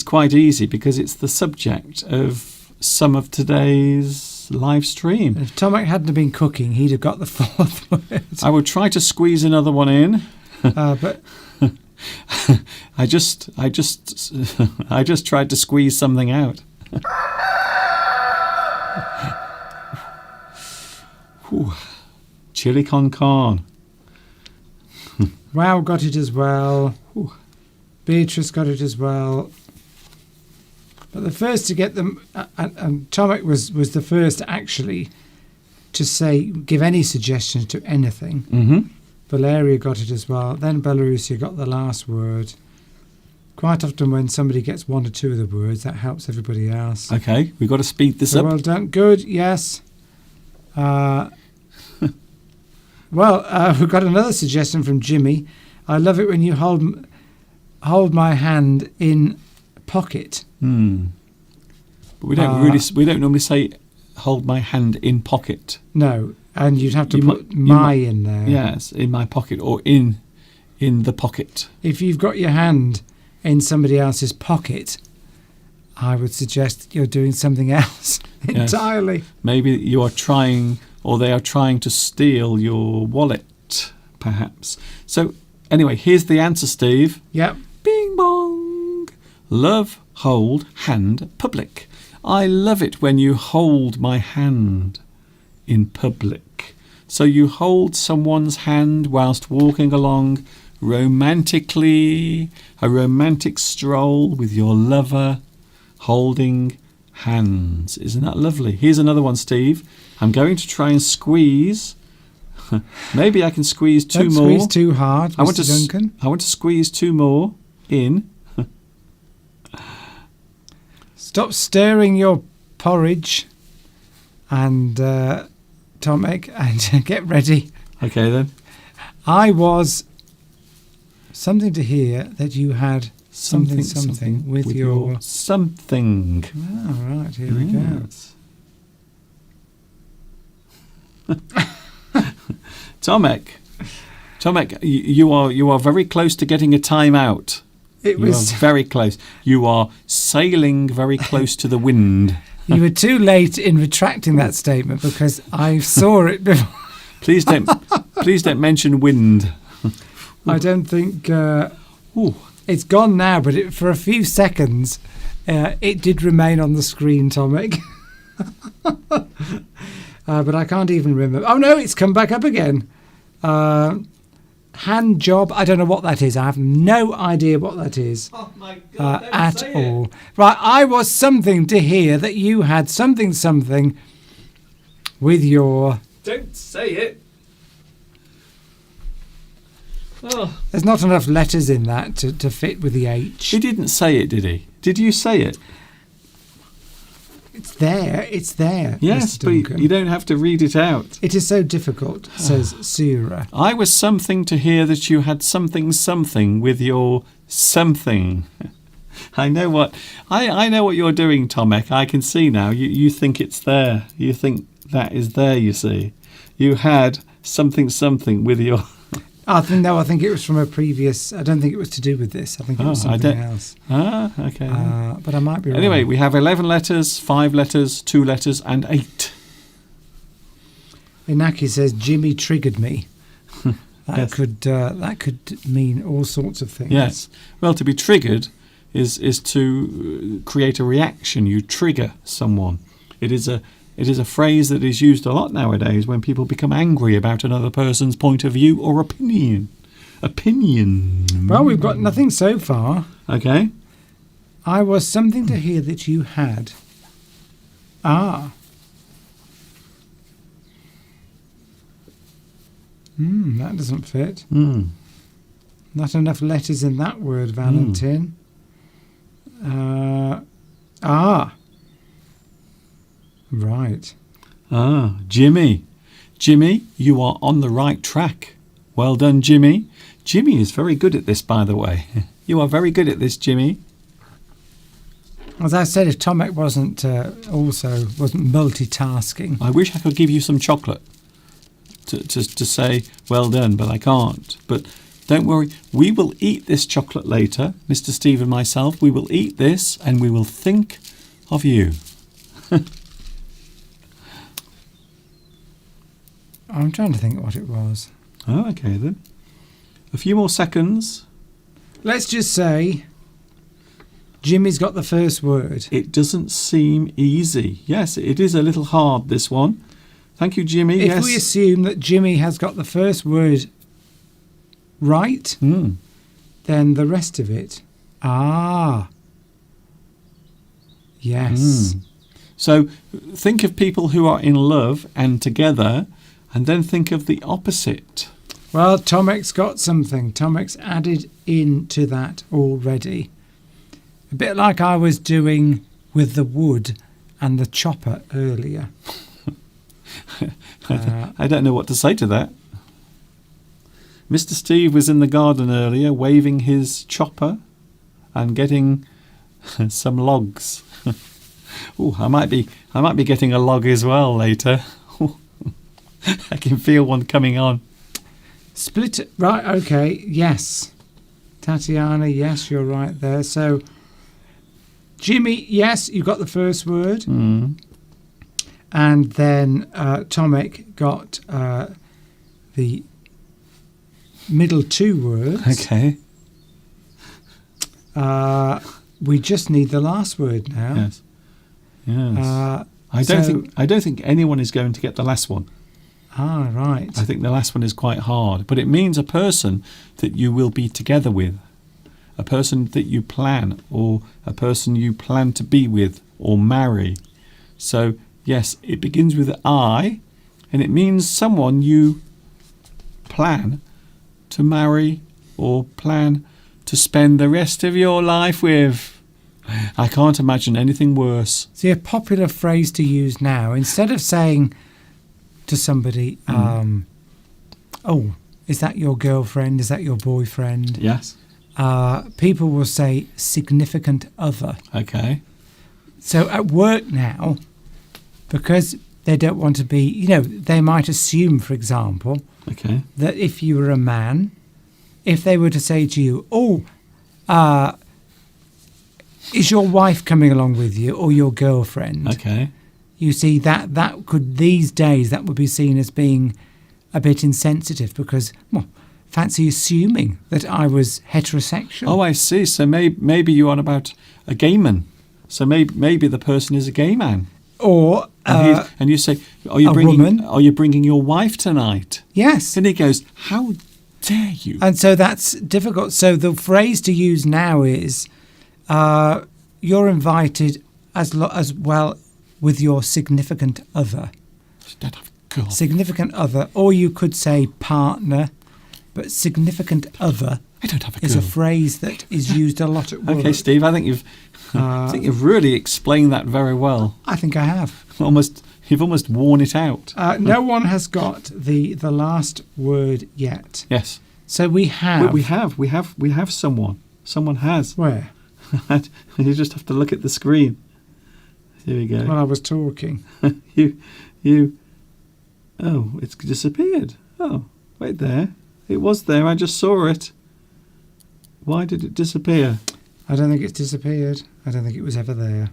Speaker 1: quite easy because it's the subject of some of today's live stream.
Speaker 5: If Tomek hadn't have been cooking, he'd have got the 4th word.
Speaker 1: I will try to squeeze another one in.
Speaker 5: But
Speaker 1: I just tried to squeeze something out. Chili con carne.
Speaker 5: Wow got it as well. Beatrice got it as well. But the first to get them, and Tomek was the first actually to give any suggestions to anything.
Speaker 1: Mm-hmm.
Speaker 5: Valeria got it as well. Then Belarusia got the last word. Quite often when somebody gets 1 or 2 of the words, that helps everybody else.
Speaker 1: Okay, we've got to speed this up.
Speaker 5: Well done. Good, yes. We've got another suggestion from Jimmy. I love it when you hold my hand in pocket.
Speaker 1: But we don't normally say hold my hand in pocket.
Speaker 5: No, and you'd have to put in there.
Speaker 1: Yes, in my pocket or in the pocket.
Speaker 5: If you've got your hand in somebody else's pocket, I would suggest that you're doing something else entirely.
Speaker 1: Maybe you are trying, or they are trying to steal your wallet, perhaps. So, anyway, here's the answer, Steve.
Speaker 5: Yep.
Speaker 1: Bing bong. Love, hold, hand, public. I love it when you hold my hand in public. So you hold someone's hand whilst walking along romantically, a romantic stroll with your lover, holding hands. Isn't that lovely? Here's another one, Steve. I'm going to try and squeeze. Maybe I can squeeze 2 more.
Speaker 5: Don't squeeze too hard, Mr. Duncan.
Speaker 1: I want to squeeze 2 more in.
Speaker 5: Stop stirring your porridge and Tomek, and get ready.
Speaker 1: Okay then.
Speaker 5: I was something to hear that you had something with your
Speaker 1: something.
Speaker 5: Oh, right, here we go.
Speaker 1: Tomek, you are very close to getting a time out. You are very close. You are sailing very close to the wind.
Speaker 5: You were too late in retracting that statement because I saw it before.
Speaker 1: Please don't mention wind.
Speaker 5: I don't think it's gone now, but for a few seconds it did remain on the screen, Tomek. But I can't even remember. Oh no, it's come back up again. Hand job. I don't know what that is. I have no idea what that is.
Speaker 1: Oh my God,
Speaker 5: at all. Right, I was something to hear that you had something with your...
Speaker 1: Don't say it. Oh.
Speaker 5: There's not enough letters in that to fit with the H.
Speaker 1: He didn't say it, did he? Did you say it?
Speaker 5: It's there.
Speaker 1: Yes,
Speaker 5: Mr.
Speaker 1: but
Speaker 5: Duncan.
Speaker 1: you don't have to read it out.
Speaker 5: It is so difficult, says Sura.
Speaker 1: I was something to hear that you had something with your something. I know what you're doing, Tomek. I can see now. You think it's there. You think that is there, you see. You had something with your...
Speaker 5: I think it was from a previous... I don't think it was to do with this. I think it was something else.
Speaker 1: Okay.
Speaker 5: But I might be wrong.
Speaker 1: Anyway, we have 11 letters, 5 letters, 2 letters, and 8.
Speaker 5: Inaki says, Jimmy triggered me. That could mean all sorts of things.
Speaker 1: Yes. Well, to be triggered is to create a reaction. You trigger someone. It is a phrase that is used a lot nowadays when people become angry about another person's point of view or opinion.
Speaker 5: Well, we've got nothing so far.
Speaker 1: Okay.
Speaker 5: I was something to hear that you had. That doesn't fit. Not enough letters in that word, Valentin. Right.
Speaker 1: Jimmy. Jimmy, you are on the right track. Well done, Jimmy. Jimmy is very good at this, by the way. You are very good at this, Jimmy.
Speaker 5: As I said, if Tomek wasn't multitasking.
Speaker 1: I wish I could give you some chocolate to say well done, but I can't. But don't worry, we will eat this chocolate later, Mr. Steve and myself. We will eat this and we will think of you.
Speaker 5: I'm trying to think what it was.
Speaker 1: Oh, okay then. A few more seconds.
Speaker 5: Let's just say Jimmy's got the first word.
Speaker 1: It doesn't seem easy. Yes, it is a little hard, this one. Thank you, Jimmy.
Speaker 5: If we assume that Jimmy has got the first word right, then the rest of it. Yes.
Speaker 1: So think of people who are in love and together, and then think of the opposite.
Speaker 5: Well, Tomek's got something. Tomek's added into that already. A bit like I was doing with the wood and the chopper earlier.
Speaker 1: I don't know what to say to that. Mr. Steve was in the garden earlier waving his chopper and getting some logs. I might be getting a log as well later. I can feel one coming on.
Speaker 5: Split. Right, okay, yes. Tatiana, yes, you're right there. So, Jimmy, yes, you got the first word. And then Tomek got the middle two words.
Speaker 1: Okay.
Speaker 5: We just need the last word now.
Speaker 1: Yes. Yes. I don't think anyone is going to get the last one.
Speaker 5: Right.
Speaker 1: I think the last one is quite hard, but it means a person that you will be together with, a person that you plan, or a person you plan to be with or marry. So, yes, it begins with I, and it means someone you plan to marry or plan to spend the rest of your life with. I can't imagine anything worse.
Speaker 5: See, a popular phrase to use now, instead of saying to somebody, is that your girlfriend? Is that your boyfriend?
Speaker 1: Yes.
Speaker 5: People will say significant other.
Speaker 1: Okay.
Speaker 5: So at work now, because they don't want to be, they might assume, for example, that if you were a man, if they were to say to you, is your wife coming along with you or your girlfriend?
Speaker 1: Okay.
Speaker 5: You see, that could, these days, that would be seen as being a bit insensitive because, fancy assuming that I was heterosexual.
Speaker 1: Oh, I see. So maybe you're on about a gay man. So maybe the person is a gay man.
Speaker 5: Or
Speaker 1: and you say, are you bringing your wife tonight?
Speaker 5: Yes.
Speaker 1: And he goes, how dare you?
Speaker 5: And so that's difficult. So the phrase to use now is, you're invited as well with your significant other.
Speaker 1: Don't have a girl.
Speaker 5: Significant other, or you could say partner, but significant other
Speaker 1: I don't have a girl.
Speaker 5: is a phrase that is used a lot at work.
Speaker 1: Okay, Steve, I think you've really explained that very well.
Speaker 5: I think I have.
Speaker 1: You've almost worn it out.
Speaker 5: No one has got the last word yet.
Speaker 1: Yes.
Speaker 5: So we have.
Speaker 1: We have someone. Someone has.
Speaker 5: Where?
Speaker 1: You just have to look at the screen. Here we go.
Speaker 5: While I was talking.
Speaker 1: Oh, it's disappeared. Oh, wait there. It was there. I just saw it. Why did it disappear?
Speaker 5: I don't think it's disappeared. I don't think it was ever there.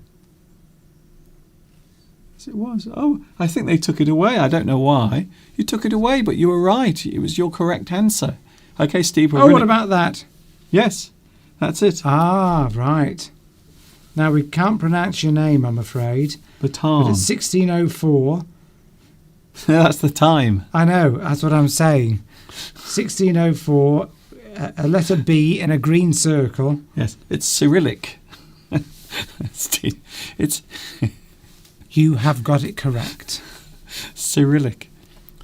Speaker 1: Yes, it was. Oh, I think they took it away. I don't know why. You took it away, but you were right. It was your correct answer. Okay, Steve, we're
Speaker 5: Oh, what
Speaker 1: winning.
Speaker 5: about that?
Speaker 1: Yes, that's it.
Speaker 5: Ah, right. Now, we can't pronounce your name, I'm afraid. But
Speaker 1: Baton.
Speaker 5: it's 1604.
Speaker 1: That's the time.
Speaker 5: I know, that's what I'm saying. 1604, a letter B in a green circle.
Speaker 1: Yes, it's Cyrillic. Steve, it's
Speaker 5: You have got it correct.
Speaker 1: Cyrillic.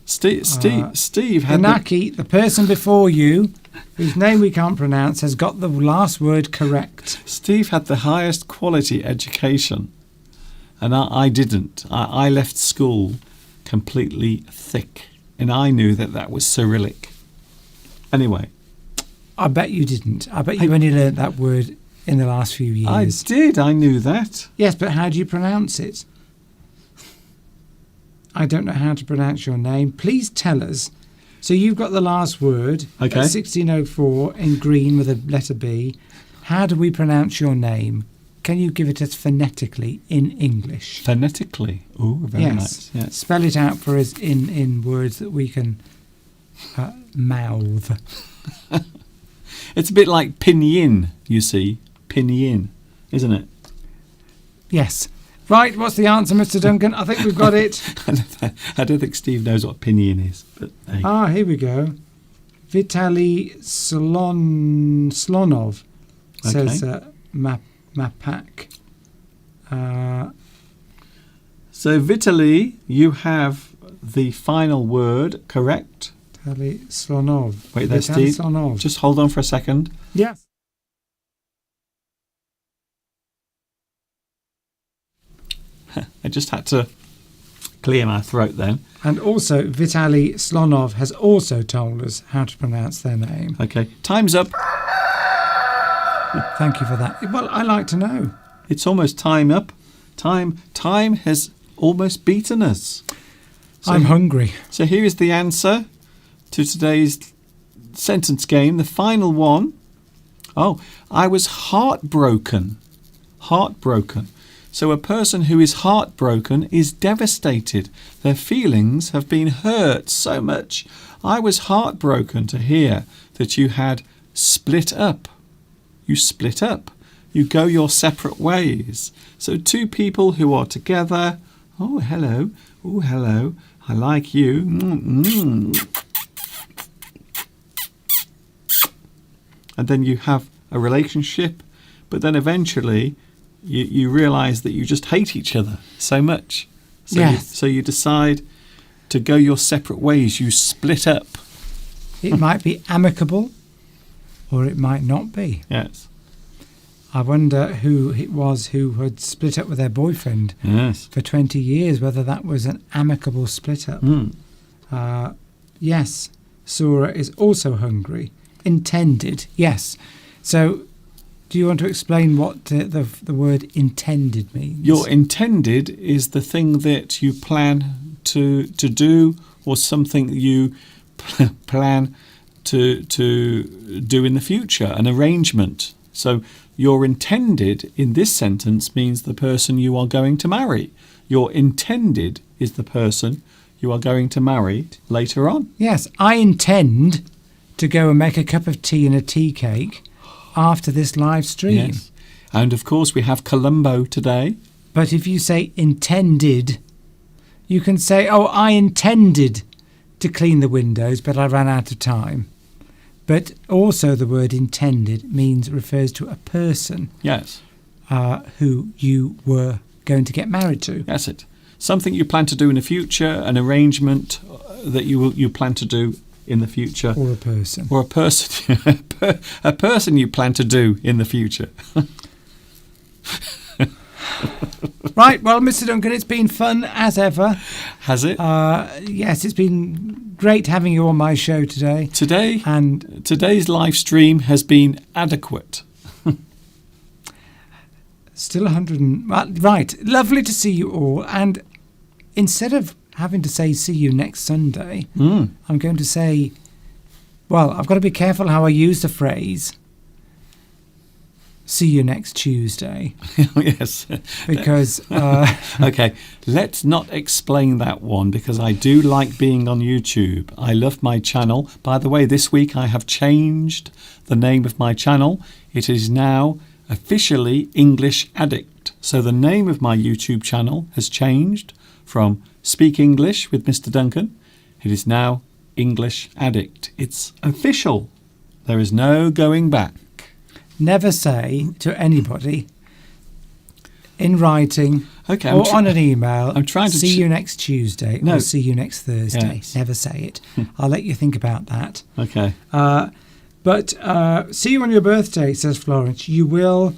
Speaker 1: Steve had the,
Speaker 5: Inaki, the person before you, whose name we can't pronounce, has got the last word correct.
Speaker 1: Steve had the highest quality education, and I didn't. I left school completely thick, and I knew that was Cyrillic. Anyway,
Speaker 5: I bet you didn't. I bet you only learnt that word in the last few years.
Speaker 1: I did. I knew that.
Speaker 5: Yes, but how do you pronounce it? I don't know how to pronounce your name. Please tell us. So you've got the last word.
Speaker 1: Okay.
Speaker 5: 1604 in green with a letter B. How do we pronounce your name? Can you give it us phonetically in English?
Speaker 1: Phonetically. Oh, very nice. Yes.
Speaker 5: Spell it out for us in words that we can mouth.
Speaker 1: It's a bit like pinyin, you see. Pinyin, isn't it?
Speaker 5: Yes. Right, what's the answer, Mr. Duncan? I think we've got it.
Speaker 1: I don't think Steve knows what pinyin is, but hey.
Speaker 5: Ah, here we go. Vitaly Slonov says Mapak.
Speaker 1: So, Vitaly, you have the final word correct.
Speaker 5: Vitaly Slonov.
Speaker 1: Wait there,
Speaker 5: Vitaly
Speaker 1: Steve.
Speaker 5: Slonov.
Speaker 1: Just hold on for a second.
Speaker 5: Yes.
Speaker 1: I just had to clear my throat then.
Speaker 5: And also, Vitaly Slonov has also told us how to pronounce their name.
Speaker 1: Okay, time's up.
Speaker 5: Thank you for that. Well, I like to know.
Speaker 1: It's almost time up. Time has almost beaten us. So,
Speaker 5: I'm hungry.
Speaker 1: So here is the answer to today's sentence game, the final one. Oh, I was heartbroken. Heartbroken. So a person who is heartbroken is devastated. Their feelings have been hurt so much. I was heartbroken to hear that you had split up. You split up. You go your separate ways. So two people who are together. Oh, hello. Oh, hello. I like you. And then you have a relationship, but then eventually you realise that you just hate each other so much. So
Speaker 5: Yes.
Speaker 1: so you decide to go your separate ways. You split up.
Speaker 5: It might be amicable or it might not be.
Speaker 1: Yes.
Speaker 5: I wonder who it was who had split up with their boyfriend
Speaker 1: Yes.
Speaker 5: for 20 years, whether that was an amicable split up. Yes, Sura is also hungry. Intended, yes. So, do you want to explain what the word intended means?
Speaker 1: Your intended is the thing that you plan to do, or something you plan to do in the future, an arrangement. So your intended in this sentence means the person you are going to marry. Your intended is the person you are going to marry later on.
Speaker 5: Yes, I intend to go and make a cup of tea and a tea cake after this live stream.
Speaker 1: Yes. And of course we have Colombo today.
Speaker 5: But if you say intended, you can say, oh, I intended to clean the windows, but I ran out of time. But also the word intended refers to a person
Speaker 1: Yes.
Speaker 5: who you were going to get married to.
Speaker 1: That's it. Something you plan to do in the future, an arrangement that you plan to do in the future.
Speaker 5: Or a person.
Speaker 1: Or a person. A person you plan to do in the future.
Speaker 5: Right, well, Mr. Duncan, it's been fun as ever.
Speaker 1: Has it?
Speaker 5: Yes, it's been great having you on my show today. And
Speaker 1: Today's live stream has been adequate.
Speaker 5: still 100 right, lovely to see you all. And instead of having to say see you next Sunday, I'm going to say, well, I've got to be careful how I use the phrase see you next Tuesday.
Speaker 1: Yes.
Speaker 5: Because
Speaker 1: Okay, let's not explain that one because I do like being on YouTube. I love my channel. By the way, this week I have changed the name of my channel. It is now officially English Addict. So the name of my YouTube channel has changed from Speak English with Mr. Duncan. It is now English Addict. It's official. There is no going back.
Speaker 5: never say to anybody in writing
Speaker 1: Okay,
Speaker 5: or on an email,
Speaker 1: I'm trying to
Speaker 5: see you next Tuesday
Speaker 1: No.
Speaker 5: or see you next Thursday.
Speaker 1: Yes.
Speaker 5: Never say it. I'll let you think about that.
Speaker 1: Okay.
Speaker 5: But see you on your birthday, says Florence. You will.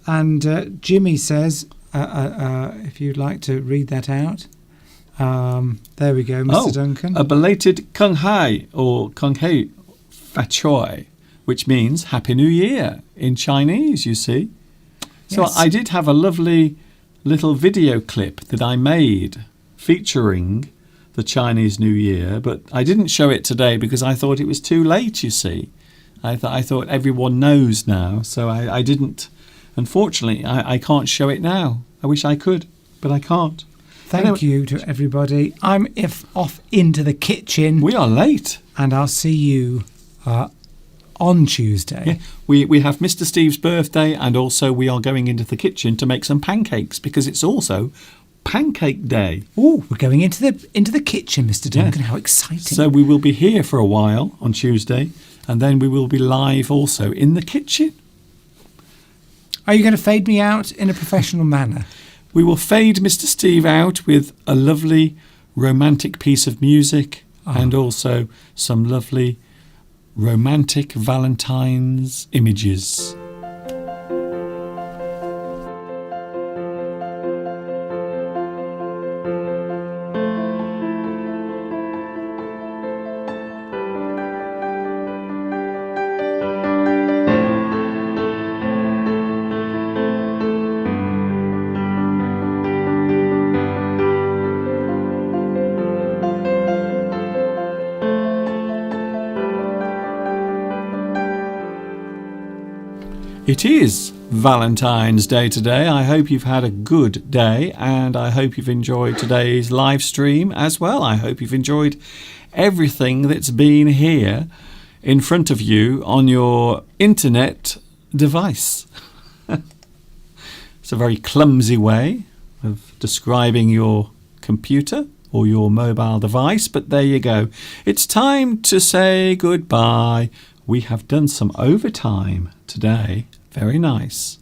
Speaker 5: And Jimmy says, if you'd like to read that out. There we go, Mr. Duncan.
Speaker 1: A belated Kung Hai or Kung Hei Fa Choi, which means Happy New Year in Chinese, you see. So
Speaker 5: Yes.
Speaker 1: I did have a lovely little video clip that I made featuring the Chinese New Year, but I didn't show it today because I thought it was too late, you see. I thought everyone knows now, so I didn't. Unfortunately, I can't show it now. I wish I could, but I can't.
Speaker 5: Thank
Speaker 1: Anyway,
Speaker 5: you to everybody. I'm off into the kitchen,
Speaker 1: We are late.
Speaker 5: and I'll see you on Tuesday.
Speaker 1: Yeah, we have Mr. Steve's birthday, and also we are going into the kitchen to make some pancakes because it's also Pancake Day.
Speaker 5: Oh, we're going into the kitchen, Mr. Duncan. How exciting!
Speaker 1: So we will be here for a while on Tuesday, and then we will be live also in the kitchen.
Speaker 5: Are you going to fade me out in a professional manner?
Speaker 1: We will fade Mr. Steve out with a lovely romantic piece of music and also some lovely romantic Valentine's images. It is Valentine's Day today. I hope you've had a good day, and I hope you've enjoyed today's live stream as well. I hope you've enjoyed everything that's been here in front of you on your internet device. It's a very clumsy way of describing your computer or your mobile device, but there you go. It's time to say goodbye. We have done some overtime today. Very nice.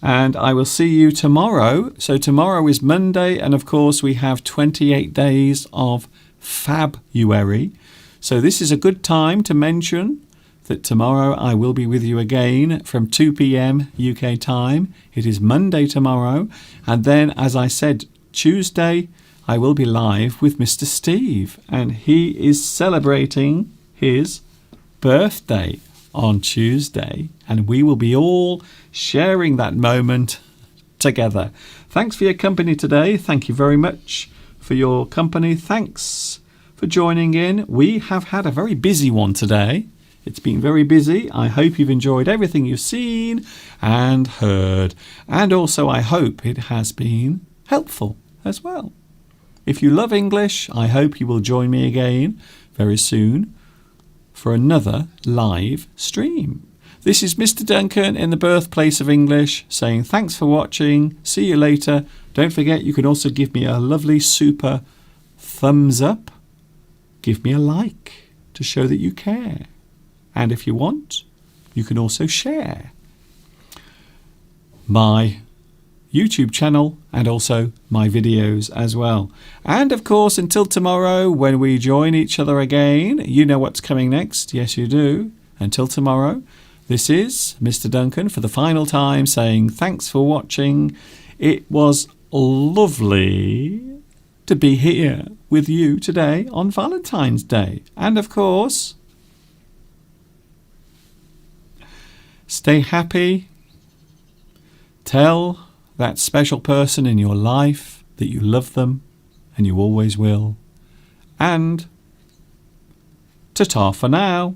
Speaker 1: And I will see you tomorrow. So tomorrow is Monday, and of course we have 28 days of Fabuary. So this is a good time to mention that tomorrow I will be with you again from 2 p.m. UK time. It is Monday tomorrow. And then, as I said, Tuesday I will be live with Mr. Steve, and he is celebrating his birthday on Tuesday, and we will be all sharing that moment together. Thanks for your company today. Thank you very much for your company. Thanks for joining in. We have had a very busy one today. It's been very busy. I hope you've enjoyed everything you've seen and heard, and also I hope it has been helpful as well. If you love English, I hope you will join me again very soon for another live stream. This is Mr. Duncan in the birthplace of English saying thanks for watching. See you later. Don't forget you can also give me a lovely super thumbs up. Give me a like to show that you care. And if you want, you can also share my YouTube channel and also my videos as well. And of course, until tomorrow when we join each other again, you know what's coming next. Yes, you do. Until tomorrow, this is Mr. Duncan for the final time saying thanks for watching. It was lovely to be here with you today on Valentine's Day. And of course, stay happy. Tell that special person in your life that you love them and you always will. And ta-ta for now.